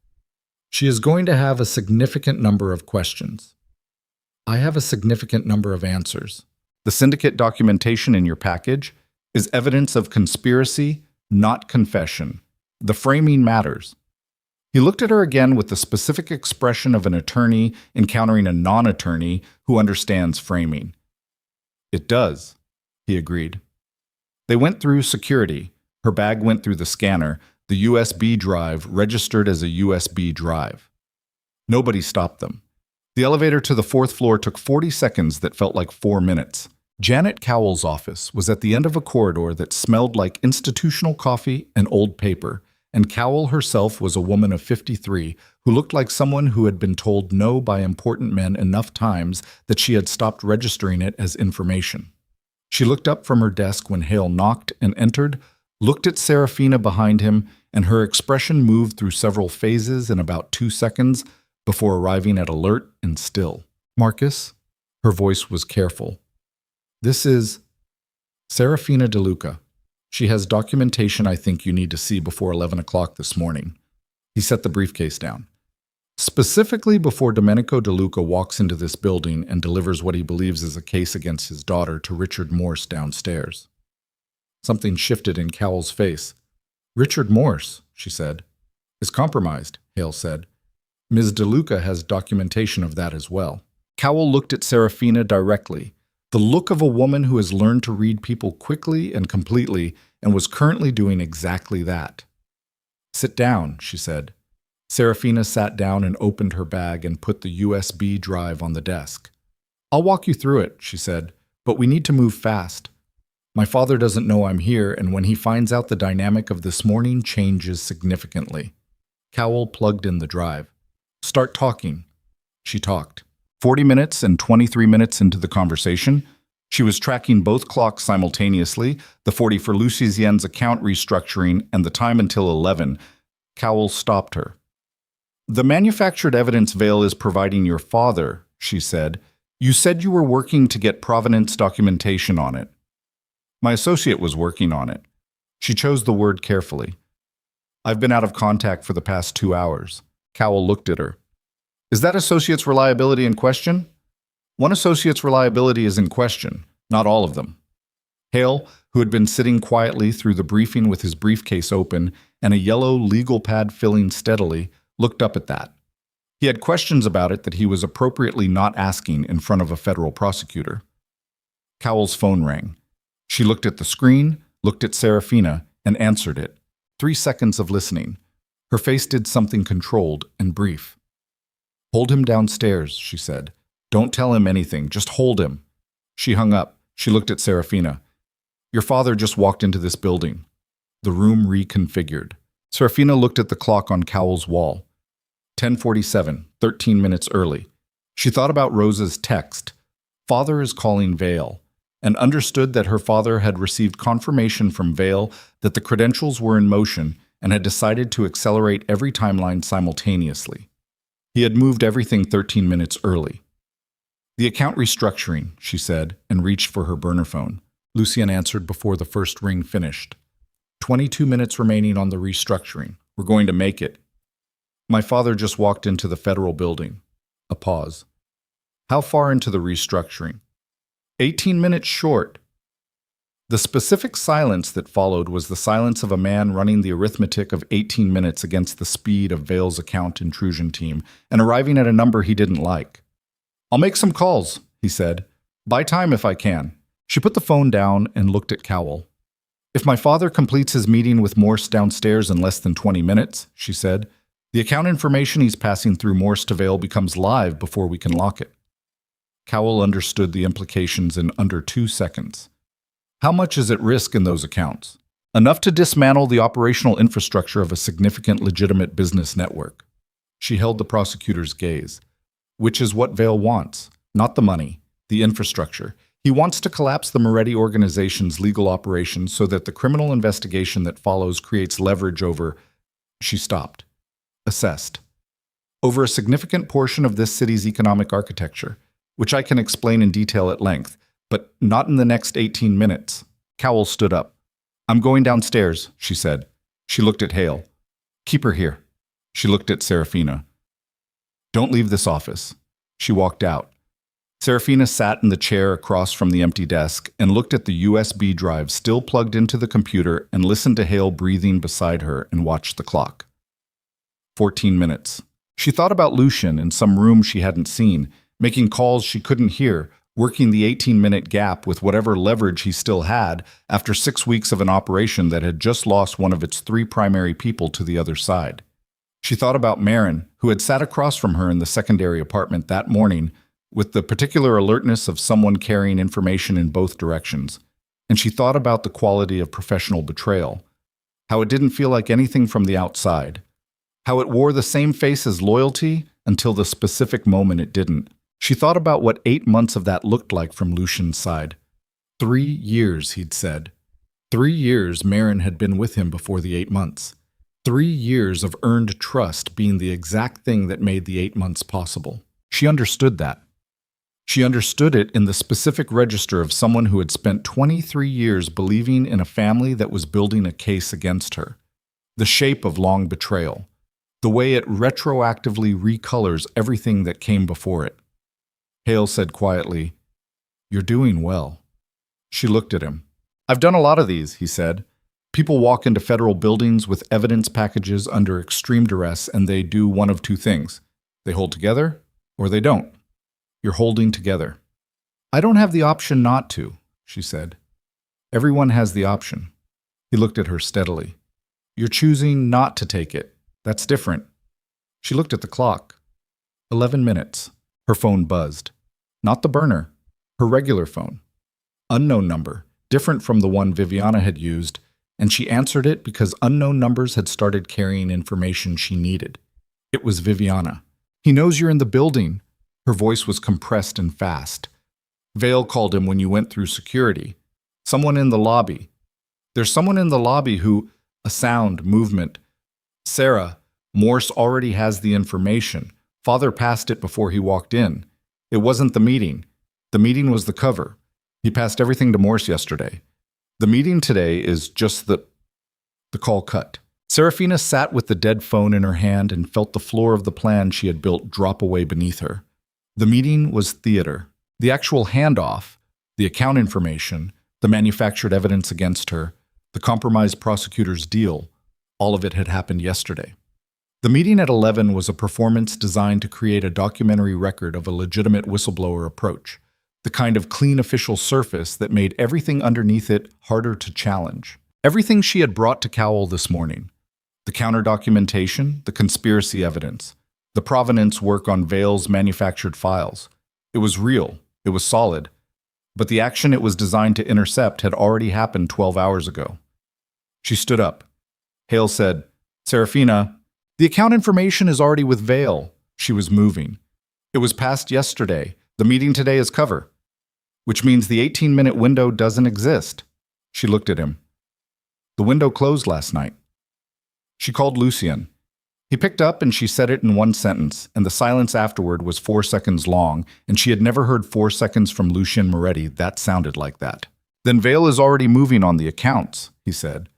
She is going to have a significant number of questions. I have a significant number of answers. The syndicate documentation in your package is evidence of conspiracy, not confession. The framing matters. He looked at her again with the specific expression of an attorney encountering a non-attorney who understands framing. It does, he agreed. They went through security. Her bag went through the scanner. The USB drive registered as a USB drive. Nobody stopped them. The elevator to the 4th floor took 40 seconds that felt like 4 minutes. Janet Cowell's office was at the end of a corridor that smelled like institutional coffee and old paper, and Cowell herself was a woman of 53 who looked like someone who had been told no by important men enough times that she had stopped registering it as information. She looked up from her desk when Hale knocked and entered, looked at Seraphina behind him, and her expression moved through several phases in about 2 seconds before arriving at alert and still. Marcus? Her voice was careful. This is Seraphina DeLuca. She has documentation I think you need to see before 11 o'clock this morning. He set the briefcase down. Specifically before Domenico DeLuca walks into this building and delivers what he believes is a case against his daughter to Richard Morse downstairs. Something shifted in Cowell's face. Richard Morse, she said. Is compromised, Hale said. Ms. DeLuca has documentation of that as well. Cowell looked at Seraphina directly, the look of a woman who has learned to read people quickly and completely and was currently doing exactly that. Sit down, she said. Seraphina sat down and opened her bag and put the USB drive on the desk. I'll walk you through it, she said, but we need to move fast. My father doesn't know I'm here, and when he finds out the dynamic of this morning changes significantly. Cowell plugged in the drive. Start talking. She talked. 40 minutes and 23 minutes into the conversation, she was tracking both clocks simultaneously, the 40 for Lucien's account restructuring and the time until 11. Cowell stopped her. The manufactured evidence Vale is providing your father, she said. You said you were working to get provenance documentation on it. My associate was working on it. She chose the word carefully. I've been out of contact for the past 2 hours. Cowell looked at her. Is that associate's reliability in question? One associate's reliability is in question, not all of them. Hale, who had been sitting quietly through the briefing with his briefcase open and a yellow legal pad filling steadily, looked up at that. He had questions about it that he was appropriately not asking in front of a federal prosecutor. Cowell's phone rang. She looked at the screen, looked at Seraphina, and answered it. 3 seconds of listening. Her face did something controlled and brief. "Hold him downstairs," she said. "Don't tell him anything, just hold him." She hung up. She looked at Seraphina. "Your father just walked into this building." The room reconfigured. Seraphina looked at the clock on Cowell's wall. 10:47, 13 minutes early. She thought about Rosa's text, "Father is calling Vale," and understood that her father had received confirmation from Vale that the credentials were in motion and had decided to accelerate every timeline simultaneously. He had moved everything 13 minutes early. "The account restructuring," she said, and reached for her burner phone. Lucien answered before the first ring finished. 22 minutes remaining on the restructuring. We're going to make it. My father just walked into the federal building. A pause. How far into the restructuring? 18 minutes short. The specific silence that followed was the silence of a man running the arithmetic of 18 minutes against the speed of Vale's account intrusion team and arriving at a number he didn't like. "I'll make some calls," he said. "Buy time if I can." She put the phone down and looked at Cowell. "If my father completes his meeting with Morse downstairs in less than 20 minutes, she said, the account information he's passing through Morse to Vale becomes live before we can lock it. Cowell understood the implications in under 2 seconds. How much is at risk in those accounts? Enough to dismantle the operational infrastructure of a significant legitimate business network. She held the prosecutor's gaze. Which is what Vale wants, not the money, the infrastructure. He wants to collapse the Moretti organization's legal operations so that the criminal investigation that follows creates leverage over... She stopped. Assessed. Over a significant portion of this city's economic architecture, which I can explain in detail at length, but not in the next 18 minutes. Cowell stood up. I'm going downstairs, she said. She looked at Hale. Keep her here. She looked at Seraphina. Don't leave this office. She walked out. Seraphina sat in the chair across from the empty desk and looked at the USB drive still plugged into the computer and listened to Hale breathing beside her and watched the clock. 14 minutes. She thought about Lucien in some room she hadn't seen, making calls she couldn't hear, working the 18-minute gap with whatever leverage he still had after 6 weeks of an operation that had just lost one of its 3 primary people to the other side. She thought about Marin, who had sat across from her in the secondary apartment that morning with the particular alertness of someone carrying information in both directions. And she thought about the quality of professional betrayal, how it didn't feel like anything from the outside, how it wore the same face as loyalty until the specific moment it didn't. She thought about what 8 months of that looked like from Lucien's side. 3 years, he'd said. 3 years Marin had been with him before the 8 months. 3 years of earned trust being the exact thing that made the 8 months possible. She understood that. She understood it in the specific register of someone who had spent 23 years believing in a family that was building a case against her. The shape of long betrayal. The way it retroactively recolors everything that came before it. Hale said quietly, You're doing well. She looked at him. I've done a lot of these, he said. People walk into federal buildings with evidence packages under extreme duress and they do one of 2 things. They hold together or they don't. You're holding together. I don't have the option not to, she said. Everyone has the option. He looked at her steadily. You're choosing not to take it. That's different. She looked at the clock. 11 minutes. Her phone buzzed. Not the burner. Her regular phone. Unknown number, different from the one Viviana had used, and she answered it because unknown numbers had started carrying information she needed. It was Viviana. He knows you're in the building. Her voice was compressed and fast. Vale called him when you went through security. Someone in the lobby. There's someone in the lobby who... A sound, movement. Sarah, Morse already has the information. Father passed it before he walked in. It wasn't the meeting. The meeting was the cover. He passed everything to Morse yesterday. The meeting today is just the call cut. Seraphina sat with the dead phone in her hand and felt the floor of the plan she had built drop away beneath her. The meeting was theater. The actual handoff, the account information, the manufactured evidence against her, the compromised prosecutor's deal, all of it had happened yesterday. The meeting at 11 was a performance designed to create a documentary record of a legitimate whistleblower approach, the kind of clean official surface that made everything underneath it harder to challenge. Everything she had brought to Cowell this morning, the counter-documentation, the conspiracy evidence, the provenance work on Vale's manufactured files. It was real, it was solid, but the action it was designed to intercept had already happened 12 hours ago. She stood up. Hale said, "Seraphina, the account information is already with Vale." She was moving. "It was passed yesterday. The meeting today is cover, which means the 18-minute window doesn't exist." She looked at him. "The window closed last night." She called Lucien. He picked up and she said it in one sentence, and the silence afterward was 4 seconds long, and she had never heard 4 seconds from Lucien Moretti that sounded like that. "Then Vale is already moving on the accounts," he said.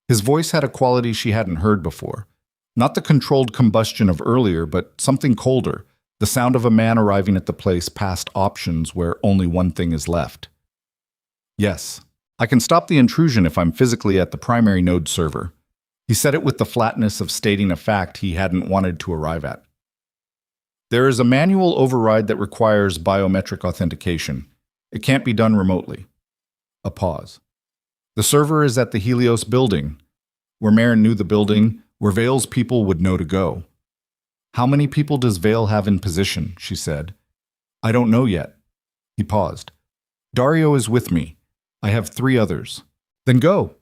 His voice had a quality she hadn't heard before. Not the controlled combustion of earlier, but something colder, the sound of a man arriving at the place past options where only one thing is left. "Yes, I can stop the intrusion if I'm physically at the primary node server." He said it with the flatness of stating a fact he hadn't wanted to arrive at. "There is a manual override that requires biometric authentication. It can't be done remotely." A pause. "The server is at the Helios building, where Marin knew the building, where Vale's people would know to go." "How many people does Vale have in position?" she said. "I don't know yet." He paused. "Dario is with me. I have 3 others." "Then go."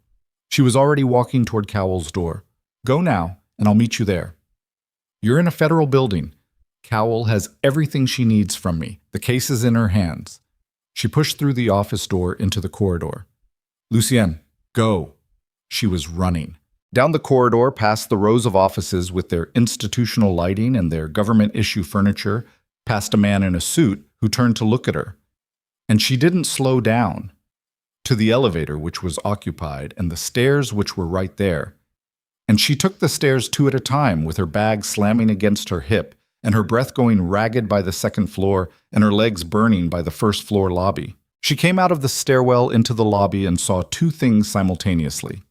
She was already walking toward Cowell's door. "Go now, and I'll meet you there. You're in a federal building. Cowell has everything she needs from me. The case is in her hands." She pushed through the office door into the corridor. "Lucien, go." She was running. Down the corridor, past the rows of offices with their institutional lighting and their government-issue furniture, past a man in a suit who turned to look at her. And she didn't slow down. To the elevator, which was occupied, and the stairs, which were right there. And she took the stairs 2 at a time, with her bag slamming against her hip, and her breath going ragged by the 2nd floor, and her legs burning by the 1st floor lobby. She came out of the stairwell into the lobby and saw 2 things simultaneously.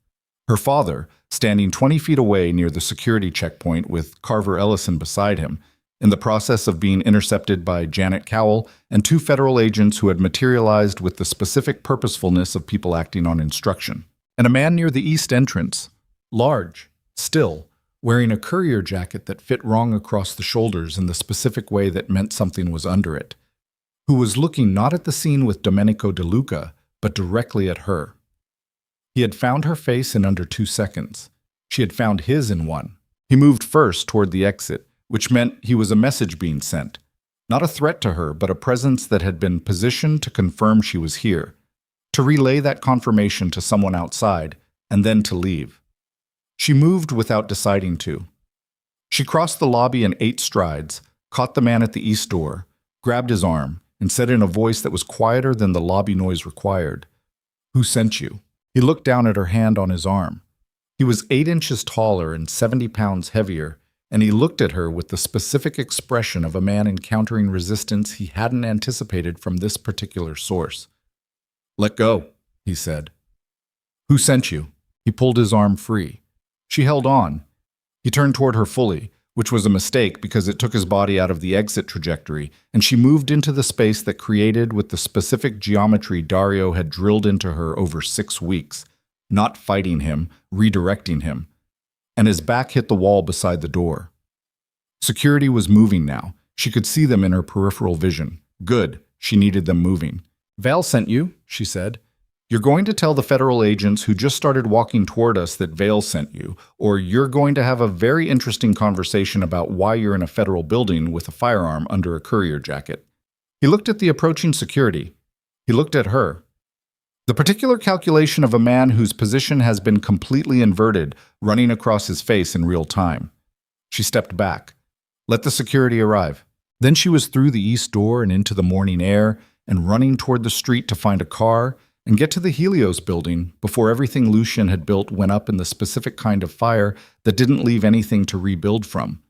Her father, standing 20 feet away near the security checkpoint with Carver Ellison beside him, in the process of being intercepted by Janet Cowell and 2 federal agents who had materialized with the specific purposefulness of people acting on instruction. And a man near the east entrance, large, still, wearing a courier jacket that fit wrong across the shoulders in the specific way that meant something was under it, who was looking not at the scene with Domenico De Luca, but directly at her. He had found her face in under 2 seconds. She had found his in 1. He moved first toward the exit, which meant he was a message being sent. Not a threat to her, but a presence that had been positioned to confirm she was here, to relay that confirmation to someone outside, and then to leave. She moved without deciding to. She crossed the lobby in 8 strides, caught the man at the east door, grabbed his arm, and said in a voice that was quieter than the lobby noise required, "Who sent you?" He looked down at her hand on his arm. He was 8 inches taller and 70 pounds heavier, and he looked at her with the specific expression of a man encountering resistance he hadn't anticipated from this particular source. "Let go," he said. "Who sent you?" He pulled his arm free. She held on. He turned toward her fully, which was a mistake because it took his body out of the exit trajectory, and she moved into the space that created with the specific geometry Dario had drilled into her over 6 weeks, not fighting him, redirecting him. And his back hit the wall beside the door. Security was moving now. She could see them in her peripheral vision. Good, she needed them moving. "Val sent you," she said. "You're going to tell the federal agents who just started walking toward us that Vale sent you, or you're going to have a very interesting conversation about why you're in a federal building with a firearm under a courier jacket." He looked at the approaching security. He looked at her. The particular calculation of a man whose position has been completely inverted, running across his face in real time. She stepped back. Let the security arrive. Then she was through the east door and into the morning air, and running toward the street to find a car and get to the Helios building before everything Lucien had built went up in the specific kind of fire that didn't leave anything to rebuild from.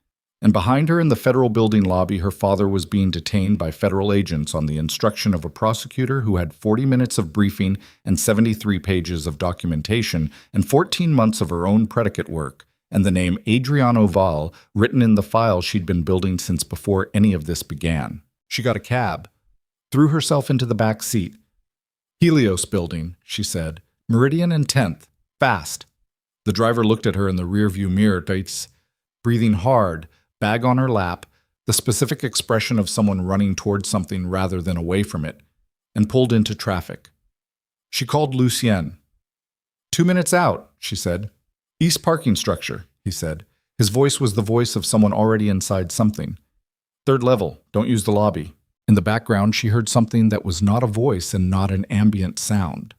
And behind her in the federal building lobby, her father was being detained by federal agents on the instruction of a prosecutor who had 40 minutes of briefing and 73 pages of documentation and 14 months of her own predicate work, and the name Adriano Val written in the file she'd been building since before any of this began. She got a cab, threw herself into the back seat. "Helios building," she said. "Meridian and 10th. Fast." The driver looked at her in the rearview mirror, breathing hard, bag on her lap, the specific expression of someone running towards something rather than away from it, and pulled into traffic. She called Lucien. 2 minutes out, she said. "East parking structure," he said. His voice was the voice of someone already inside something. "Third level, don't use the lobby." In the background, she heard something that was not a voice and not an ambient sound.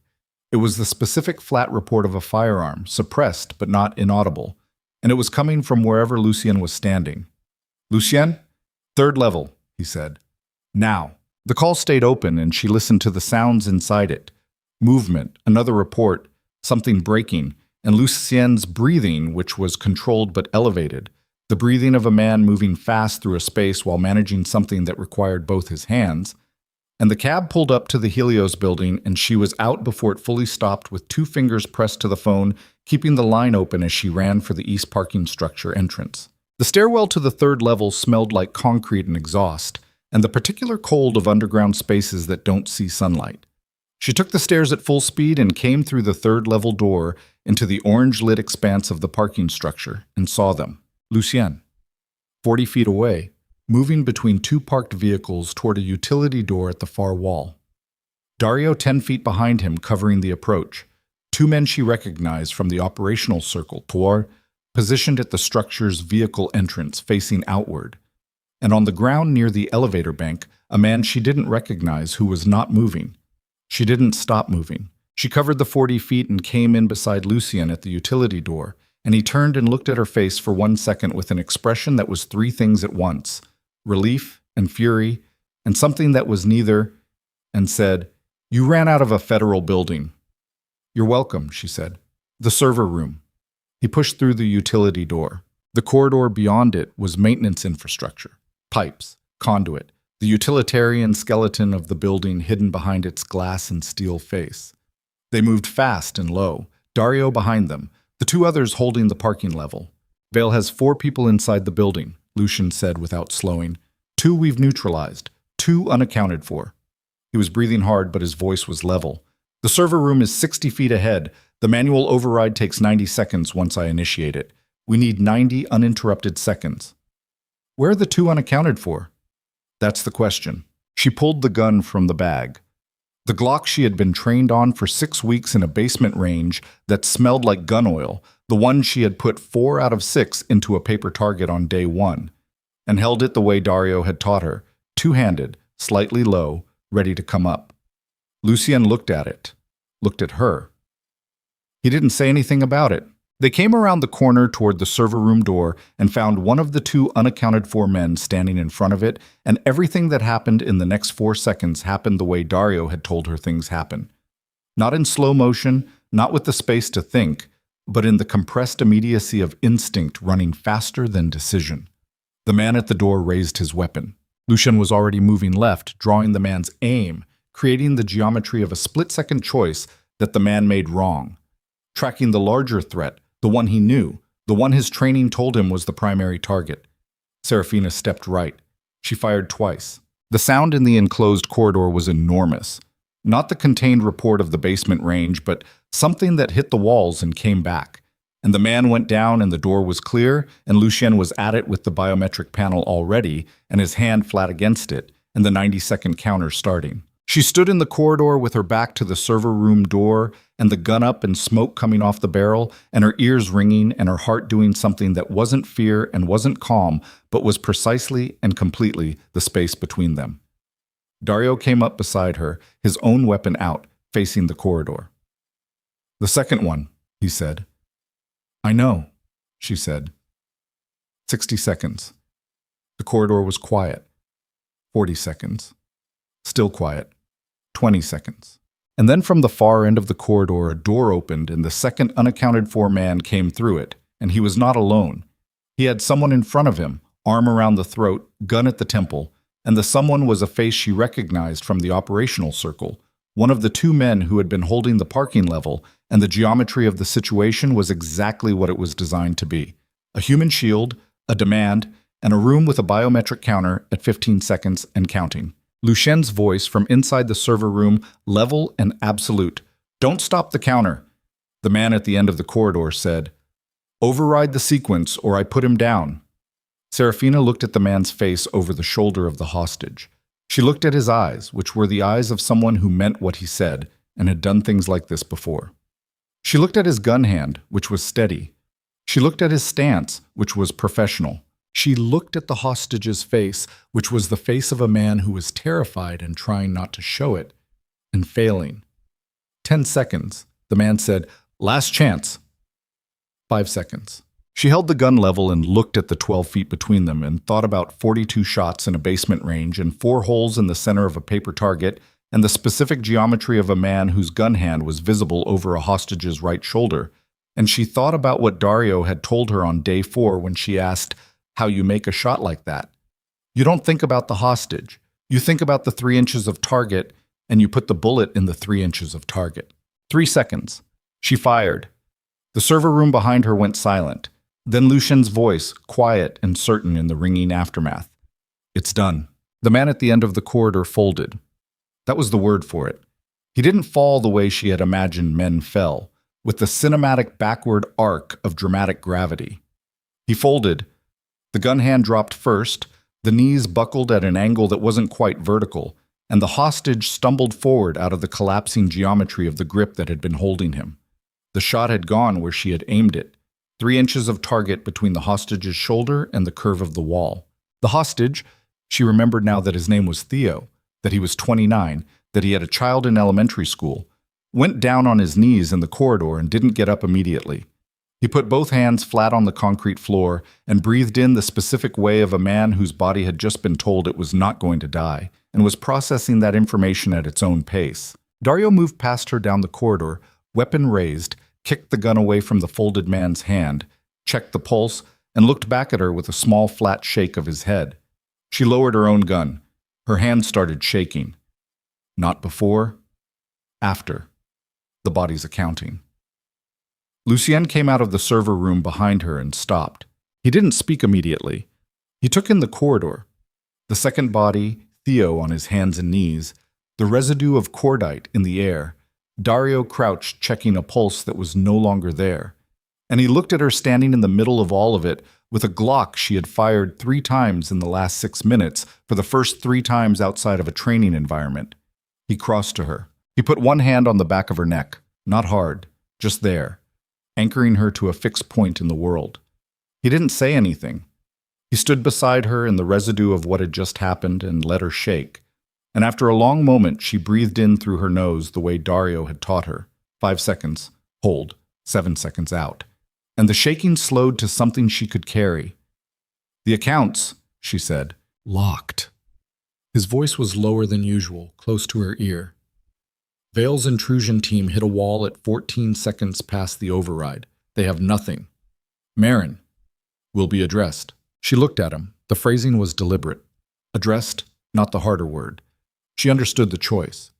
It was the specific flat report of a firearm, suppressed but not inaudible, and it was coming from wherever Lucien was standing. "Lucien? Third level," he said. "Now." The call stayed open, and she listened to the sounds inside it. Movement, another report, something breaking, and Lucien's breathing, which was controlled but elevated, the breathing of a man moving fast through a space while managing something that required both his hands. And the cab pulled up to the Helios building, and she was out before it fully stopped with 2 fingers pressed to the phone, keeping the line open as she ran for the east parking structure entrance. The stairwell to the 3rd level smelled like concrete and exhaust, and the particular cold of underground spaces that don't see sunlight. She took the stairs at full speed and came through the 3rd level door into the orange-lit expanse of the parking structure and saw them. Lucien, 40 feet away, moving between 2 parked vehicles toward a utility door at the far wall. Dario 10 feet behind him, covering the approach. 2 men she recognized from the operational circle, positioned at the structure's vehicle entrance, facing outward. And on the ground near the elevator bank, a man she didn't recognize who was not moving. She didn't stop moving. She covered the 40 feet and came in beside Lucien at the utility door, and he turned and looked at her face for 1 second with an expression that was 3 things at once: relief and fury, and something that was neither, and said, "You ran out of a federal building." "You're welcome," she said. "The server room." He pushed through the utility door. The corridor beyond it was maintenance infrastructure, pipes, conduit, the utilitarian skeleton of the building hidden behind its glass and steel face. They moved fast and low, Dario behind them, the 2 others holding the parking level. "Vale has 4 people inside the building," Lucien said without slowing. 2 we've neutralized, 2 unaccounted for." He was breathing hard, but his voice was level. "The server room is 60 feet ahead. The manual override takes 90 seconds once I initiate it. We need 90 uninterrupted seconds." "Where are the 2 unaccounted for?" "That's the question." She pulled the gun from the bag. The Glock she had been trained on for 6 weeks in a basement range that smelled like gun oil, the one she had put 4 out of 6 into a paper target on day 1, and held it the way Dario had taught her, 2-handed, slightly low, ready to come up. Lucien looked at it, looked at her. He didn't say anything about it. They came around the corner toward the server room door and found one of the 2 unaccounted for men standing in front of it, and everything that happened in the next 4 seconds happened the way Dario had told her things happen. Not in slow motion, not with the space to think, but in the compressed immediacy of instinct running faster than decision. The man at the door raised his weapon. Lucien was already moving left, drawing the man's aim, creating the geometry of a split-second choice that the man made wrong. Tracking the larger threat, the one he knew, the one his training told him was the primary target. Seraphina stepped right. She fired twice. The sound in the enclosed corridor was enormous. Not the contained report of the basement range, but something that hit the walls and came back. And the man went down and the door was clear, and Lucien was at it with the biometric panel already, and his hand flat against it, and the 90-second counter starting. She stood in the corridor with her back to the server room door, and the gun up and smoke coming off the barrel, and her ears ringing and her heart doing something that wasn't fear and wasn't calm, but was precisely and completely the space between them. Dario came up beside her, his own weapon out, facing the corridor. "The second one," he said. "I know," she said. 60 seconds. The corridor was quiet. 40 seconds. Still quiet. 20 seconds. And then from the far end of the corridor, a door opened and the second unaccounted for man came through it, and he was not alone. He had someone in front of him, arm around the throat, gun at the temple, and the someone was a face she recognized from the operational circle, one of the two men who had been holding the parking level, and the geometry of the situation was exactly what it was designed to be. A human shield, a demand, and a room with a biometric counter at 15 seconds and counting. Lucien's voice from inside the server room, level and absolute. "Don't stop the counter," the man at the end of the corridor said. "Override the sequence or I put him down." Seraphina looked at the man's face over the shoulder of the hostage. She looked at his eyes, which were the eyes of someone who meant what he said and had done things like this before. She looked at his gun hand, which was steady. She looked at his stance, which was professional. She looked at the hostage's face, which was the face of a man who was terrified and trying not to show it, and failing. 10 seconds, the man said, "Last chance." 5 seconds. She held the gun level and looked at the 12 feet between them and thought about 42 shots in a basement range and 4 holes in the center of a paper target and the specific geometry of a man whose gun hand was visible over a hostage's right shoulder. And she thought about what Dario had told her on day 4 when she asked how you make a shot like that. You don't think about the hostage. You think about the 3 inches of target and you put the bullet in the 3 inches of target. 3 seconds. She fired. The server room behind her went silent. Then Lucien's voice, quiet and certain in the ringing aftermath. "It's done." The man at the end of the corridor folded. That was the word for it. He didn't fall the way she had imagined men fell, with the cinematic backward arc of dramatic gravity. He folded. The gun hand dropped first, the knees buckled at an angle that wasn't quite vertical, and the hostage stumbled forward out of the collapsing geometry of the grip that had been holding him. The shot had gone where she had aimed it. 3 inches of target between the hostage's shoulder and the curve of the wall. The hostage, she remembered now that his name was Theo, that he was 29, that he had a child in elementary school, went down on his knees in the corridor and didn't get up immediately. He put both hands flat on the concrete floor and breathed in the specific way of a man whose body had just been told it was not going to die and was processing that information at its own pace. Dario moved past her down the corridor, weapon raised, kicked the gun away from the folded man's hand, checked the pulse, and looked back at her with a small flat shake of his head. She lowered her own gun. Her hand started shaking. Not before, after. The body's accounting. Lucien came out of the server room behind her and stopped. He didn't speak immediately. He took in the corridor. The second body, Theo on his hands and knees, the residue of cordite in the air, Dario crouched checking a pulse that was no longer there. And he looked at her standing in the middle of all of it with a Glock she had fired 3 times in the last 6 minutes, for the first 3 times outside of a training environment. He crossed to her. He put one hand on the back of her neck, not hard, just there, anchoring her to a fixed point in the world. He didn't say anything. He stood beside her in the residue of what had just happened and let her shake. And after a long moment, she breathed in through her nose the way Dario had taught her. 5 seconds, hold, 7 seconds out. And the shaking slowed to something she could carry. "The accounts," she said. "Locked." His voice was lower than usual, close to her ear. Vale's intrusion team hit a wall at 14 seconds past the override. They have nothing. Marin will be addressed. She looked at him. The phrasing was deliberate. Addressed, not the harder word. She understood the choice.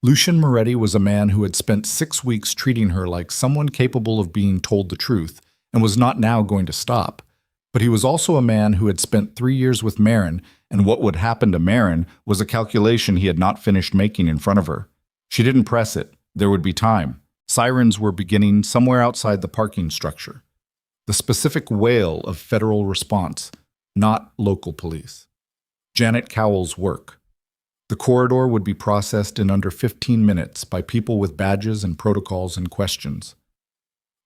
Lucien Moretti was a man who had spent 6 weeks treating her like someone capable of being told the truth and was not now going to stop. But he was also a man who had spent 3 years with Marin, and what would happen to Marin was a calculation he had not finished making in front of her. She didn't press it. There would be time. Sirens were beginning somewhere outside the parking structure. The specific wail of federal response, not local police. Janet Cowell's work. The corridor would be processed in under 15 minutes by people with badges and protocols and questions.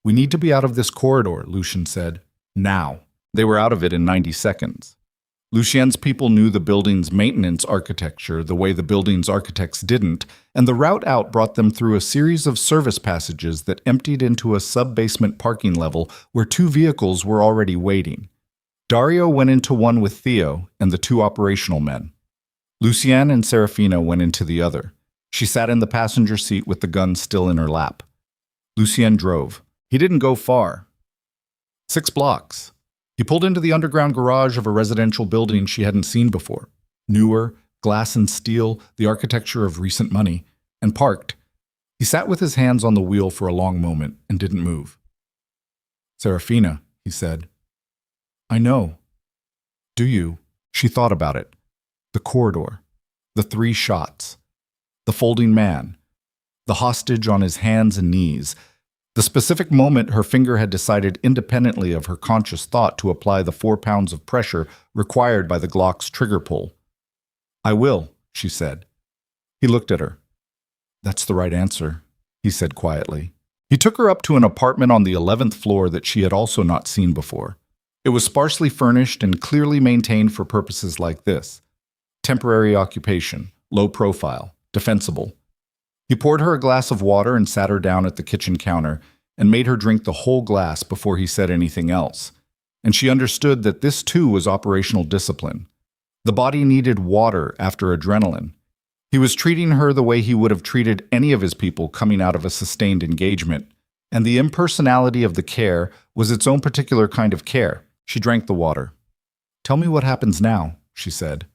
"We need to be out of this corridor," Lucien said. Now. They were out of it in 90 seconds. Lucien's people knew the building's maintenance architecture the way the building's architects didn't, and the route out brought them through a series of service passages that emptied into a sub-basement parking level where 2 vehicles were already waiting. Dario went into one with Theo and the 2 operational men. Lucien and Seraphina went into the other. She sat in the passenger seat with the gun still in her lap. Lucien drove. He didn't go far. 6 blocks. He pulled into the underground garage of a residential building she hadn't seen before. Newer, glass and steel, the architecture of recent money, and parked. He sat with his hands on the wheel for a long moment and didn't move. "Seraphina," he said. "I know." "Do you?" She thought about it. The corridor, the 3 shots, the folding man, the hostage on his hands and knees, the specific moment her finger had decided independently of her conscious thought to apply the 4 pounds of pressure required by the Glock's trigger pull. "I will," she said. He looked at her. "That's the right answer," he said quietly. He took her up to an apartment on the 11th floor that she had also not seen before. It was sparsely furnished and clearly maintained for purposes like this. Temporary occupation, low profile, defensible. He poured her a glass of water and sat her down at the kitchen counter and made her drink the whole glass before he said anything else. And she understood that this too was operational discipline. The body needed water after adrenaline. He was treating her the way he would have treated any of his people coming out of a sustained engagement. And the impersonality of the care was its own particular kind of care. She drank the water. "Tell me what happens now," she said.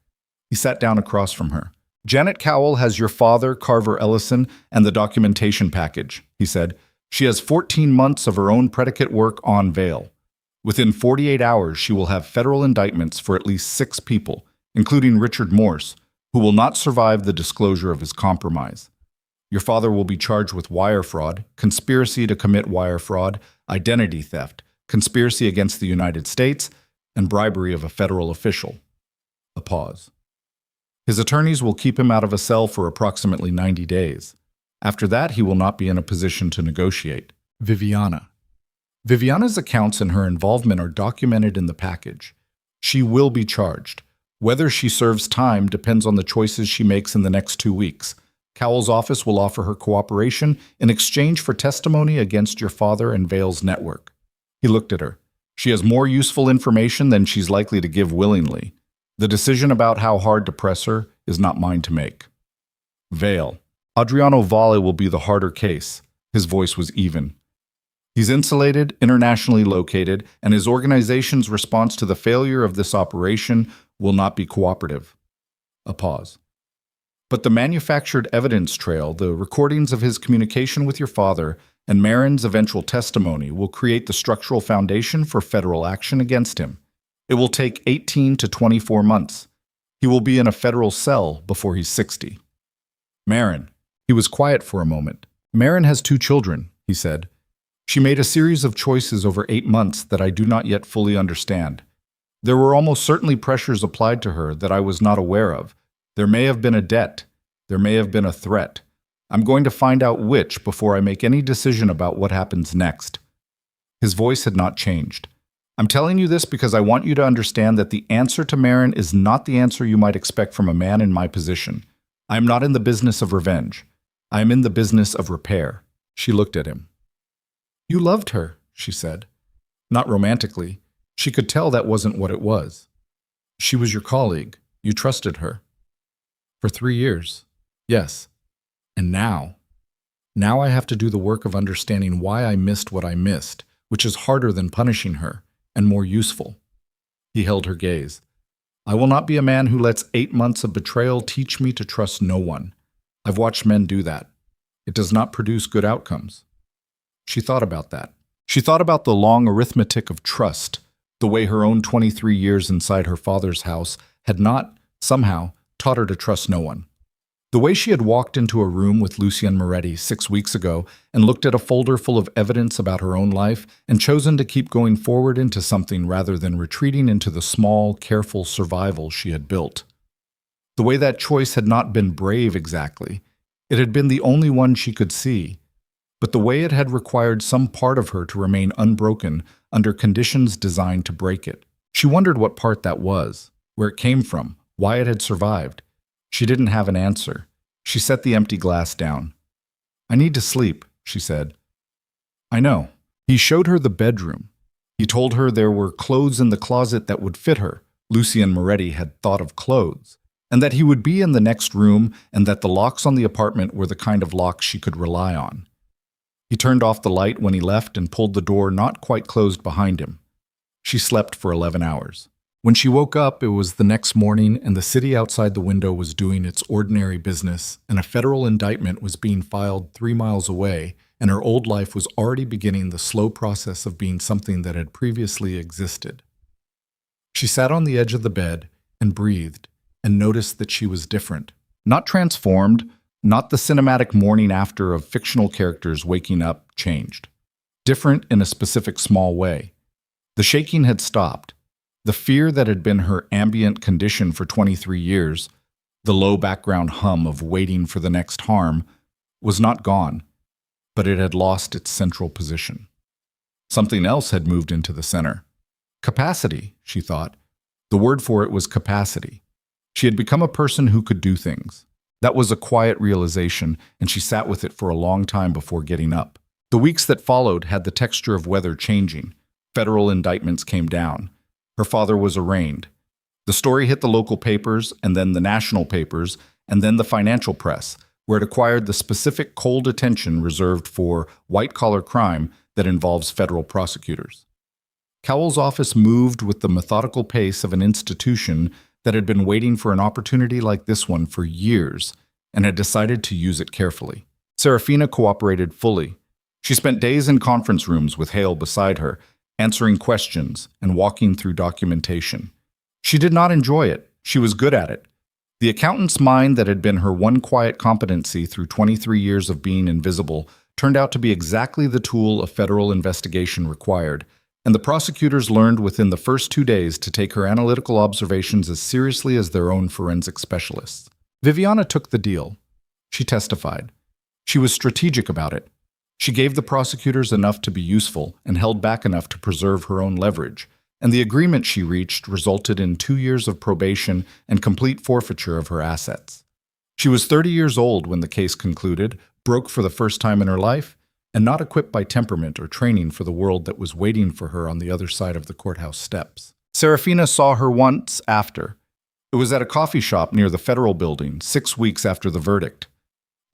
He sat down across from her. "Janet Cowell has your father, Carver Ellison, and the documentation package," he said. "She has 14 months of her own predicate work on bail. Within 48 hours, she will have federal indictments for at least 6 people, including Richard Morse, who will not survive the disclosure of his compromise. Your father will be charged with wire fraud, conspiracy to commit wire fraud, identity theft, conspiracy against the United States, and bribery of a federal official." A pause. "His attorneys will keep him out of a cell for approximately 90 days. After that, he will not be in a position to negotiate." Viviana. Viviana's accounts and her involvement are documented in the package. She will be charged. Whether she serves time depends on the choices she makes in the next 2 weeks. Cowell's office will offer her cooperation in exchange for testimony against your father and Vale's network. He looked at her. She has more useful information than she's likely to give willingly. The decision about how hard to press her is not mine to make. Vale. Adriano Valle will be the harder case. His voice was even. He's insulated, internationally located, and his organization's response to the failure of this operation will not be cooperative. A pause. But the manufactured evidence trail, the recordings of his communication with your father, and Marin's eventual testimony will create the structural foundation for federal action against him. It will take 18 to 24 months. He will be in a federal cell before he's 60. Marin. He was quiet for a moment. "Marin has 2 children," he said. "She made a series of choices over 8 months that I do not yet fully understand. There were almost certainly pressures applied to her that I was not aware of. There may have been a debt. There may have been a threat. I'm going to find out which before I make any decision about what happens next." His voice had not changed. "I'm telling you this because I want you to understand that the answer to Marin is not the answer you might expect from a man in my position. I am not in the business of revenge. I am in the business of repair." She looked at him. "You loved her," she said. Not romantically. She could tell that wasn't what it was. "She was your colleague. You trusted her." "For 3 years. Yes. And now I have to do the work of understanding why I missed what I missed, which is harder than punishing her, and more useful." He held her gaze. "I will not be a man who lets 8 months of betrayal teach me to trust no one. I've watched men do that. It does not produce good outcomes." She thought about that. She thought about the long arithmetic of trust, the way her own 23 years inside her father's house had not, somehow, taught her to trust no one. The way she had walked into a room with Lucien Moretti 6 weeks ago and looked at a folder full of evidence about her own life and chosen to keep going forward into something rather than retreating into the small, careful survival she had built. The way that choice had not been brave exactly. It had been the only one she could see. But the way it had required some part of her to remain unbroken under conditions designed to break it. She wondered what part that was, where it came from, why it had survived. She didn't have an answer. She set the empty glass down. "I need to sleep," she said. "I know." He showed her the bedroom. He told her there were clothes in the closet that would fit her. Lucien Moretti had thought of clothes. And that he would be in the next room and that the locks on the apartment were the kind of locks she could rely on. He turned off the light when he left and pulled the door not quite closed behind him. She slept for 11 hours. When she woke up, it was the next morning, and the city outside the window was doing its ordinary business, and a federal indictment was being filed 3 miles away, and her old life was already beginning the slow process of being something that had previously existed. She sat on the edge of the bed and breathed, and noticed that she was different. Not transformed, not the cinematic morning after of fictional characters waking up changed. Different in a specific small way. The shaking had stopped. The fear that had been her ambient condition for 23 years, the low background hum of waiting for the next harm, was not gone, but it had lost its central position. Something else had moved into the center. Capacity, she thought. The word for it was capacity. She had become a person who could do things. That was a quiet realization, and she sat with it for a long time before getting up. The weeks that followed had the texture of weather changing. Federal indictments came down. Her father was arraigned. The story hit the local papers, and then the national papers, and then the financial press, where it acquired the specific cold attention reserved for white-collar crime that involves federal prosecutors. Cowell's office moved with the methodical pace of an institution that had been waiting for an opportunity like this one for years and had decided to use it carefully. Seraphina cooperated fully. She spent days in conference rooms with Hale beside her, answering questions and walking through documentation. She did not enjoy it. She was good at it. The accountant's mind that had been her one quiet competency through 23 years of being invisible turned out to be exactly the tool a federal investigation required, and the prosecutors learned within the first 2 days to take her analytical observations as seriously as their own forensic specialists. Viviana took the deal. She testified. She was strategic about it. She gave the prosecutors enough to be useful and held back enough to preserve her own leverage, and the agreement she reached resulted in 2 years of probation and complete forfeiture of her assets. She was 30 years old when the case concluded, broke for the first time in her life, and not equipped by temperament or training for the world that was waiting for her on the other side of the courthouse steps. Seraphina saw her once after. It was at a coffee shop near the federal building, 6 weeks after the verdict.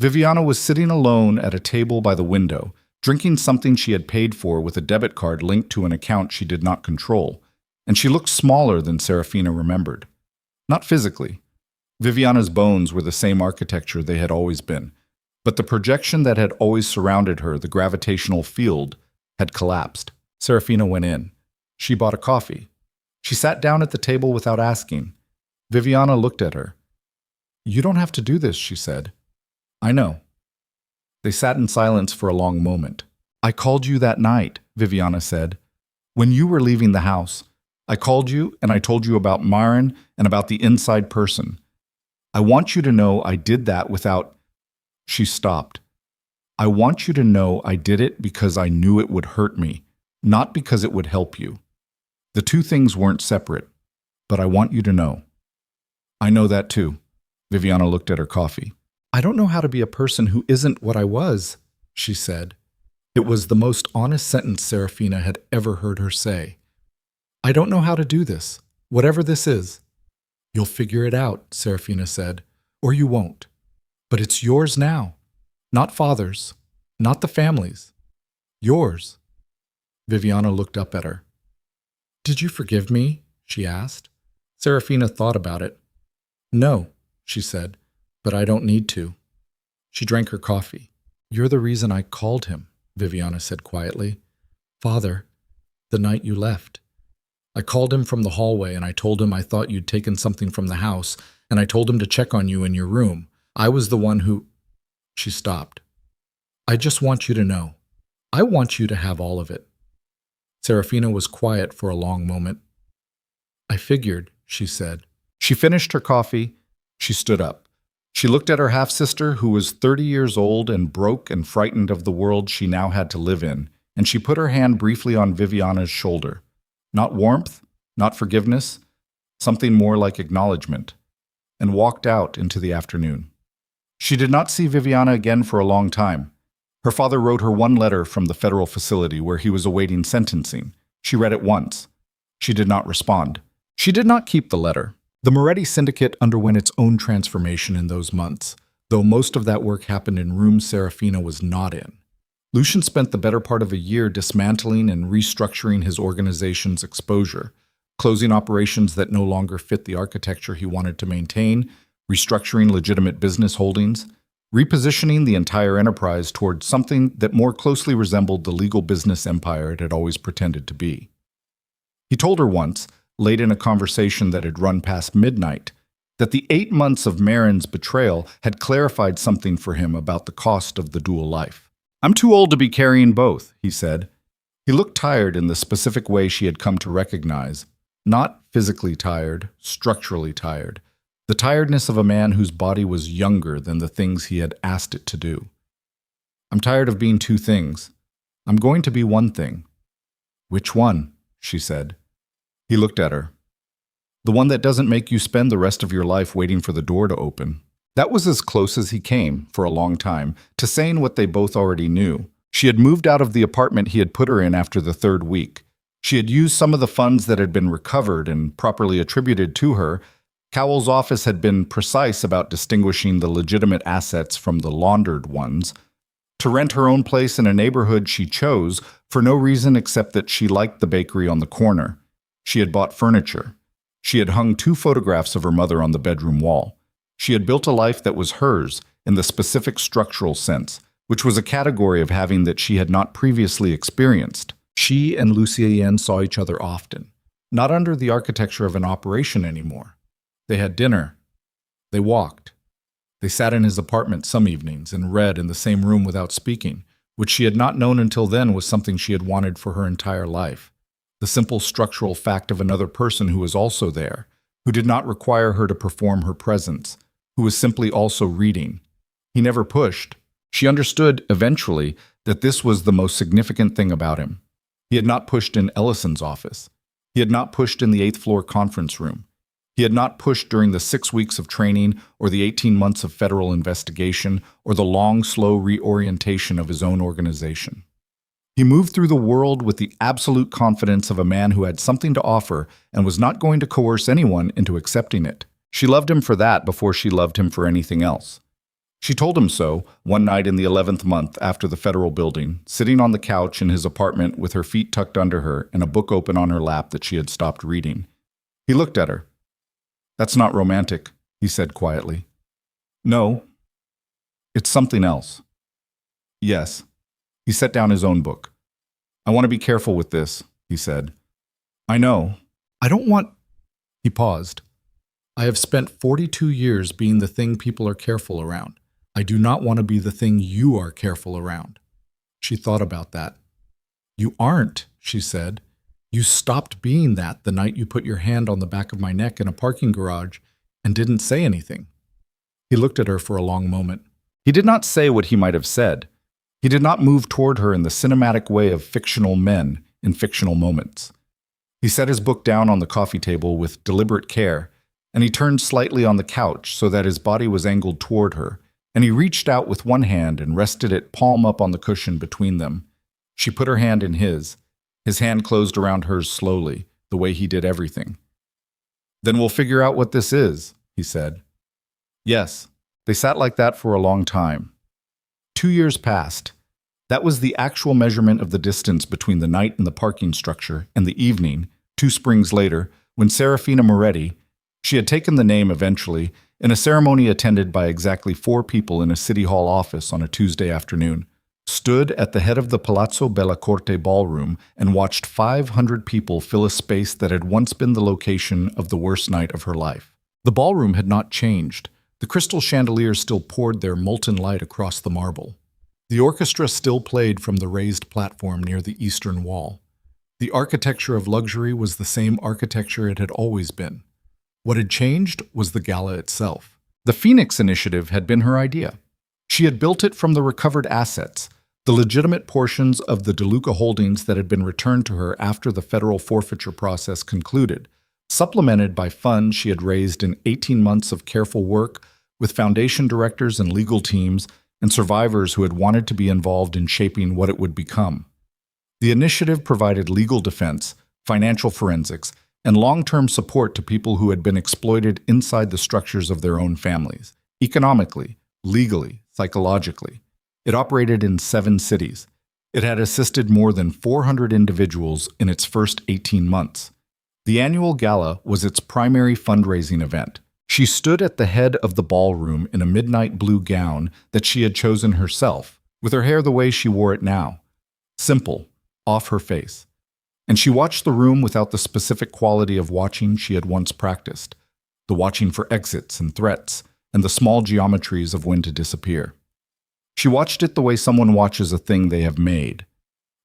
Viviana was sitting alone at a table by the window, drinking something she had paid for with a debit card linked to an account she did not control, and she looked smaller than Seraphina remembered. Not physically. Viviana's bones were the same architecture they had always been, but the projection that had always surrounded her, the gravitational field, had collapsed. Seraphina went in. She bought a coffee. She sat down at the table without asking. Viviana looked at her. "You don't have to do this," she said. "I know." They sat in silence for a long moment. "I called you that night," Viviana said. "When you were leaving the house, I called you and I told you about Myron and about the inside person. I want you to know I did that without—" She stopped. "I want you to know I did it because I knew it would hurt me, not because it would help you. The two things weren't separate, but I want you to know." "I know that too." Viviana looked at her coffee. "I don't know how to be a person who isn't what I was," she said. It was the most honest sentence Seraphina had ever heard her say. "I don't know how to do this, whatever this is." "You'll figure it out," Seraphina said, "or you won't. But it's yours now. Not Father's, not the family's. Yours." Viviana looked up at her. "Did you forgive me?" she asked. Seraphina thought about it. "No," she said, "but I don't need to." She drank her coffee. "You're the reason I called him," Viviana said quietly. "Father, the night you left. I called him from the hallway and I told him I thought you'd taken something from the house, and I told him to check on you in your room. I was the one who—" She stopped. "I just want you to know. I want you to have all of it." Seraphina was quiet for a long moment. "I figured," she said. She finished her coffee. She stood up. She looked at her half-sister, who was 30 years old and broke and frightened of the world she now had to live in, and she put her hand briefly on Viviana's shoulder. Not warmth, not forgiveness, something more like acknowledgement, and walked out into the afternoon. She did not see Viviana again for a long time. Her father wrote her one letter from the federal facility where he was awaiting sentencing. She read it once. She did not respond. She did not keep the letter. The Moretti Syndicate underwent its own transformation in those months, though most of that work happened in rooms Seraphina was not in. Lucian spent the better part of a year dismantling and restructuring his organization's exposure, closing operations that no longer fit the architecture he wanted to maintain, restructuring legitimate business holdings, repositioning the entire enterprise toward something that more closely resembled the legal business empire it had always pretended to be. He told her once, late in a conversation that had run past midnight, that the 8 months of Marin's betrayal had clarified something for him about the cost of the dual life. "I'm too old to be carrying both," he said. He looked tired in the specific way she had come to recognize. Not physically tired, structurally tired. The tiredness of a man whose body was younger than the things he had asked it to do. "I'm tired of being two things. I'm going to be one thing." "Which one?" she said. He looked at her. "The one that doesn't make you spend the rest of your life waiting for the door to open." That was as close as he came, for a long time, to saying what they both already knew. She had moved out of the apartment he had put her in after the 3rd week. She had used some of the funds that had been recovered and properly attributed to her. Cowell's office had been precise about distinguishing the legitimate assets from the laundered ones. To rent her own place in a neighborhood she chose for no reason except that she liked the bakery on the corner. She had bought furniture. She had hung 2 photographs of her mother on the bedroom wall. She had built a life that was hers in the specific structural sense, which was a category of having that she had not previously experienced. She and Lucien saw each other often, not under the architecture of an operation anymore. They had dinner. They walked. They sat in his apartment some evenings and read in the same room without speaking, which she had not known until then was something she had wanted for her entire life. The simple structural fact of another person who was also there, who did not require her to perform her presence, who was simply also reading. He never pushed. She understood, eventually, that this was the most significant thing about him. He had not pushed in Ellison's office. He had not pushed in the 8th floor conference room. He had not pushed during the 6 weeks of training or the 18 months of federal investigation or the long, slow reorientation of his own organization. He moved through the world with the absolute confidence of a man who had something to offer and was not going to coerce anyone into accepting it. She loved him for that before she loved him for anything else. She told him so one night in the 11th month after the federal building, sitting on the couch in his apartment with her feet tucked under her and a book open on her lap that she had stopped reading. He looked at her. "That's not romantic," he said quietly. "No, it's something else." "Yes." He set down his own book. "I want to be careful with this," he said. "I know. I don't want—" He paused. "I have spent 42 years being the thing people are careful around. I do not want to be the thing you are careful around." She thought about that. "You aren't," she said. "You stopped being that the night you put your hand on the back of my neck in a parking garage and didn't say anything." He looked at her for a long moment. He did not say what he might have said. He did not move toward her in the cinematic way of fictional men in fictional moments. He set his book down on the coffee table with deliberate care, and he turned slightly on the couch so that his body was angled toward her, and he reached out with one hand and rested it palm up on the cushion between them. She put her hand in his. His hand closed around hers slowly, the way he did everything. "Then we'll figure out what this is," he said. Yes, they sat like that for a long time. 2 years passed. That was the actual measurement of the distance between the night in the parking structure and the evening, 2 springs later, when Seraphina Moretti, she had taken the name eventually, in a ceremony attended by exactly 4 people in a city hall office on a Tuesday afternoon, stood at the head of the Palazzo Bellacorte ballroom and watched 500 people fill a space that had once been the location of the worst night of her life. The ballroom had not changed. The crystal chandeliers still poured their molten light across the marble. The orchestra still played from the raised platform near the eastern wall. The architecture of luxury was the same architecture it had always been. What had changed was the gala itself. The Phoenix Initiative had been her idea. She had built it from the recovered assets, the legitimate portions of the DeLuca holdings that had been returned to her after the federal forfeiture process concluded, supplemented by funds she had raised in 18 months of careful work with foundation directors and legal teams and survivors who had wanted to be involved in shaping what it would become. The initiative provided legal defense, financial forensics, and long-term support to people who had been exploited inside the structures of their own families, economically, legally, psychologically. It operated in 7 cities. It had assisted more than 400 individuals in its first 18 months. The annual gala was its primary fundraising event. She stood at the head of the ballroom in a midnight blue gown that she had chosen herself, with her hair the way she wore it now, simple, off her face. And she watched the room without the specific quality of watching she had once practiced, the watching for exits and threats, and the small geometries of when to disappear. She watched it the way someone watches a thing they have made.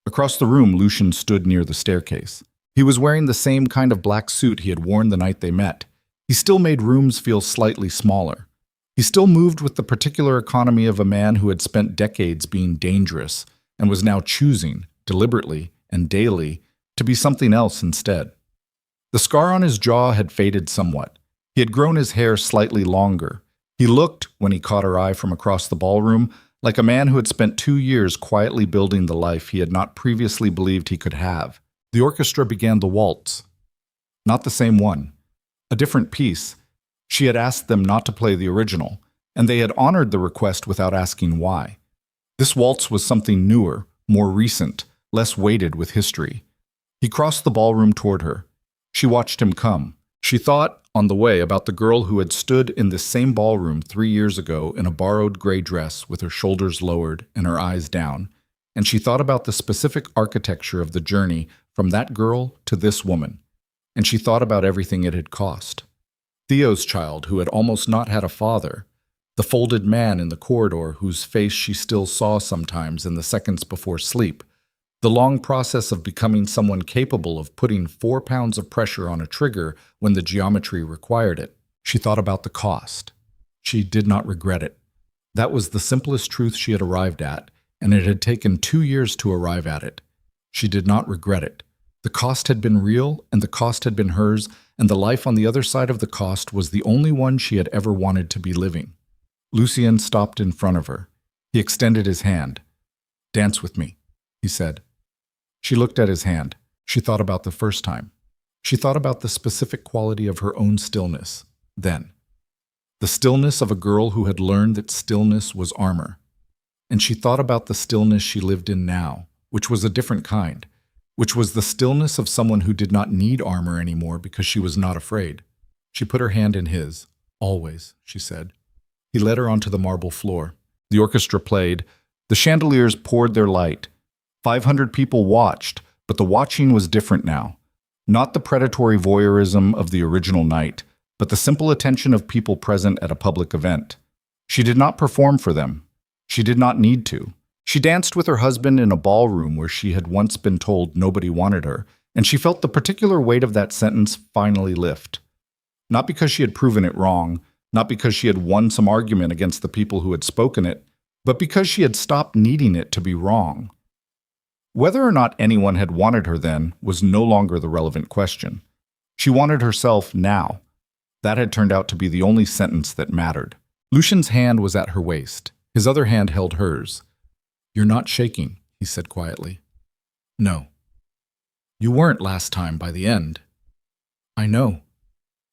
Across the room, Lucian stood near the staircase. He was wearing the same kind of black suit he had worn the night they met. He still made rooms feel slightly smaller. He still moved with the particular economy of a man who had spent decades being dangerous and was now choosing, deliberately and daily, to be something else instead. The scar on his jaw had faded somewhat. He had grown his hair slightly longer. He looked, when he caught her eye from across the ballroom, like a man who had spent 2 years quietly building the life he had not previously believed he could have. The orchestra began the waltz. Not the same one. A different piece. She had asked them not to play the original, and they had honored the request without asking why. This waltz was something newer, more recent, less weighted with history. He crossed the ballroom toward her. She watched him come. She thought, on the way, about the girl who had stood in this same ballroom 3 years ago in a borrowed gray dress with her shoulders lowered and her eyes down, and she thought about the specific architecture of the journey from that girl to this woman, and she thought about everything it had cost. Theo's child, who had almost not had a father, the folded man in the corridor whose face she still saw sometimes in the seconds before sleep, the long process of becoming someone capable of putting 4 pounds of pressure on a trigger when the geometry required it. She thought about the cost. She did not regret it. That was the simplest truth she had arrived at, and it had taken 2 years to arrive at it. She did not regret it. The cost had been real, and the cost had been hers, and the life on the other side of the cost was the only one she had ever wanted to be living. Lucien stopped in front of her. He extended his hand. "Dance with me," he said. She looked at his hand. She thought about the first time. She thought about the specific quality of her own stillness, then. The stillness of a girl who had learned that stillness was armor. And she thought about the stillness she lived in now, which was a different kind, which was the stillness of someone who did not need armor anymore because she was not afraid. She put her hand in his. "Always," she said. He led her onto the marble floor. The orchestra played. The chandeliers poured their light. 500 people watched, but the watching was different now. Not the predatory voyeurism of the original night, but the simple attention of people present at a public event. She did not perform for them. She did not need to. She danced with her husband in a ballroom where she had once been told nobody wanted her, and she felt the particular weight of that sentence finally lift. Not because she had proven it wrong, not because she had won some argument against the people who had spoken it, but because she had stopped needing it to be wrong. Whether or not anyone had wanted her then was no longer the relevant question. She wanted herself now. That had turned out to be the only sentence that mattered. Lucian's hand was at her waist. His other hand held hers. "You're not shaking," he said quietly. "No." "You weren't last time by the end." "I know."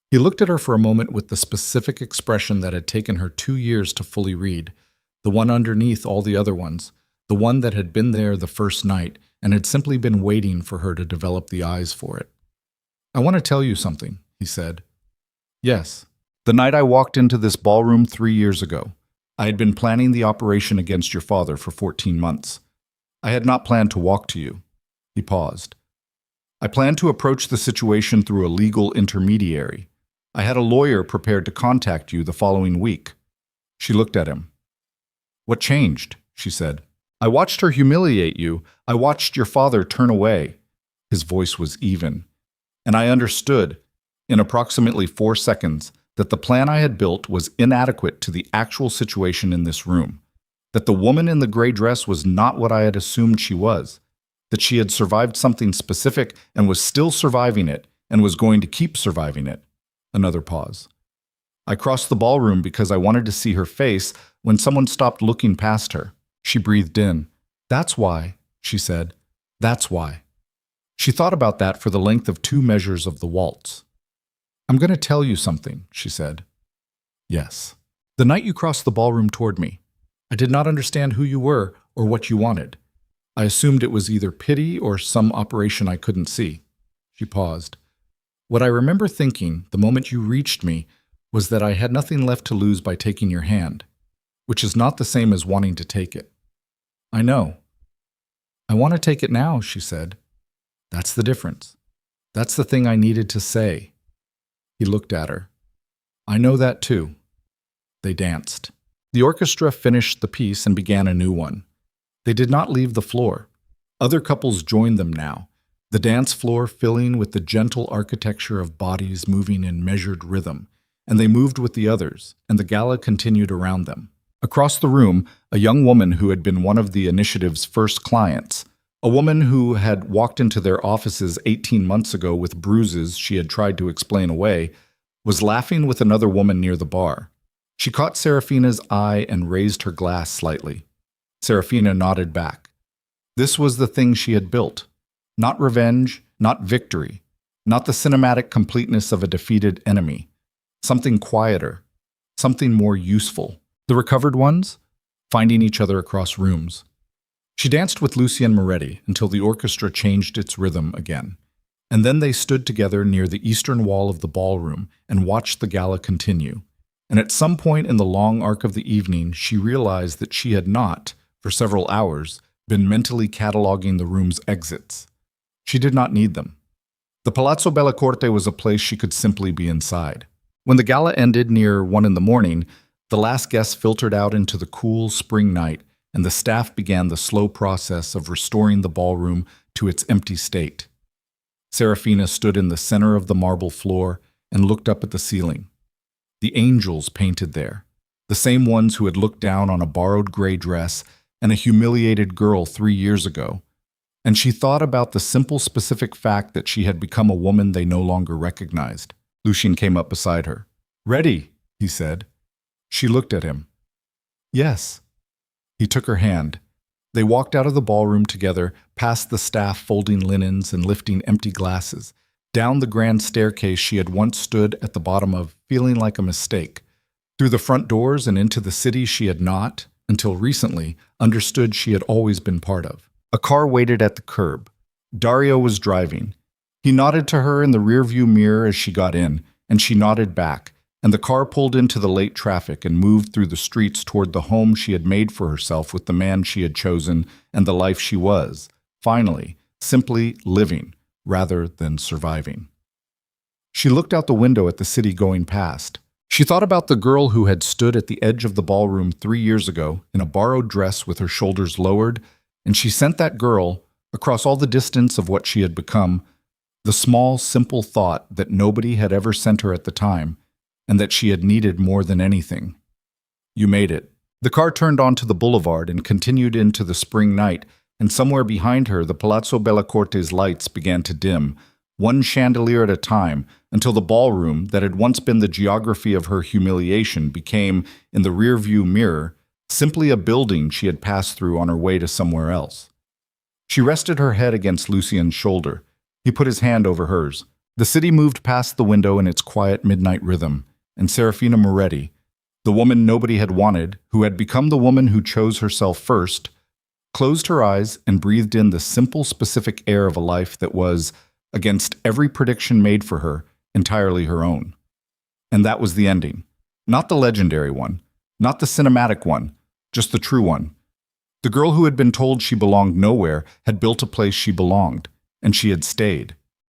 He looked at her for a moment with the specific expression that had taken her 2 years to fully read, the one underneath all the other ones, the one that had been there the first night and had simply been waiting for her to develop the eyes for it. "I want to tell you something," he said. "Yes. The night I walked into this ballroom 3 years ago, I had been planning the operation against your father for 14 months. I had not planned to walk to you." He paused. "I planned to approach the situation through a legal intermediary. I had a lawyer prepared to contact you the following week." She looked at him. "What changed?" she said. "I watched her humiliate you. I watched your father turn away." His voice was even. "And I understood, in approximately 4 seconds, that the plan I had built was inadequate to the actual situation in this room, that the woman in the gray dress was not what I had assumed she was, that she had survived something specific and was still surviving it and was going to keep surviving it." Another pause. "I crossed the ballroom because I wanted to see her face when someone stopped looking past her." She breathed in. "That's why," she said. "That's why." She thought about that for the length of 2 measures of the waltz. "I'm going to tell you something," she said. "Yes." "The night you crossed the ballroom toward me, I did not understand who you were or what you wanted. I assumed it was either pity or some operation I couldn't see. She paused. What I remember thinking, the moment you reached me, was that I had nothing left to lose by taking your hand, which is not the same as wanting to take it. I know. I want to take it now, she said. That's the difference. That's the thing I needed to say. He looked at her. I know that too. They danced. The orchestra finished the piece and began a new one. They did not leave the floor. Other couples joined them now, the dance floor filling with the gentle architecture of bodies moving in measured rhythm, and they moved with the others, and the gala continued around them. Across the room, a young woman who had been one of the initiative's first clients, a woman who had walked into their offices 18 months ago with bruises she had tried to explain away, was laughing with another woman near the bar. She caught Seraphina's eye and raised her glass slightly. Seraphina nodded back. This was the thing she had built. Not revenge, not victory, not the cinematic completeness of a defeated enemy. Something quieter, something more useful. The recovered ones? Finding each other across rooms. She danced with Lucien Moretti until the orchestra changed its rhythm again. And then they stood together near the eastern wall of the ballroom and watched the gala continue. And at some point in the long arc of the evening, she realized that she had not, for several hours, been mentally cataloging the room's exits. She did not need them. The Palazzo Bella Corte was a place she could simply be inside. When the gala ended near 1 in the morning, the last guests filtered out into the cool spring night, and the staff began the slow process of restoring the ballroom to its empty state. Seraphina stood in the center of the marble floor and looked up at the ceiling. The angels painted there, the same ones who had looked down on a borrowed gray dress and a humiliated girl 3 years ago, and she thought about the simple specific fact that she had become a woman they no longer recognized. Lucien came up beside her. "Ready," he said. She looked at him. "Yes." He took her hand. They walked out of the ballroom together, past the staff folding linens and lifting empty glasses, down the grand staircase she had once stood at the bottom of, feeling like a mistake, through the front doors and into the city she had not, until recently, understood she had always been part of. A car waited at the curb. Dario was driving. He nodded to her in the rearview mirror as she got in, and she nodded back, and the car pulled into the late traffic and moved through the streets toward the home she had made for herself with the man she had chosen and the life she was, finally, simply living rather than surviving. She looked out the window at the city going past. She thought about the girl who had stood at the edge of the ballroom 3 years ago in a borrowed dress with her shoulders lowered, and she sent that girl, across all the distance of what she had become, the small, simple thought that nobody had ever sent her at the time, and that she had needed more than anything. You made it. The car turned onto the boulevard and continued into the spring night, and somewhere behind her the Palazzo Bella Corte's lights began to dim, one chandelier at a time, until the ballroom that had once been the geography of her humiliation became, in the rearview mirror, simply a building she had passed through on her way to somewhere else. She rested her head against Lucien's shoulder. He put his hand over hers. The city moved past the window in its quiet midnight rhythm, and Seraphina Moretti, the woman nobody had wanted, who had become the woman who chose herself first, closed her eyes and breathed in the simple, specific air of a life that was, against every prediction made for her, entirely her own. And that was the ending. Not the legendary one, not the cinematic one, just the true one. The girl who had been told she belonged nowhere had built a place she belonged, and she had stayed.